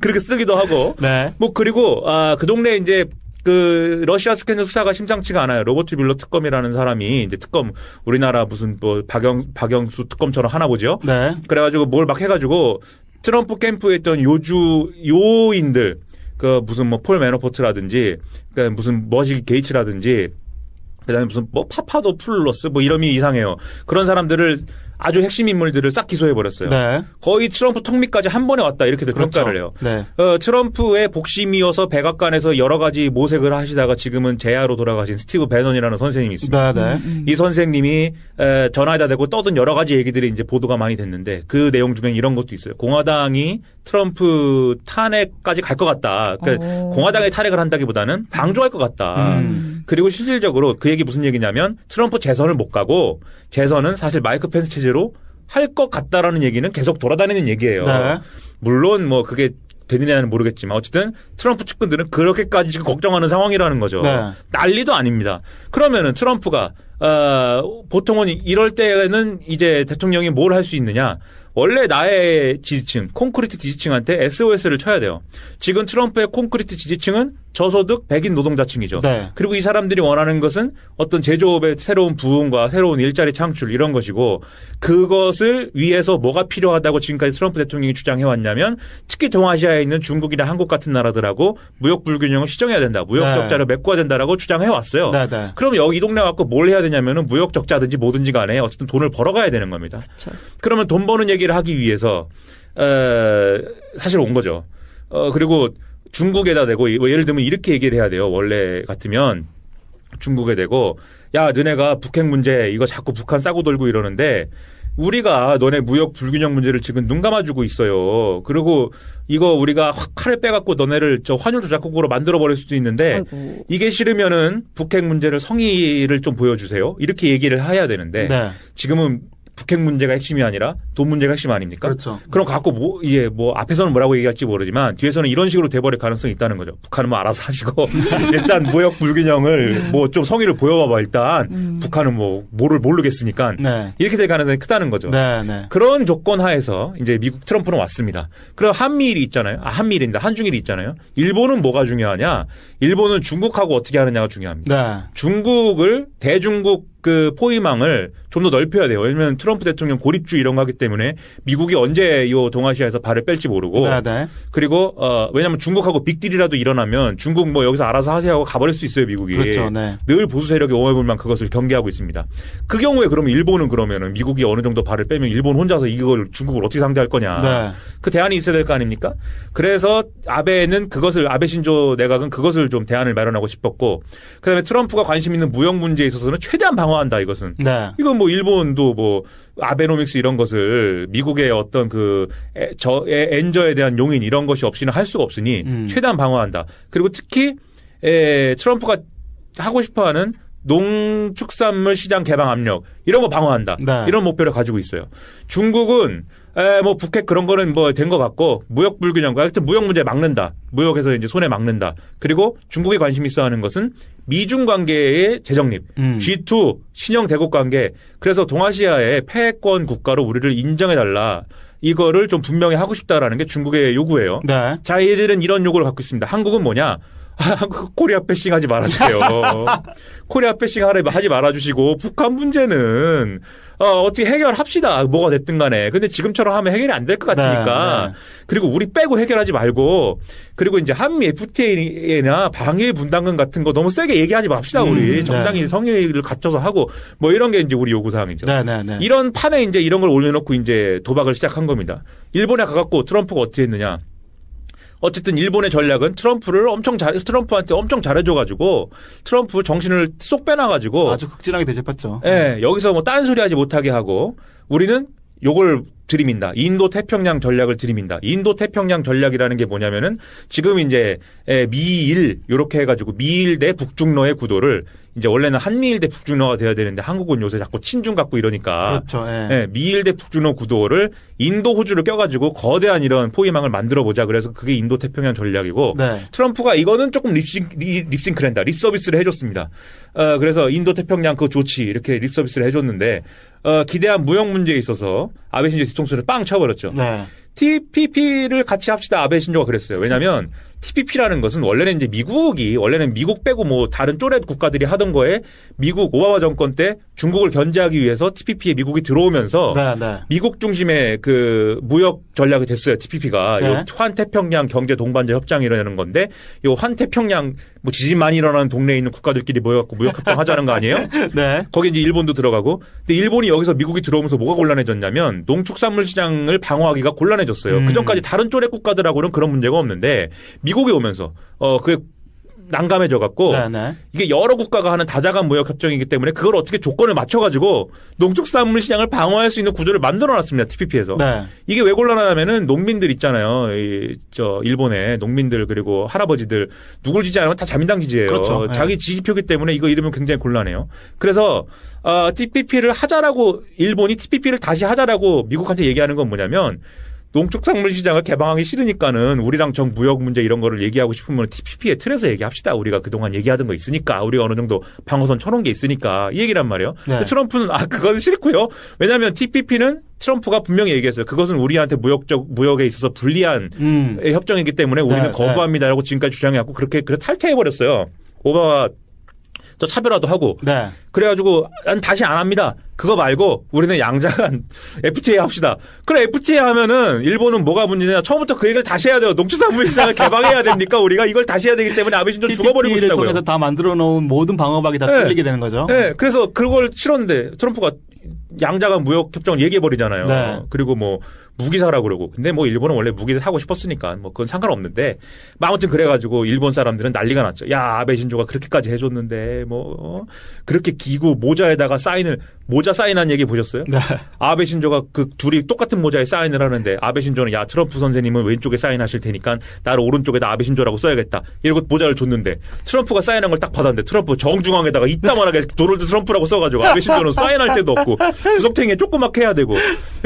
그렇게 쓰기도 하고. 네. 뭐 그리고 그 동네 이제 그 러시아 스캔들 수사가 심상치가 않아요. 로버트 뮬러 특검이라는 사람이 이제 특검 우리나라 무슨 뭐 박영수 특검처럼 하나 보죠. 네. 그래가지고 뭘 막 해가지고 트럼프 캠프에 있던 요인들 그 무슨 뭐 폴 매너포트라든지 그 무슨 머시 게이츠라든지 그다음에 무슨 뭐 파파도플러스 뭐 이름이 이상해요. 그런 사람들을 아주 핵심 인물들을 싹 기소해버렸어요. 네. 거의 트럼프 턱밑까지 한 번에 왔다 이렇게들 그렇죠. 평가를 해요. 네. 트럼프의 복심이어서 백악관에서 여러 가지 모색을 하시다가 지금은 제야로 돌아가신 스티브 배넌이라는 선생님이 있습니다. 네. 이 선생님이 전화에다 대고 떠든 여러 가지 얘기들이 이제 보도가 많이 됐는데 그 내용 중에 이런 것도 있어요. 공화당이 트럼프 탄핵까지 갈 것 같다. 그러니까 공화당이 탄핵을 한다기보다는 방조할 것 같다. 그리고 실질적으로 그 얘기 무슨 얘기냐면 트럼프 재선을 못 가고 재선은 사실 마이크 펜스 체제로 할 것 같다라는 얘기는 계속 돌아다니는 얘기예요. 네. 물론 뭐 그게 되느냐는 모르겠지만 어쨌든 트럼프 측근들은 그렇게까지 지금 걱정하는 상황이라는 거죠. 네. 난리도 아닙니다. 그러면은 트럼프가 보통은 이럴 때는 이제 대통령이 뭘 할 수 있느냐. 원래 나의 지지층, 콘크리트 지지층한테 SOS를 쳐야 돼요. 지금 트럼프의 콘크리트 지지층은 저소득 백인 노동자층이죠. 네. 그리고 이 사람들이 원하는 것은 어떤 제조업의 새로운 부흥과 새로운 일자리 창출 이런 것이고 그것을 위해서 뭐가 필요하다고 지금까지 트럼프 대통령이 주장해왔냐면 특히 동아시아에 있는 중국이나 한국 같은 나라들하고 무역 불균형을 시정해야 된다. 무역 네. 적자를 메꿔야 된다라고 주장해왔어요. 네, 네. 그럼 여기 이 동네 갖고 뭘 해야 되냐면은 무역 적자든지 뭐든지 간에 어쨌든 돈을 벌어가야 되는 겁니다. 그렇죠. 그러면 돈 버는 얘기를 하기 위해서 사실 온 거죠. 그리고 중국에다 대고 예를 들면 이렇게 얘기를 해야 돼요. 원래 같으면 중국에 대고 야 너네가 북핵 문제 이거 자꾸 북한 싸고 돌고 이러는데 우리가 너네 무역 불균형 문제를 지금 눈 감아주고 있어요. 그리고 이거 우리가 확 칼을 빼갖고 너네를 저 환율 조작국으로 만들어버릴 수도 있는데 아이고. 이게 싫으면은 북핵 문제를 성의를 좀 보여주세요. 이렇게 얘기를 해야 되는데 네. 지금은 북핵 문제가 핵심이 아니라 돈 문제가 핵심 아닙니까? 그렇죠. 그럼 갖고 뭐 앞에서는 뭐라고 얘기할지 모르지만 뒤에서는 이런 식으로 돼버릴 가능성이 있다는 거죠. 북한은 뭐 알아서 하시고 일단 무역 불균형을 뭐 좀 성의를 보여봐봐 일단 북한은 뭐 뭐를 모르겠으니까 네. 이렇게 될 가능성이 크다는 거죠. 네, 네. 그런 조건 하에서 이제 미국 트럼프는 왔습니다. 그럼 한미일이 있잖아요. 한미일인데 한중일이 있잖아요. 일본은 뭐가 중요하냐? 일본은 중국하고 어떻게 하느냐가 중요합니다. 네. 중국을 대중국 그 포위망을 좀 더 넓혀야 돼요. 왜냐하면 트럼프 대통령 고립주의 이런 거 하기 때문에 미국이 언제 이 동아시아에서 발을 뺄지 모르고 네, 네. 그리고 왜냐하면 중국하고 빅딜이라도 일어나면 중국 뭐 여기서 알아서 하세요 하고 가버릴 수 있어요 미국이. 그렇죠. 네. 늘 보수 세력이 오해불만 그것을 경계하고 있습니다. 그 경우에 그러면 일본은 그러면은 미국이 어느 정도 발을 빼면 일본 혼자서 이걸 중국을 어떻게 상대할 거냐. 네. 그 대안이 있어야 될 거 아닙니까? 그래서 아베는 그것을 아베 신조 내각은 그것을 좀 대안을 마련하고 싶었고 그다음에 트럼프가 관심 있는 무역 문제에 있어서는 최대한 방어한다 이것은. 네. 이건 뭐 일본도 뭐 아베노믹스 이런 것을 미국의 어떤 그 엔저에 대한 용인 이런 것이 없이는 할 수가 없으니 최대한 방어한다. 그리고 특히 트럼프가 하고 싶어하는 농축산물 시장 개방 압력 이런 거 방어한다. 네. 이런 목표를 가지고 있어요. 중국은 뭐 북핵 그런 거는 뭐 된 것 같고 무역 불균형, 하여튼 무역 문제 막는다. 무역에서 이제 손해 막는다. 그리고 중국이 관심 있어하는 것은 미중 관계의 재정립, G2 신형 대국 관계. 그래서 동아시아의 패권 국가로 우리를 인정해 달라. 이거를 좀 분명히 하고 싶다라는 게 중국의 요구예요. 네. 자, 얘들은 이런 요구를 갖고 있습니다. 한국은 뭐냐? 한국 코리아 패싱 하지 말아주세요. 코리아 패싱 하지 말아주시고 북한 문제는 어떻게 해결합시다. 뭐가 됐든 간에. 근데 지금처럼 하면 해결이 안 될 것 같으니까. 네, 네. 그리고 우리 빼고 해결하지 말고 그리고 이제 한미 FTA나 방위 분담금 같은 거 너무 세게 얘기하지 맙시다. 우리 정당히 네. 성의를 갖춰서 하고 뭐 이런 게 이제 우리 요구사항이죠. 네, 네, 네. 이런 판에 이제 이런 걸 올려놓고 이제 도박을 시작한 겁니다. 일본에 가갖고 트럼프가 어떻게 했느냐. 어쨌든 일본의 전략은 트럼프한테 엄청 잘해줘가지고 트럼프 정신을 쏙 빼놔가지고 아주 극진하게 대접했죠. 예, 여기서 뭐 딴소리 하지 못하게 하고 우리는 요걸 들이민다. 인도 태평양 전략을 들이민다. 인도 태평양 전략이라는 게 뭐냐면은 지금 이제 미일 요렇게 해가지고 미일 대 북중러의 구도를 이제 원래는 한미일 대 북중러가 돼야 되는데 한국은 요새 자꾸 친중 갖고 이러니까 그렇죠. 예. 예, 미일 대 북중러 구도를 인도 호주를 껴가지고 거대한 이런 포위망을 만들어보자. 그래서 그게 인도 태평양 전략이고 네. 트럼프가 이거는 조금 립싱크랜다. 립서비스를 해줬습니다. 그래서 인도 태평양 그거 좋지 이렇게 립서비스를 해줬는데 기대한 무역 문제에 있어서 아베 신조 뒤통수를 빵 쳐버렸죠. 네. TPP를 같이 합시다. 아베 신조가 그랬어요. 왜냐하면 TPP라는 것은 원래는 이제 원래는 미국 빼고 뭐 다른 쪼렙 국가들이 하던 거에 미국 오바마 정권 때 중국을 견제하기 위해서 TPP에 미국이 들어오면서 네, 네. 미국 중심의 그 무역 전략이 됐어요. TPP가. 네. 요 환태평양 경제 동반자 협정이라는 건데 요 환태평양 뭐 지진 많이 일어나는 동네에 있는 국가들끼리 모여갖고 무역 협정 하자는 거 아니에요? 네. 거기 이제 일본도 들어가고. 근데 일본이 여기서 미국이 들어오면서 뭐가 곤란해졌냐면 농축산물 시장을 방어하기가 곤란해졌어요. 그전까지 다른 쪼렙 국가들하고는 그런 문제가 없는데 미국이 오면서 그게 난감해져 갖고 네, 네. 이게 여러 국가가 하는 다자간 무역 협정이기 때문에 그걸 어떻게 조건을 맞춰 가지고 농축산물 시장을 방어할 수 있는 구조를 만들어 놨습니다. TPP에서. 네. 이게 왜 곤란하냐면은 농민들 있잖아요. 일본의 농민들 그리고 할아버지들 누굴 지지하면 다 자민당 지지예요. 그렇죠. 자기 지지표기 때문에 이거 이러면 굉장히 곤란해요. 그래서 TPP를 하자라고 일본이 TPP를 다시 하자라고 미국한테 얘기하는 건 뭐냐면 농축산물 시장을 개방하기 싫으니까는 우리랑 정 무역 문제 이런 거를 얘기하고 싶으면 TPP의 틀에서 얘기합시다. 우리가 그동안 얘기하던 거 있으니까 우리가 어느 정도 방어선 쳐놓은 게 있으니까 이 얘기란 말이에요. 네. 트럼프는 그건 싫고요. 왜냐하면 TPP는 트럼프가 분명히 얘기했어요. 그것은 우리한테 무역에 있어서 불리한 협정이기 때문에 우리는 네, 거부합니다라고 지금까지 주장해왔고 그렇게 탈퇴해버렸어요. 오바마 또 차별화도 하고. 네. 그래가지고 난 다시 안 합니다. 그거 말고 우리는 양자간 FTA 합시다. 그래 FTA 하면은 일본은 뭐가 문제냐. 처음부터 그 얘기를 다시 해야 돼요. 농축산물 시장을 개방해야 됩니까? 우리가 이걸 다시 해야 되기 때문에 아베 신조 죽어버리고 TPP를 싶다고요. 통해서 다 만들어 놓은 모든 방어막이 다 뚫리게 되는 거죠. 네. 그래서 그걸 싫었는데 트럼프가 양자간 무역 협정을 얘기해 버리잖아요. 네. 그리고 뭐 무기 사라고 그러고. 근데 뭐 일본은 원래 무기를 사고 싶었으니까 뭐 그건 상관없는데 아무튼 그래가지고 일본 사람들은 난리가 났죠. 야 아베 신조가 그렇게까지 해줬는데 뭐 그렇게 기구 모자에다가 모자 사인한 얘기 보셨어요? 네. 아베 신조가 그 둘이 똑같은 모자에 사인을 하는데 아베 신조는 야 트럼프 선생님은 왼쪽에 사인하실 테니까 나를 오른쪽에다 아베 신조라고 써야겠다. 이러고 모자를 줬는데 트럼프가 사인한 걸 딱 받았는데 트럼프 정중앙에다가 이따만하게 도널드 트럼프라고 써가지고 아베 신조는 사인할 데도 없고 구석탱이에 조그맣게 해야 되고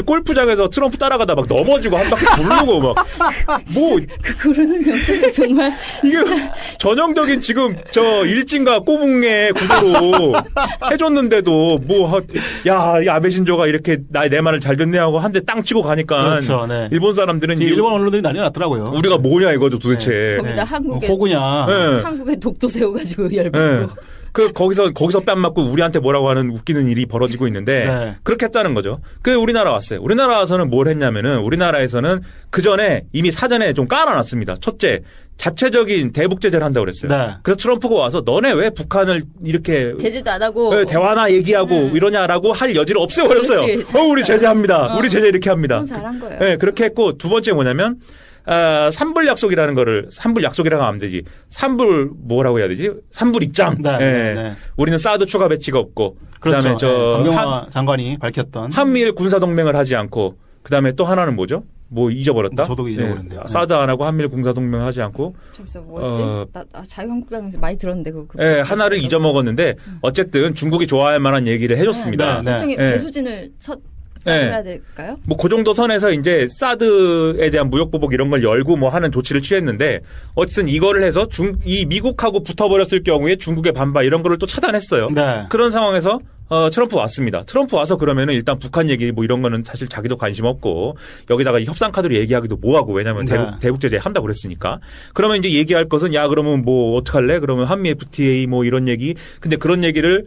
골프장에서 트럼프 따라가다 막 넘어지고 한 바퀴 부르고 막 뭐 그러는 명성이 정말 이게 전형적인 지금 저 일진과 꼬붕의 구도로 해줬는데도 뭐 야 아베 신조가 이렇게 내 말을 잘 듣네 하고 한 대 땅 치고 가니까 그렇죠, 네. 일본 사람들은 일본 언론들이 난리 났더라고요. 우리가 뭐냐 이거죠 도대체. 거기다 한국에 호구냐. 네. 한국에 독도 세워가지고 열받고. 네. 거기서 뺨 맞고 우리한테 뭐라고 하는 웃기는 일이 벌어지고 있는데 네. 그렇게 했다는 거죠. 우리나라 왔어요. 우리나라 와서는 뭘 했냐면은 우리나라에서는 그 전에 이미 사전에 좀 깔아놨습니다. 첫째, 자체적인 대북 제재를 한다고 그랬어요. 네. 그래서 트럼프가 와서 너네 왜 북한을 이렇게 제재도 안 하고 대화나 얘기하고 이러냐라고 할 여지를 없애버렸어요. 그렇지, 우리 제재합니다. 우리 제재 이렇게 합니다. 너무 잘한 거예요. 네, 그렇게 했고 두 번째 뭐냐면 삼불 약속이라는 거를 삼불 약속이라고 하면 안 되지. 삼불 뭐라고 해야 되지? 삼불 입장. 네, 예. 네, 네. 우리는 사드 추가 배치가 없고 그렇죠. 그다음에 강경화 장관이 밝혔던 한미일 군사 동맹을 하지 않고 그다음에 또 하나는 뭐죠? 뭐 잊어버렸다. 저도 잊어버렸네요. 사드 안 하고 한미일 군사 동맹을 하지 않고 저기서 뭐였지? 나 자유한국당에서 많이 들었는데 예, 하나를 잊어먹었는데 어쨌든 중국이 좋아할 만한 얘기를 해줬습니다. 네. 일종의 배수진을 해야 될까요? 뭐 그 정도 선에서 이제 사드에 대한 무역 보복 이런 걸 열고 뭐 하는 조치를 취했는데 어쨌든 이거를 해서 이 미국하고 붙어버렸을 경우에 중국의 반발 이런 거를 또 차단했어요. 네. 그런 상황에서 트럼프 왔습니다. 트럼프 와서 그러면은 일단 북한 얘기 뭐 이런 거는 사실 자기도 관심 없고 여기다가 협상 카드로 얘기하기도 뭐하고 왜냐면 대북 제재 한다고 그랬으니까. 그러면 이제 얘기할 것은 야 그러면 뭐 어떡할래? 그러면 한미 FTA 뭐 이런 얘기. 근데 그런 얘기를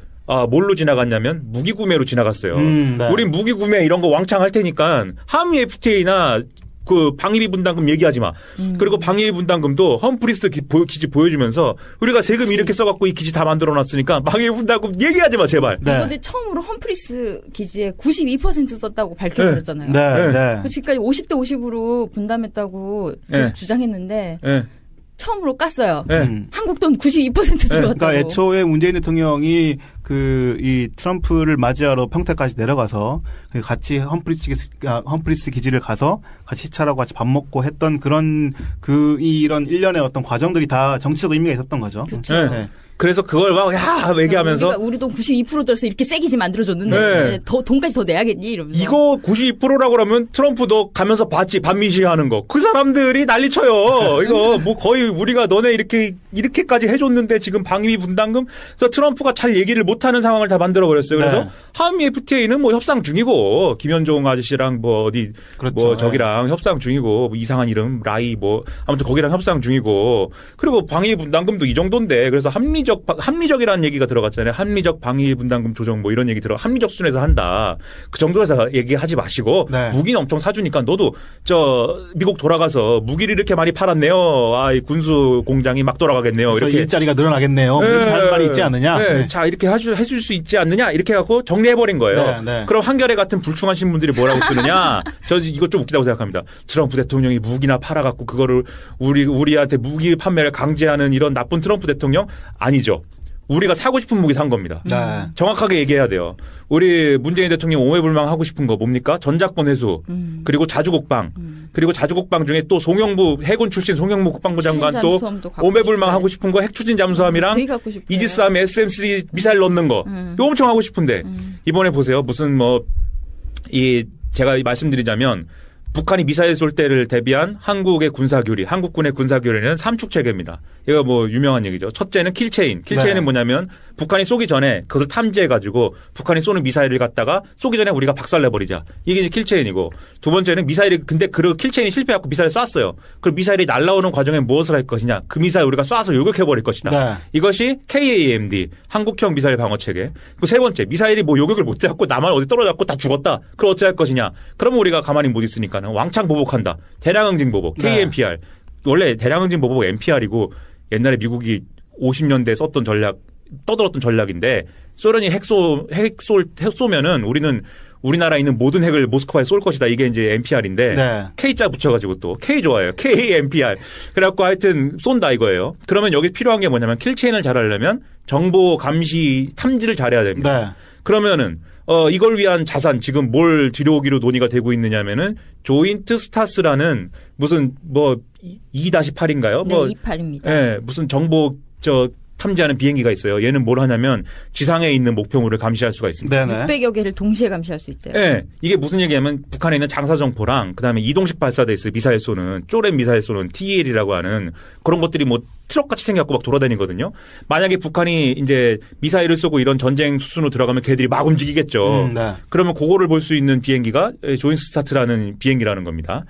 뭘로 지나갔냐면 무기 구매로 지나갔어요. 네. 우린 무기 구매 이런 거 왕창 할 테니까 한미 FTA나 그 방위비 분담금 얘기하지 마. 그리고 방위비 분담금도 험프리스 기지 보여주면서 우리가 세금 이렇게 써갖고 이 기지 다 만들어놨으니까 방위비 분담금 얘기하지 마 제발. 네. 이번에 처음으로 험프리스 기지에 92% 썼다고 밝혀버렸잖아요. 네. 네. 지금까지 50대 50으로 분담했다고 계속 주장했는데 처음으로 깠어요. 한국 돈 92% 들어갔다고. 그러니까 애초에 문재인 대통령이 이 트럼프를 맞이하러 평택까지 내려가서 같이 험프리스 기지를 가서 같이 시찰하고 같이 밥 먹고 했던 그런 이런 일련의 어떤 과정들이 다 정치적 의미가 있었던 거죠. 그렇죠. 네. 그래서 그걸 막 얘기하면서 우리 돈 92% 들어서 이렇게 세기지 만들어줬는데 돈까지 더 내야겠니 이러면서 이거 92%라고 그러면 트럼프도 가면서 봤지 반미시하는 거. 그 사람들이 난리쳐요. 이거 뭐 거의 우리가 너네 이렇게까지 해줬는데 지금 방위비 분담금. 그래서 트럼프가 잘 얘기를 못하는 상황을 다 만들어 버렸어요. 그래서 한미 FTA는 뭐 협상 중이고 김현종 아저씨랑 뭐 어디 그렇죠. 뭐 저기랑 협상 중이고 뭐 이상한 이름 라이 뭐 아무튼 거기랑 협상 중이고 그리고 방위비 분담금도 이 정도인데 그래서 합리적이라는 얘기가 들어갔잖아요. 합리적 방위 분담금 조정 뭐 이런 얘기 합리적 수준에서 한다. 그 정도에서 얘기하지 마시고 무기는 엄청 사주니까 너도 미국 돌아가서 무기를 이렇게 많이 팔았네요. 이 군수 공장이 막 돌아가겠네요. 이렇게 일자리가 늘어나겠네요. 이렇게 할 말이 있지 않느냐. 자 이렇게 해줄 수 있지 않느냐 이렇게 해갖고 정리해버린 거예요. 그럼 한겨레 같은 불충하신 분들이 뭐라고 쓰느냐. 저 이거 좀 웃기다고 생각합니다. 트럼프 대통령이 무기나 팔아갖고 그거를 우리한테 무기 판매를 강제하는 이런 나쁜 트럼프 대통령 아니죠. 우리가 사고 싶은 무기 산 겁니다. 정확하게 얘기해야 돼요. 우리 문재인 대통령 오매불망하고 싶은 거 뭡니까? 전작권 회수 그리고 자주국방 그리고 자주국방 중에 또 해군 출신 송영무 국방부 장관 또 오매불망하고 싶은 거 핵추진 잠수함이랑 이지스함 SM3 미사일 넣는 거 이거 엄청 하고 싶은데 이번에 보세요. 무슨 제가 말씀드리자면 북한이 미사일 쏠 때를 대비한 한국의 군사교리, 한국군의 군사교리는 3축 체계입니다. 이거 뭐 유명한 얘기죠. 첫째는 킬체인. 킬체인은 네. 뭐냐면 북한이 쏘기 전에 그것을 탐지해가지고 북한이 쏘는 미사일을 갖다가 쏘기 전에 우리가 박살내버리자. 이게 이제 킬체인이고, 두 번째는 미사일이 근데 그 킬체인이 실패해갖고 미사일을 쐈어요. 그럼 미사일이 날아오는 과정에 무엇을 할 것이냐? 그 미사일 우리가 쏴서 요격해버릴 것이다. 네. 이것이 KAMD, 한국형 미사일 방어 체계. 그리고 세 번째, 미사일이 뭐 요격을 못해갖고 나만 어디 떨어졌고 다 죽었다. 그럼 어찌 할 것이냐? 그러면 우리가 가만히 못 있으니까 왕창 보복한다. 대량응징 보복, KMPR. 네. 원래 대량응징 보복 MPR이고 옛날에 미국이 50년대에 썼던 전략, 떠들었던 전략인데, 소련이 핵 쏘면은 우리나라에 있는 모든 핵을 모스크바에 쏠 것이다. 이게 이제 MPR인데 네. K자 붙여가지고 또 K 좋아요. KMPR. 그래갖고 하여튼 쏜다 이거예요. 그러면 여기 필요한 게 뭐냐면 킬체인을 잘하려면 정보 감시 탐지를 잘해야 됩니다. 네. 그러면은 이걸 위한 자산 지금 뭘 들여오기로 논의가 되고 있느냐면은 조인트 스타스라는 무슨 뭐 2-8인가요? 네, 뭐 28입니다. 네, 무슨 정보 탐지하는 비행기가 있어요. 얘는 뭘 하냐면 지상에 있는 목표물을 감시할 수가 있습니다. 네네. 600여 개를 동시에 감시할 수 있대요. 네. 이게 무슨 얘기냐면 북한에 있는 장사정포랑 그다음에 이동식 발사대 있어요. 미사일 쏘는 쪼렛 미사일 쏘는 TEL이라고 하는 그런 것들이 뭐 트럭같이 생겨갖고 막 돌아다니거든요. 만약에 북한이 이제 미사일을 쏘고 이런 전쟁 수순으로 들어가면 걔들이 막 움직이겠죠. 네. 그러면 그거를 볼 수 있는 비행기가 조인트 스타트라는 비행기라는 겁니다.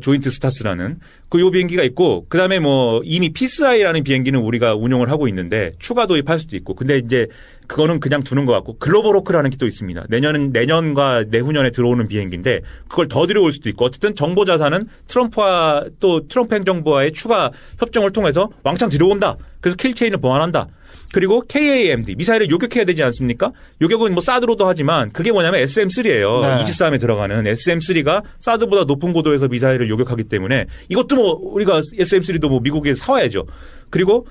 조인트 스타스라는 요 비행기가 있고, 그 다음에 뭐 이미 피스아이라는 비행기는 우리가 운용을 하고 있는데 추가 도입할 수도 있고, 근데 이제 그거는 그냥 두는 것 같고, 글로벌호크라는 게 또 있습니다. 내년과 내후년에 들어오는 비행기인데 그걸 더 들여올 수도 있고, 어쨌든 정보 자산은 트럼프와 또 트럼프 행정부와의 추가 협정을 통해서 왕창 들여온다. 그래서 킬체인을 보완한다. 그리고 KAMD 미사일을 요격해야 되지 않습니까? 요격은 뭐 사드로도 하지만 그게 뭐냐면 SM3예요. 네. 이지스함에 들어가는 SM3가 사드보다 높은 고도에서 미사일을 요격하기 때문에 이것도 뭐 우리가 SM3도 뭐 미국에서 사와야죠. 그리고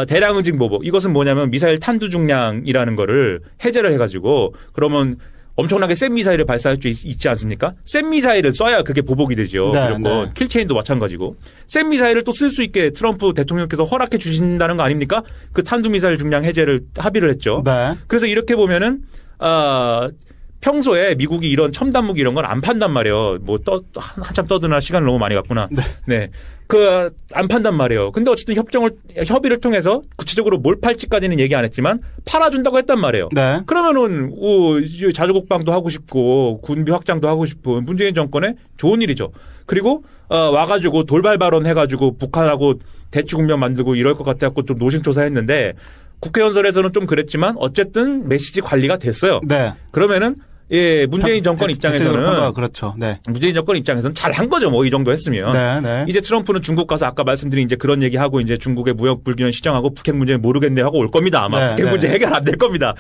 대량응징 보복, 이것은 뭐냐면 미사일 탄두 중량이라는 거를 해제를 해가지고, 그러면 엄청나게 센 미사일을 발사할 수 있지 않습니까? 센 미사일을 쏴야 그게 보복이 되죠. 네, 무조건. 네. 킬체인도 마찬가지고. 센 미사일을 또 쓸 수 있게 트럼프 대통령께서 허락해 주신다는 거 아닙니까? 그 탄두 미사일 중량 해제를 합의를 했죠. 네. 그래서 이렇게 보면은 평소에 미국이 이런 첨단 무기 이런 건 안 판단 말이에요. 뭐 한참 떠드나 시간을 너무 많이 갔구나. 네. 네. 안 판단 말이에요. 근데 어쨌든 협의를 통해서 구체적으로 뭘 팔지까지는 얘기 안 했지만 팔아준다고 했단 말이에요. 네. 그러면은 자주국방도 하고 싶고 군비 확장도 하고 싶고 문재인 정권에 좋은 일이죠. 그리고 와가지고 돌발 발언 해가지고 북한하고 대치 국면 만들고 이럴 것 같아갖고 좀 노심초사했는데 국회연설에서는 좀 그랬지만 어쨌든 메시지 관리가 됐어요. 네. 그러면은 문재인 정권 입장에서는 그렇죠. 네. 문재인 정권 입장에서는 잘한 거죠. 뭐 이 정도 했으면. 네, 네. 이제 트럼프는 중국 가서 아까 말씀드린 이제 그런 얘기하고 이제 중국의 무역 불균형 시정하고 북핵 문제는 모르겠네 하고 올 겁니다. 아마 네, 북핵 네. 문제 해결 안 될 겁니다.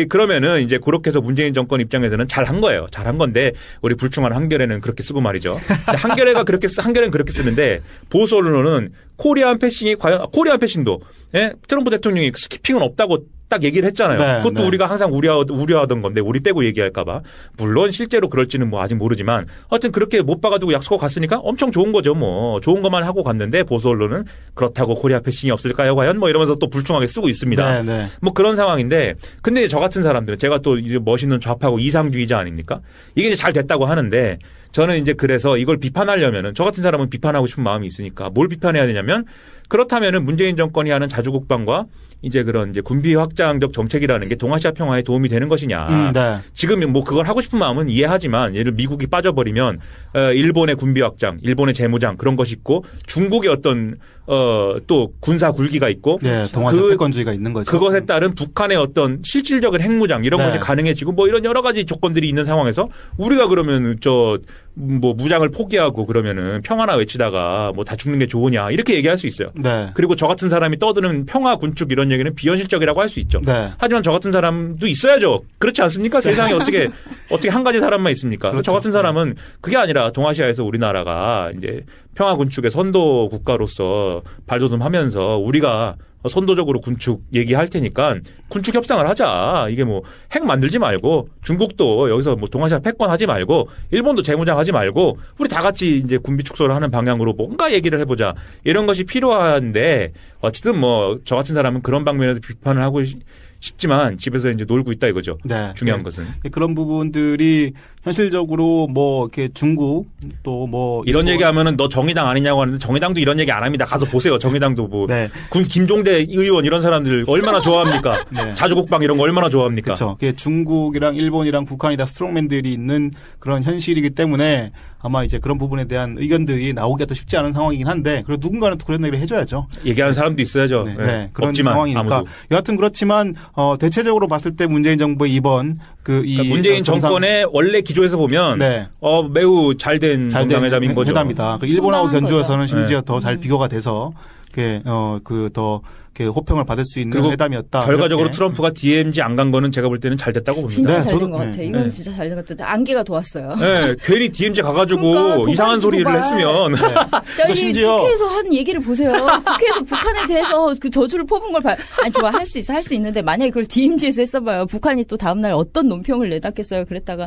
그러면은 이제 그렇게 해서 문재인 정권 입장에서는 잘한 거예요. 잘한 건데 우리 불충한 한겨레는 그렇게 쓰고 말이죠. 한겨레는 그렇게 쓰는데 보수 언론은 코리안 패싱이 과연 코리안 패싱도 트럼프 대통령이 스키핑은 없다고 딱 얘기를 했잖아요. 네, 그것도 네. 우리가 항상 우려하던 건데 우리 빼고 얘기할까봐. 물론 실제로 그럴지는 뭐 아직 모르지만 하여튼 그렇게 못 박아두고 약속하고 갔으니까 엄청 좋은 거죠. 뭐 좋은 것만 하고 갔는데 보수 언론은 그렇다고 코리아 패싱이 없을까요 과연 뭐 이러면서 또 불충하게 쓰고 있습니다. 네, 네. 뭐 그런 상황인데 근데 저 같은 사람들은 제가 또 이제 멋있는 좌파고 이상주의자 아닙니까? 이게 이제 잘 됐다고 하는데 저는 이제 그래서 이걸 비판하려면은 저 같은 사람은 비판하고 싶은 마음이 있으니까 뭘 비판해야 되냐면 그렇다면은 문재인 정권이 하는 자주국방과 이제 그런 이제 군비 확장적 정책이라는 게 동아시아 평화에 도움이 되는 것이냐. 네. 지금 뭐 그걸 하고 싶은 마음은 이해하지만 예를 미국이 빠져버리면 일본의 군비 확장, 일본의 재무장 그런 것이 있고 중국의 어떤 또 군사 굴기가 있고 네, 동아시아 패권주의가 있는 거죠. 그것에 따른 북한의 어떤 실질적인 핵무장 이런 네. 것이 가능해지고 뭐 이런 여러 가지 조건들이 있는 상황에서 우리가 그러면 뭐 무장을 포기하고 그러면은 평화나 외치다가 뭐 다 죽는 게 좋으냐 이렇게 얘기할 수 있어요. 네. 그리고 저 같은 사람이 떠드는 평화 군축 이런 얘기는 비현실적이라고 할 수 있죠. 네. 하지만 저 같은 사람도 있어야죠. 그렇지 않습니까? 세상에 어떻게 한 가지 사람만 있습니까? 그렇죠. 저 같은 사람은 그게 아니라 동아시아에서 우리나라가 이제 평화 군축의 선도 국가로서 발돋움하면서 우리가 선도적으로 군축 얘기할 테니까 군축 협상을 하자. 이게 뭐 핵 만들지 말고 중국도 여기서 뭐 동아시아 패권 하지 말고 일본도 재무장 하지 말고 우리 다 같이 이제 군비 축소를 하는 방향으로 뭔가 얘기를 해보자. 이런 것이 필요한데 어쨌든 뭐 저 같은 사람은 그런 방면에서 비판을 하고 싶지만 집에서 이제 놀고 있다 이거죠. 네. 중요한 것은 그런 부분들이 현실적으로 뭐 이렇게 중국 또 뭐 이런 얘기하면은 너 정의당 아니냐고 하는데 정의당도 이런 얘기 안 합니다. 가서 보세요. 정의당도 뭐 네. 김종대 의원 이런 사람들 얼마나 좋아합니까? 네. 자주국방 이런 거 얼마나 좋아합니까? 그렇죠. 중국이랑 일본이랑 북한이 다 스트롱맨들이 있는 그런 현실이기 때문에 아마 이제 그런 부분에 대한 의견들이 나오기가 또 쉽지 않은 상황이긴 한데 그래도 누군가는 또 그런 얘기를 해줘야죠. 얘기하는 사람도 있어야죠. 네, 네. 네. 그런 없지만 상황이니까. 아무도. 여하튼 그렇지만 대체적으로 봤을 때 문재인 정부의 이번 그러니까 문재인 정권의 원래 기조에서 보면 네. 매우 잘된 정상회담인 거죠. 회담이다. 일본하고 견주어서는 심지어 네. 더 잘 비교가 돼서 더 호평을 받을 수 있는 그리고 회담이었다. 결과적으로 이렇게. 트럼프가 DMZ 안 간 거는 제가 볼 때는 잘 됐다고 봅니다. 진짜 네, 잘 된 저도- 것 같아. 네. 이건 네. 진짜 잘 된 것 같아. 안개가 도왔어요. 네, 괜히 DMZ 가가지고 그러니까 이상한 도발이지, 소리를 도발. 했으면 저희 심지어- 국회에서 한 얘기를 보세요. 국회에서 북한에 대해서 그 저주를 퍼본 걸 아니 좋아 할 수 있어 할 수 있는데 만약에 그걸 DMZ에서 했어봐요. 북한이 또 다음날 어떤 논평을 내놨겠어요. 그랬다가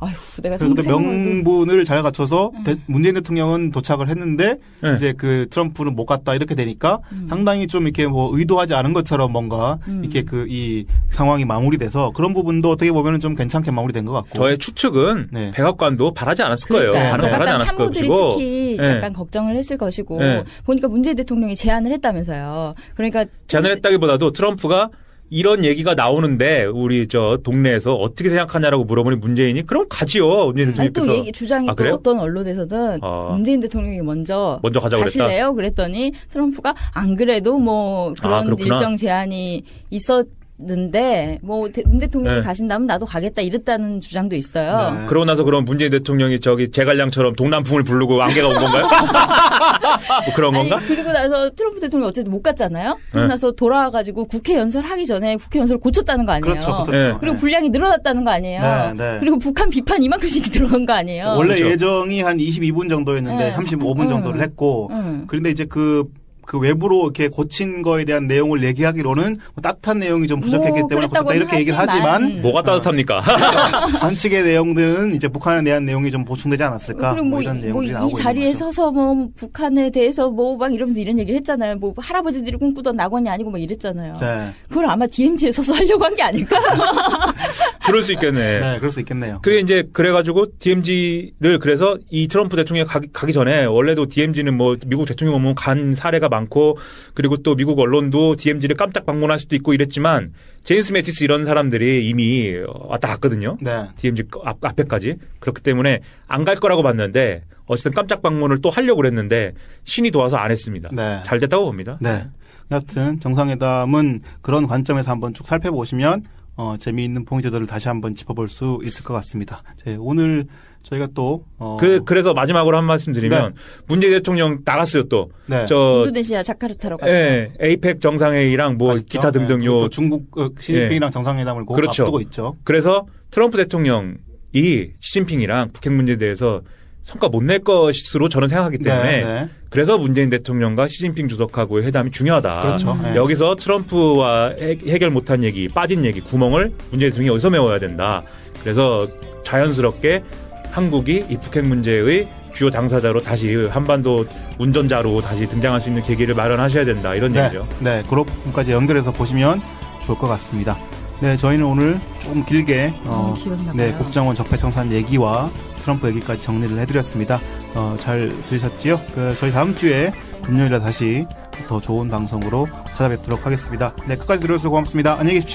아휴 내가 그런데 생각해도 명분을 잘 갖춰서 문재인 대통령은 도착을 했는데 네. 이제 트럼프는 못 갔다 이렇게 되니까 상당히 좀 이렇게 뭐 의도하지 않은 것처럼 뭔가 이렇게 이 상황이 마무리돼서 그런 부분도 어떻게 보면은 좀 괜찮게 마무리된 것 같고. 저의 추측은 네. 백악관도 바라지 않았을 거예요. 그러니까 바라지 백악관 않았을 참모들이 것이고. 특히 네. 약간 걱정을 했을 것이고 네. 보니까 문재인 대통령이 제안을 했다면서요. 그러니까 제안을 했다기보다도 트럼프가 이런 얘기가 나오는데 우리 동네에서 어떻게 생각하냐라고 물어보니 문재인이 그럼 가지요. 문재인 아니, 또 대통령께서 주장이 또 그래요? 어떤 언론에서는 문재인 대통령이 먼저 가자고 가실래요? 그랬더니 트럼프가 안 그래도 뭐 그런 그렇구나. 일정 제한이 있었는데 뭐 문 대통령이 네. 가신다면 나도 가겠다 이랬다는 주장도 있어요. 네. 그러고 나서 그럼 문재인 대통령이 제갈량처럼 동남풍을 부르고 안개가 온 건가요? 뭐 그런 아니, 건가? 그리고 나서 트럼프 대통령이 어쨌든 못 갔잖아요. 그러고 네. 나서 돌아와가지고 국회 연설하기 전에 국회 연설을 고쳤다는 거 아니에요. 그렇죠. 그렇죠. 네. 그리고 분량이 늘어났다는 거 아니에요. 네, 네. 그리고 북한 비판 이만큼씩 들어간 거 아니에요. 원래 그렇죠. 예정이 한 22분 정도였는데 네. 35분 정도를 했고 응. 그런데 이제 그 외부로 이렇게 고친 거에 대한 내용을 얘기하기로는 뭐 따뜻한 내용이 좀 부족했기 뭐 때문에 고쳤다 그랬다고는 이렇게 얘기를 하지만. 하지만 뭐가 따뜻합니까? 반칙의 내용들은 이제 북한에 대한 내용이 좀 보충되지 않았을까 그리고 뭐 이런 내용들이 나오고 이 있는 자리에 거죠. 서서 뭐 북한에 대해서 뭐 막 이러면서 이런 얘기를 했잖아요. 뭐 할아버지들이 꿈꾸던 낙원이 아니고 막 이랬잖아요. 네. 그걸 아마 DMZ에 서서 하려고 한 게 아닐까? 그럴 수 있겠네. 네, 그럴 수 있겠네요. 그게 이제 그래가지고 DMZ를 그래서 이 트럼프 대통령이 가기 전에 원래도 DMZ는 뭐 미국 대통령 오면 간 사례가 많고 그리고 또 미국 언론도 DMZ를 깜짝 방문할 수도 있고 이랬지만 제임스 매티스 이런 사람들이 이미 왔다 갔거든요. 네. DMZ 앞에까지. 그렇기 때문에 안 갈 거라고 봤는데 어쨌든 깜짝 방문을 또 하려고 그랬는데 신이 도와서 안 했습니다. 네. 잘 됐다고 봅니다. 네. 여하튼 정상회담은 그런 관점에서 한번 쭉 살펴보시면 재미있는 포인트들을 다시 한번 짚어볼 수 있을 것 같습니다. 오늘 저희가 또 그래서 마지막으로 한 말씀 드리면 문재인 대통령 나갔어요 또. 네. 인도네시아 자카르타로 갔죠. 예, 에이펙 정상회의랑 뭐 가시죠. 기타 등등 네, 요 또 중국 시진핑이랑 정상회담을 곧 그렇죠. 앞두고 있죠. 그래서 트럼프 대통령이 시진핑이랑 북핵 문제에 대해서 성과 못 낼 것으로 저는 생각하기 때문에 네. 그래서 문재인 대통령과 시진핑 주석하고의 회담이 중요하다. 그렇죠. 네. 여기서 트럼프와 해결 못한 얘기, 빠진 얘기, 구멍을 문재인 대통령이 어디서 메워야 된다. 그래서 자연스럽게 한국이 이 북핵 문제의 주요 당사자로 다시 한반도 운전자로 다시 등장할 수 있는 계기를 마련하셔야 된다. 이런 얘기죠. 네, 그런 부분까지 연결해서 보시면 좋을 것 같습니다. 네, 저희는 오늘 좀 길게 길었나 네, 봐요. 국정원 적폐청산 얘기와 트럼프 얘기까지 정리를 해드렸습니다. 잘 들으셨지요? 저희 다음 주에 금요일에 다시 더 좋은 방송으로 찾아뵙도록 하겠습니다. 네, 끝까지 들어주셔서 고맙습니다. 안녕히 계십시오.